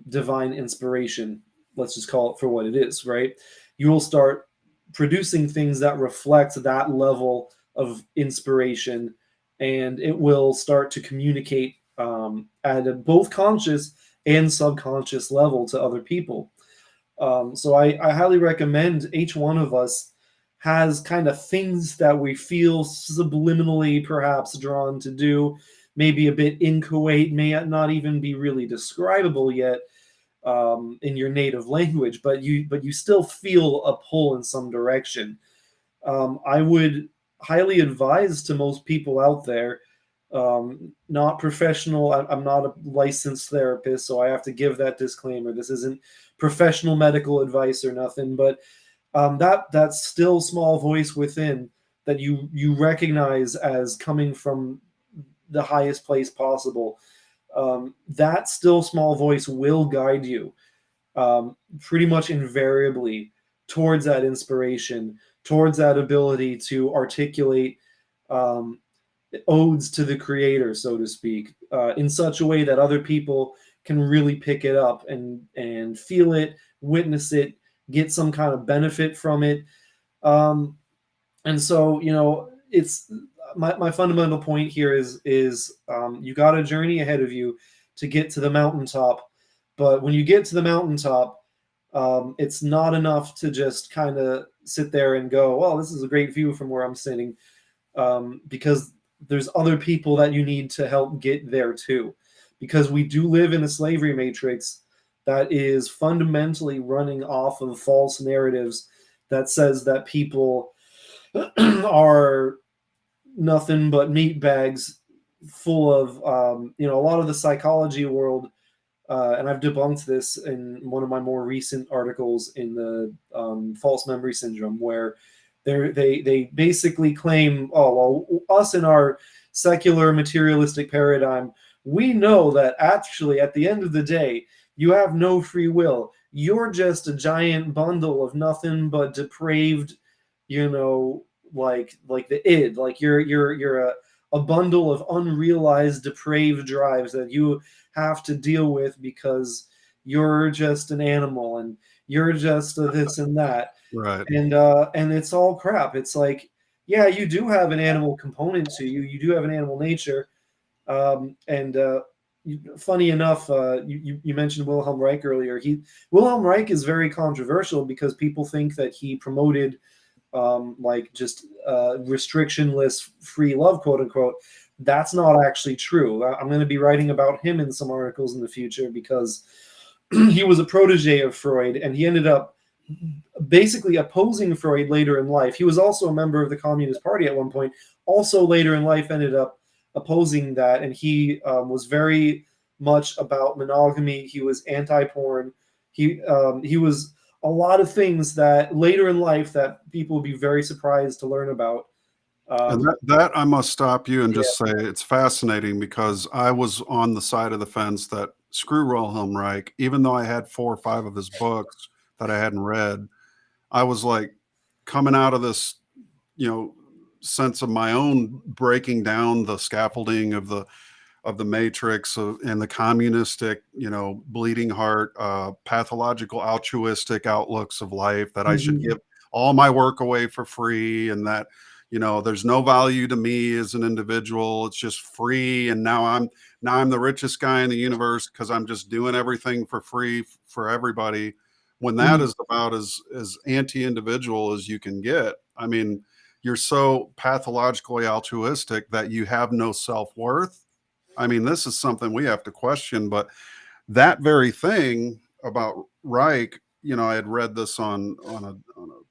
divine inspiration. Let's just call it for what it is, right? You will start producing things that reflect that level of inspiration, and it will start to communicate at a both conscious and subconscious level to other people. So I highly recommend each one of us has kind of things that we feel subliminally perhaps drawn to do, maybe a bit inchoate, may not even be really describable yet in your native language, but you still feel a pull in some direction. I would highly advise to most people out there, not professional. I'm not a licensed therapist, so I have to give that disclaimer. This isn't professional medical advice or nothing, but that still small voice within that you recognize as coming from the highest place possible. That still small voice will guide you pretty much invariably towards that inspiration, towards that ability to articulate um, odes to the creator, so to speak, in such a way that other people can really pick it up and feel it, witness it, get some kind of benefit from it. And so, it's my fundamental point here is you got a journey ahead of you to get to the mountaintop, but when you get to the mountaintop, it's not enough to just kind of sit there and go, well, this is a great view from where I'm sitting, because there's other people that you need to help get there too, because we do live in a slavery matrix that is fundamentally running off of false narratives that says that people are nothing but meat bags full of, a lot of the psychology world. And I've debunked this in one of my more recent articles in the false memory syndrome, where they basically claim, oh, well, us in our secular materialistic paradigm, we know that actually at the end of the day, you have no free will. You're just a giant bundle of nothing but depraved, like the id, like you're a bundle of unrealized depraved drives that you have to deal with because you're just an animal and you're just a this and that. Right. And it's all crap. It's like, yeah, you do have an animal component to you. You do have an animal nature. Funny enough, you mentioned Wilhelm Reich earlier. Wilhelm Reich is very controversial because people think that he promoted just restrictionless free love, quote unquote. That's not actually true. I'm going to be writing about him in some articles in the future because he was a protege of Freud, and he ended up basically opposing Freud later in life. He was also a member of the Communist Party at one point. Also later in life ended up opposing that, and he was very much about monogamy. He was anti-porn. He was a lot of things that later in life that people would be very surprised to learn about. And that I must stop you and just say it's fascinating, because I was on the side of the fence that screw Wilhelm Reich, even though I had 4 or 5 of his books that I hadn't read. I was like coming out of this, sense of my own breaking down the scaffolding of the matrix and the communistic, bleeding heart, pathological altruistic outlooks of life, that I should give all my work away for free, and that, there's no value to me as an individual. It's just free. And now I'm the richest guy in the universe because I'm just doing everything for free for everybody. When that is about as anti-individual as you can get. I mean, you're so pathologically altruistic that you have no self-worth. I mean, this is something we have to question. But that very thing about Reich, I had read this on a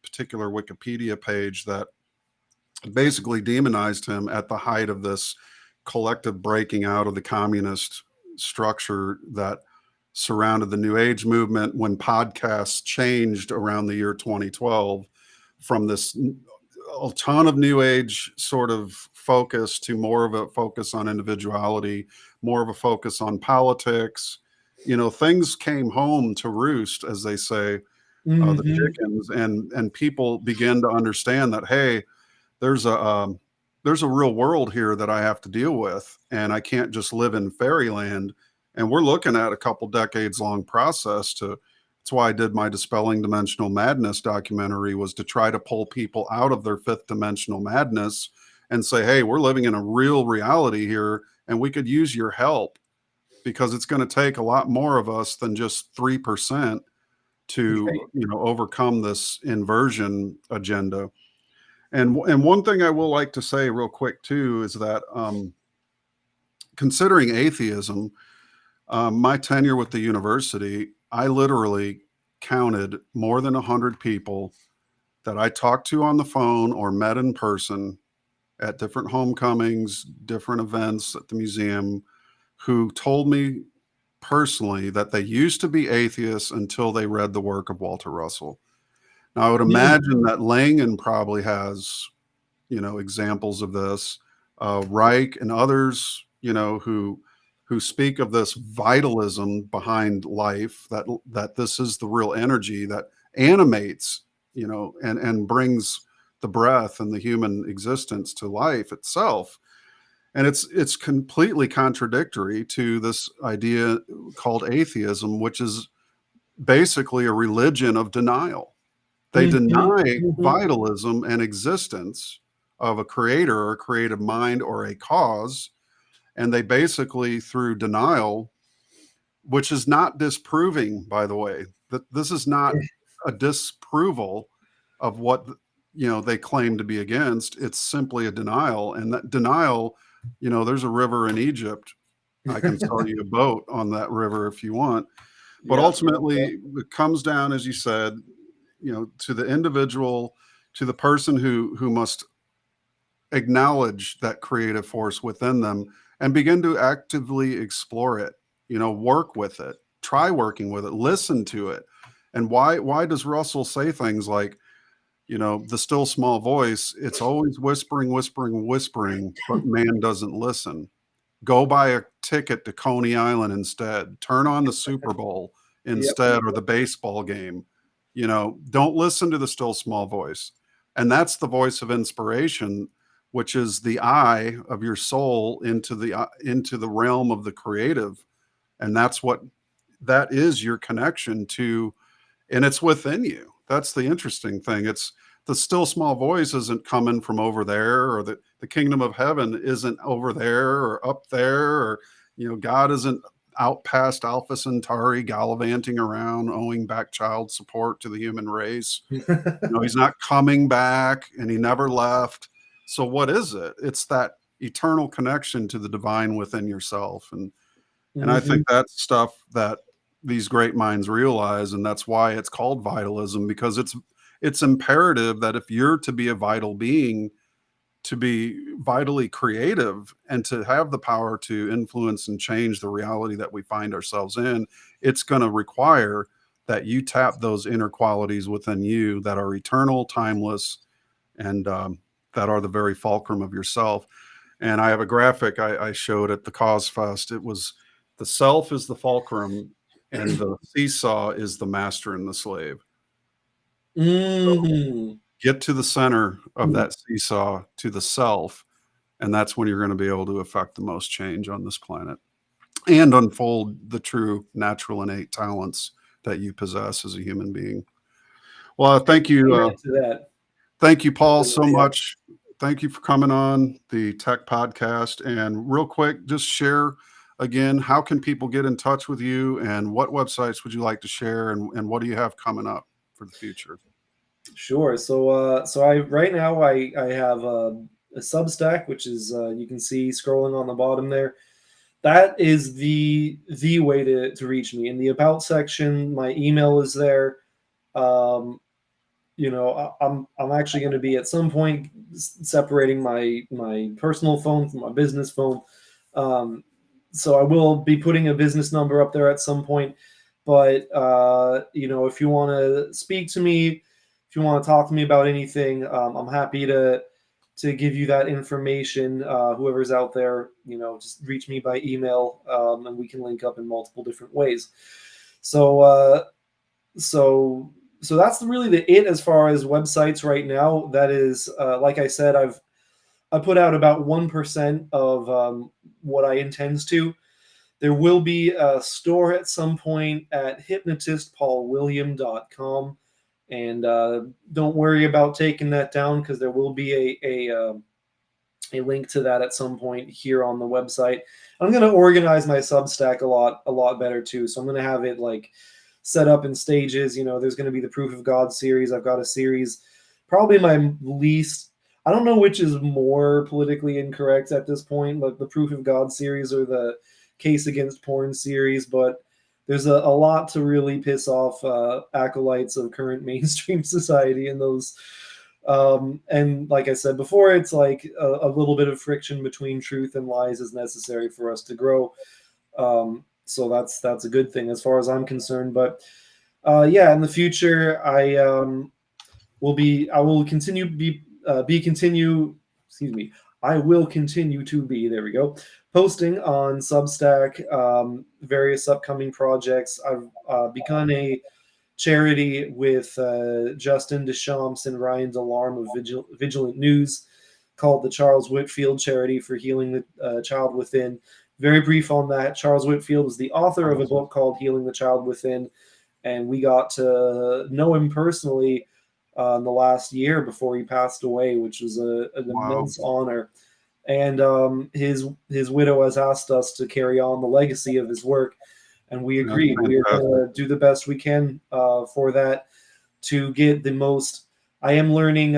particular Wikipedia page that basically demonized him at the height of this collective breaking out of the communist structure that surrounded the New Age movement, when podcasts changed around the year 2012 from this a ton of New Age sort of focus to more of a focus on individuality, more of a focus on politics. Things came home to roost, as they say, the chickens, and people begin to understand that, hey, there's a there's a real world here that I have to deal with, and I can't just live in fairyland. And we're looking at a couple decades long process to, that's why I did my Dispelling Dimensional Madness documentary, was to try to pull people out of their fifth dimensional madness and say, hey, we're living in a real reality here, and we could use your help, because it's going to take a lot more of us than just 3% to, overcome this inversion agenda. And one thing I will like to say real quick too is that considering atheism, my tenure with the university, I literally counted more than 100 people that I talked to on the phone or met in person at different homecomings, different events at the museum, who told me personally that they used to be atheists until they read the work of Walter Russell. Now, I would imagine that Langan probably has, examples of this, Reich and others, who speak of this vitalism behind life, that this is the real energy that animates, and brings the breath and the human existence to life itself. And it's completely contradictory to this idea called atheism, which is basically a religion of denial. They deny vitalism and existence of a creator or a creative mind or a cause. And they basically, through denial, which is not disproving, by the way, that this is not a disapproval of what, they claim to be against. It's simply a denial. And that denial, there's a river in Egypt. I can sell you a boat on that river if you want. But ultimately, it comes down, as you said, to the individual, to the person who must acknowledge that creative force within them and begin to actively explore it, work with it, try working with it, listen to it. And why does Russell say things like, the still small voice, it's always whispering, whispering, whispering, but man doesn't listen. Go buy a ticket to Coney Island instead. Turn on the Super Bowl instead, or the baseball game. Don't listen to the still small voice. And that's the voice of inspiration, which is the eye of your soul into the realm of the creative. And that is your connection to, and it's within you. That's the interesting thing. It's the still small voice isn't coming from over there, or the kingdom of heaven isn't over there or up there, or, God isn't out past Alpha Centauri gallivanting around owing back child support to the human race. He's not coming back, and he never left. So what is it? It's that eternal connection to the divine within yourself. And I think that's stuff that these great minds realize, and that's why it's called vitalism, because it's imperative that if you're to be a vital being, to be vitally creative, and to have the power to influence and change the reality that we find ourselves in, it's going to require that you tap those inner qualities within you that are eternal, timeless, and that are the very fulcrum of yourself. And I have a graphic I showed at the Cause Fest. It was, the self is the fulcrum, and the seesaw is the master and the slave. So get to the center of that seesaw, to the self, and that's when you're going to be able to affect the most change on this planet and unfold the true natural innate talents that you possess as a human being. Well, thank you. Thank you, Paul, so much. Thank you for coming on the Tech Podcast. And real quick, just share again, how can people get in touch with you, and what websites would you like to share, and what do you have coming up for the future? Sure. So I right now I have a Substack, which is you can see scrolling on the bottom there. That is the way to reach me. In the about section, my email is there. I'm actually going to be at some point separating my personal phone from my business phone. So I will be putting a business number up there at some point. But if you want to speak to me, if you want to talk to me about anything, I'm happy to give you that information. Whoever's out there, just reach me by email, and we can link up in multiple different ways. So that's really it as far as websites right now. That is, like I said, I put out about 1% of what I intend to. There will be a store at some point at hypnotistpaulwilliam.com. And don't worry about taking that down, because there will be a link to that at some point here on the website. I'm going to organize my Substack a lot better too. So I'm going to have it like set up in stages. There's going to be the Proof of God series. I've got a series, probably my least, I don't know which is more politically incorrect at this point, like the Proof of God series or the Case Against Porn series, but there's a lot to really piss off acolytes of current mainstream society in those. And like I said before, it's like a little bit of friction between truth and lies is necessary for us to grow. So that's a good thing as far as I'm concerned. But yeah, in the future, I will continue to be, there we go, posting on Substack various upcoming projects. I've begun a charity with Justin Deschamps and Ryan Delarme of Vigilant News called the Charles Whitfield Charity for Healing the Child Within. Very brief on that. Charles Whitfield was the author of a book called Healing the Child Within, and we got to know him personally in the last year before he passed away, which was an immense honor. And his widow has asked us to carry on the legacy of his work, and we agreed. We are going to do the best we can for that, to get the most. I am learning.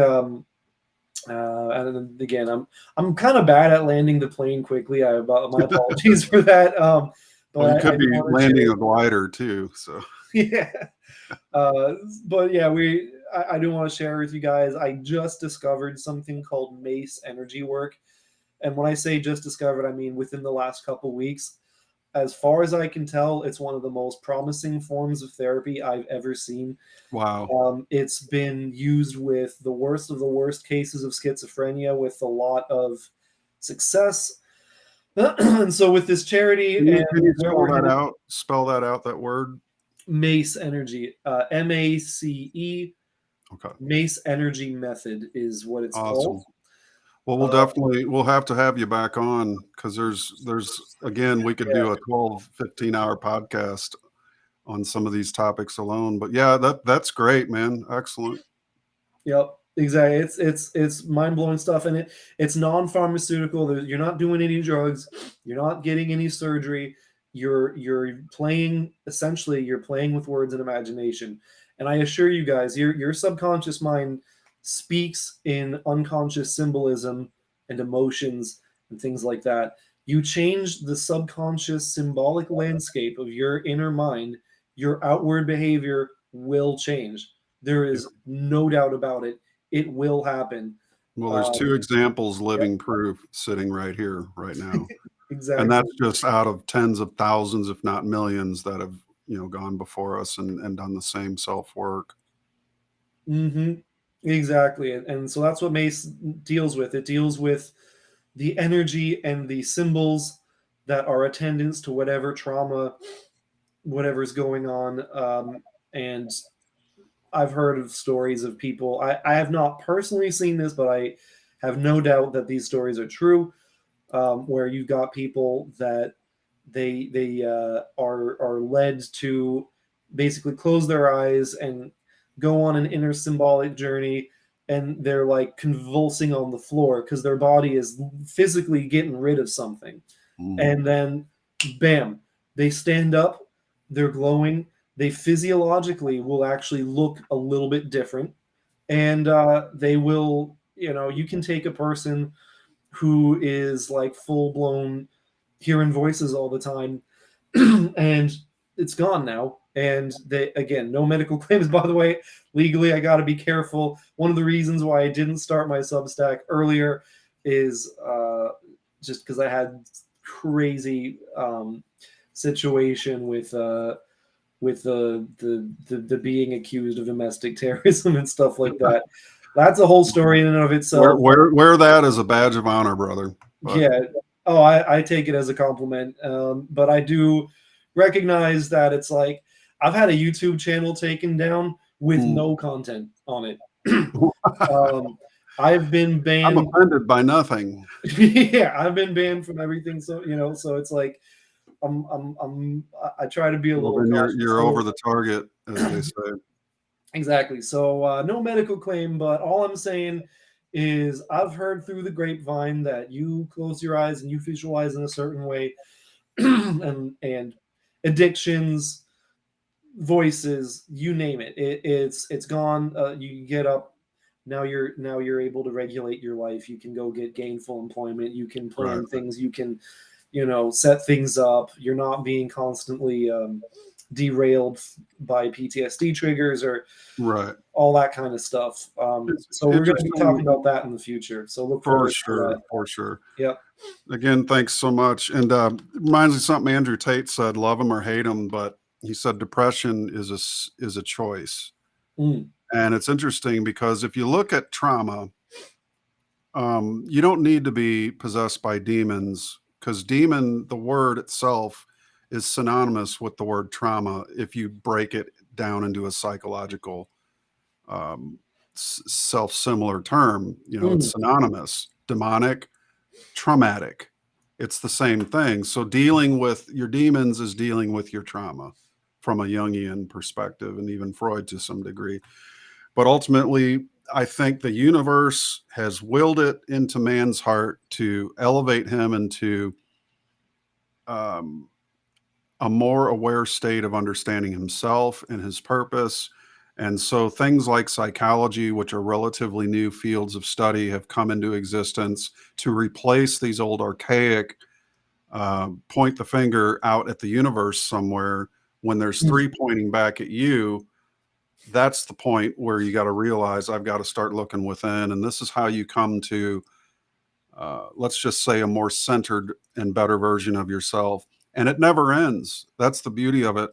And again, I'm kind of bad at landing the plane quickly. My apologies for that. But well, you could be landing a glider too. So yeah. But yeah, I do want to share with you guys. I just discovered something called MACE energy work, and when I say just discovered, I mean within the last couple weeks. As far as I can tell, it's one of the most promising forms of therapy I've ever seen. Wow. It's been used with the worst of the worst cases of schizophrenia with a lot of success. And so with this charity, can you spell that out, that word? MACE energy, MACE. Okay. MACE energy method is what it's called. Well, we'll have to have you back on, because there's again, we could do a 12-15 hour podcast on some of these topics alone. But yeah, that's great, man. Excellent. Yep, exactly. It's mind-blowing stuff, and it's non-pharmaceutical. You're not doing any drugs. You're not getting any surgery. You're playing, essentially, you're playing with words and imagination. And I assure you guys, your subconscious mind speaks in unconscious symbolism and emotions and things like that. You change the subconscious symbolic landscape of your inner mind, your outward behavior will change. There is no doubt about it. It will happen. Well, there's two examples, living proof, sitting right here, right now. Exactly. And that's just out of tens of thousands, if not millions, that have gone before us and done the same self-work. Mm-hmm. Exactly. And so that's what MACE deals with. It deals with the energy and the symbols that are attendants to whatever trauma, whatever's going on. And I've heard of stories of people. I have not personally seen this, but I have no doubt that these stories are true, where you've got people that they are led to basically close their eyes and go on an inner symbolic journey, and they're like convulsing on the floor because their body is physically getting rid of something. And then bam, they stand up, they're glowing, they physiologically will actually look a little bit different, and they will, you can take a person who is like full-blown hearing voices all the time and it's gone now. And they, again, no medical claims, by the way. Legally, I got to be careful. One of the reasons why I didn't start my Substack earlier is just because I had crazy situation with the being accused of domestic terrorism and stuff like that. That's a whole story in and of itself. Wear that as a badge of honor, brother. But yeah. Oh, I take it as a compliment. But I do recognize that it's like, I've had a YouTube channel taken down with no content on it. I've been I'm banned. offended by nothing. Yeah, I've been banned from everything. So, so it's like, I try to be a Well, little then cautious. you're So- over the target, as they say. Exactly. So no medical claim, but all I'm saying is I've heard through the grapevine that you close your eyes and you visualize in a certain way, and addictions, voices, you name it. It's gone. You get up. Now you're able to regulate your life. You can go get gainful employment. You can plan Right. things. You can, set things up. You're not being constantly derailed by PTSD triggers or Right. all that kind of stuff. It's So we're going to be interesting. talking about that in the future. So look For forward to sure. that. For sure. Yep. Again, thanks so much. And it reminds me of something Andrew Tate said, love him or hate him, but he said depression is a choice. Mm. And it's interesting because if you look at trauma, you don't need to be possessed by demons, because demon, the word itself, is synonymous with the word trauma if you break it down into a psychological self-similar term. It's synonymous. Demonic, traumatic, it's the same thing. So dealing with your demons is dealing with your trauma from a Jungian perspective, and even Freud to some degree. But ultimately, I think the universe has willed it into man's heart to elevate him into a more aware state of understanding himself and his purpose. And so things like psychology, which are relatively new fields of study, have come into existence to replace these old archaic point the finger out at the universe somewhere when there's three pointing back at you. That's the point where you got to realize I've got to start looking within. And this is how you come to, let's just say, a more centered and better version of yourself. And it never ends. That's the beauty of it.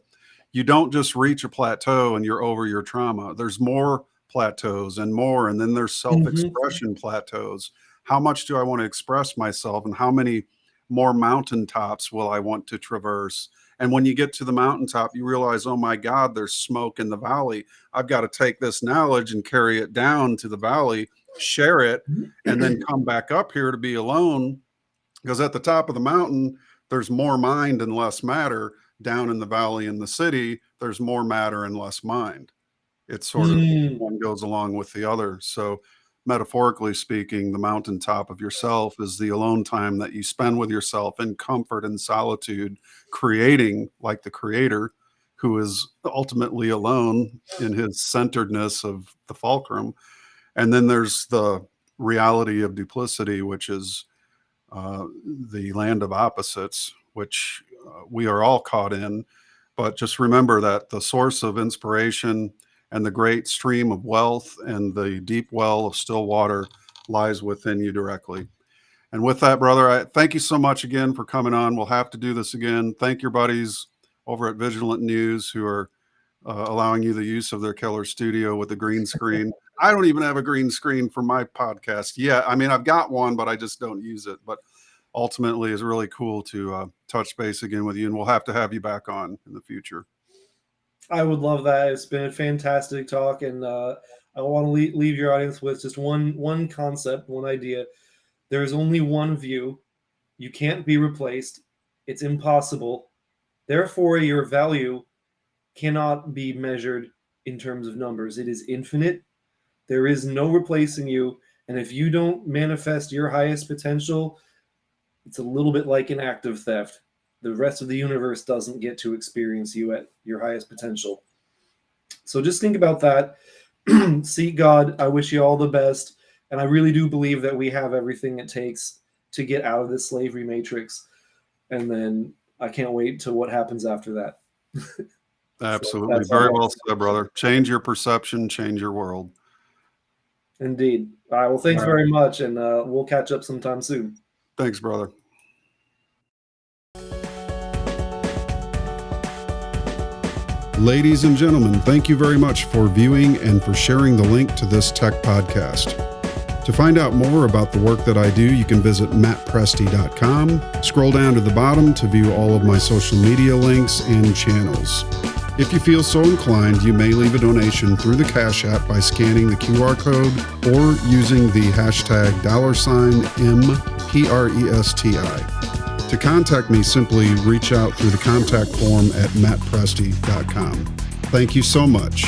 You don't just reach a plateau and you're over your trauma. There's more plateaus and more. And then there's self-expression plateaus. How much do I want to express myself, and how many more mountaintops will I want to traverse? And when you get to the mountaintop, you realize, oh my God, there's smoke in the valley. I've got to take this knowledge and carry it down to the valley, share it, and then come back up here to be alone. Because at the top of the mountain, there's more mind and less matter. Down in the valley in the city, there's more matter and less mind. It's sort of one goes along with the other. So metaphorically speaking, the mountaintop of yourself is the alone time that you spend with yourself in comfort and solitude, creating like the creator, who is ultimately alone in his centeredness of the fulcrum. And then there's the reality of duplicity, which is the land of opposites, which we are all caught in. But just remember that the source of inspiration and the great stream of wealth and the deep well of still water lies within you directly. And with that, brother, I thank you so much again for coming on. We'll have to do this again. Thank your buddies over at Vigilant News who are allowing you the use of their killer studio with the green screen. I don't even have a green screen for my podcast yet. I mean, I've got one, but I just don't use it. But ultimately, it's really cool to touch base again with you, and we'll have to have you back on in the future. I would love that. It's been a fantastic talk, and I want to leave your audience with just one concept, one idea. There is only one view. You can't be replaced. It's impossible. Therefore, your value cannot be measured in terms of numbers. It is infinite. There is no replacing you. And if you don't manifest your highest potential, it's a little bit like an act of theft. The rest of the universe doesn't get to experience you at your highest potential. So just think about that. Seek God. I wish you all the best. And I really do believe that we have everything it takes to get out of this slavery matrix. And then I can't wait to what happens after that. Absolutely. So very well said, brother. Change your perception, change your world. Indeed. All right. Well, thanks very much. And we'll catch up sometime soon. Thanks, brother. Ladies and gentlemen, thank you very much for viewing and for sharing the link to this tech podcast. To find out more about the work that I do, you can visit mattpresti.com. Scroll down to the bottom to view all of my social media links and channels. If you feel so inclined, you may leave a donation through the Cash App by scanning the QR code or using the hashtag $MPRESTI. To contact me, simply reach out through the contact form at mattpresti.com. Thank you so much.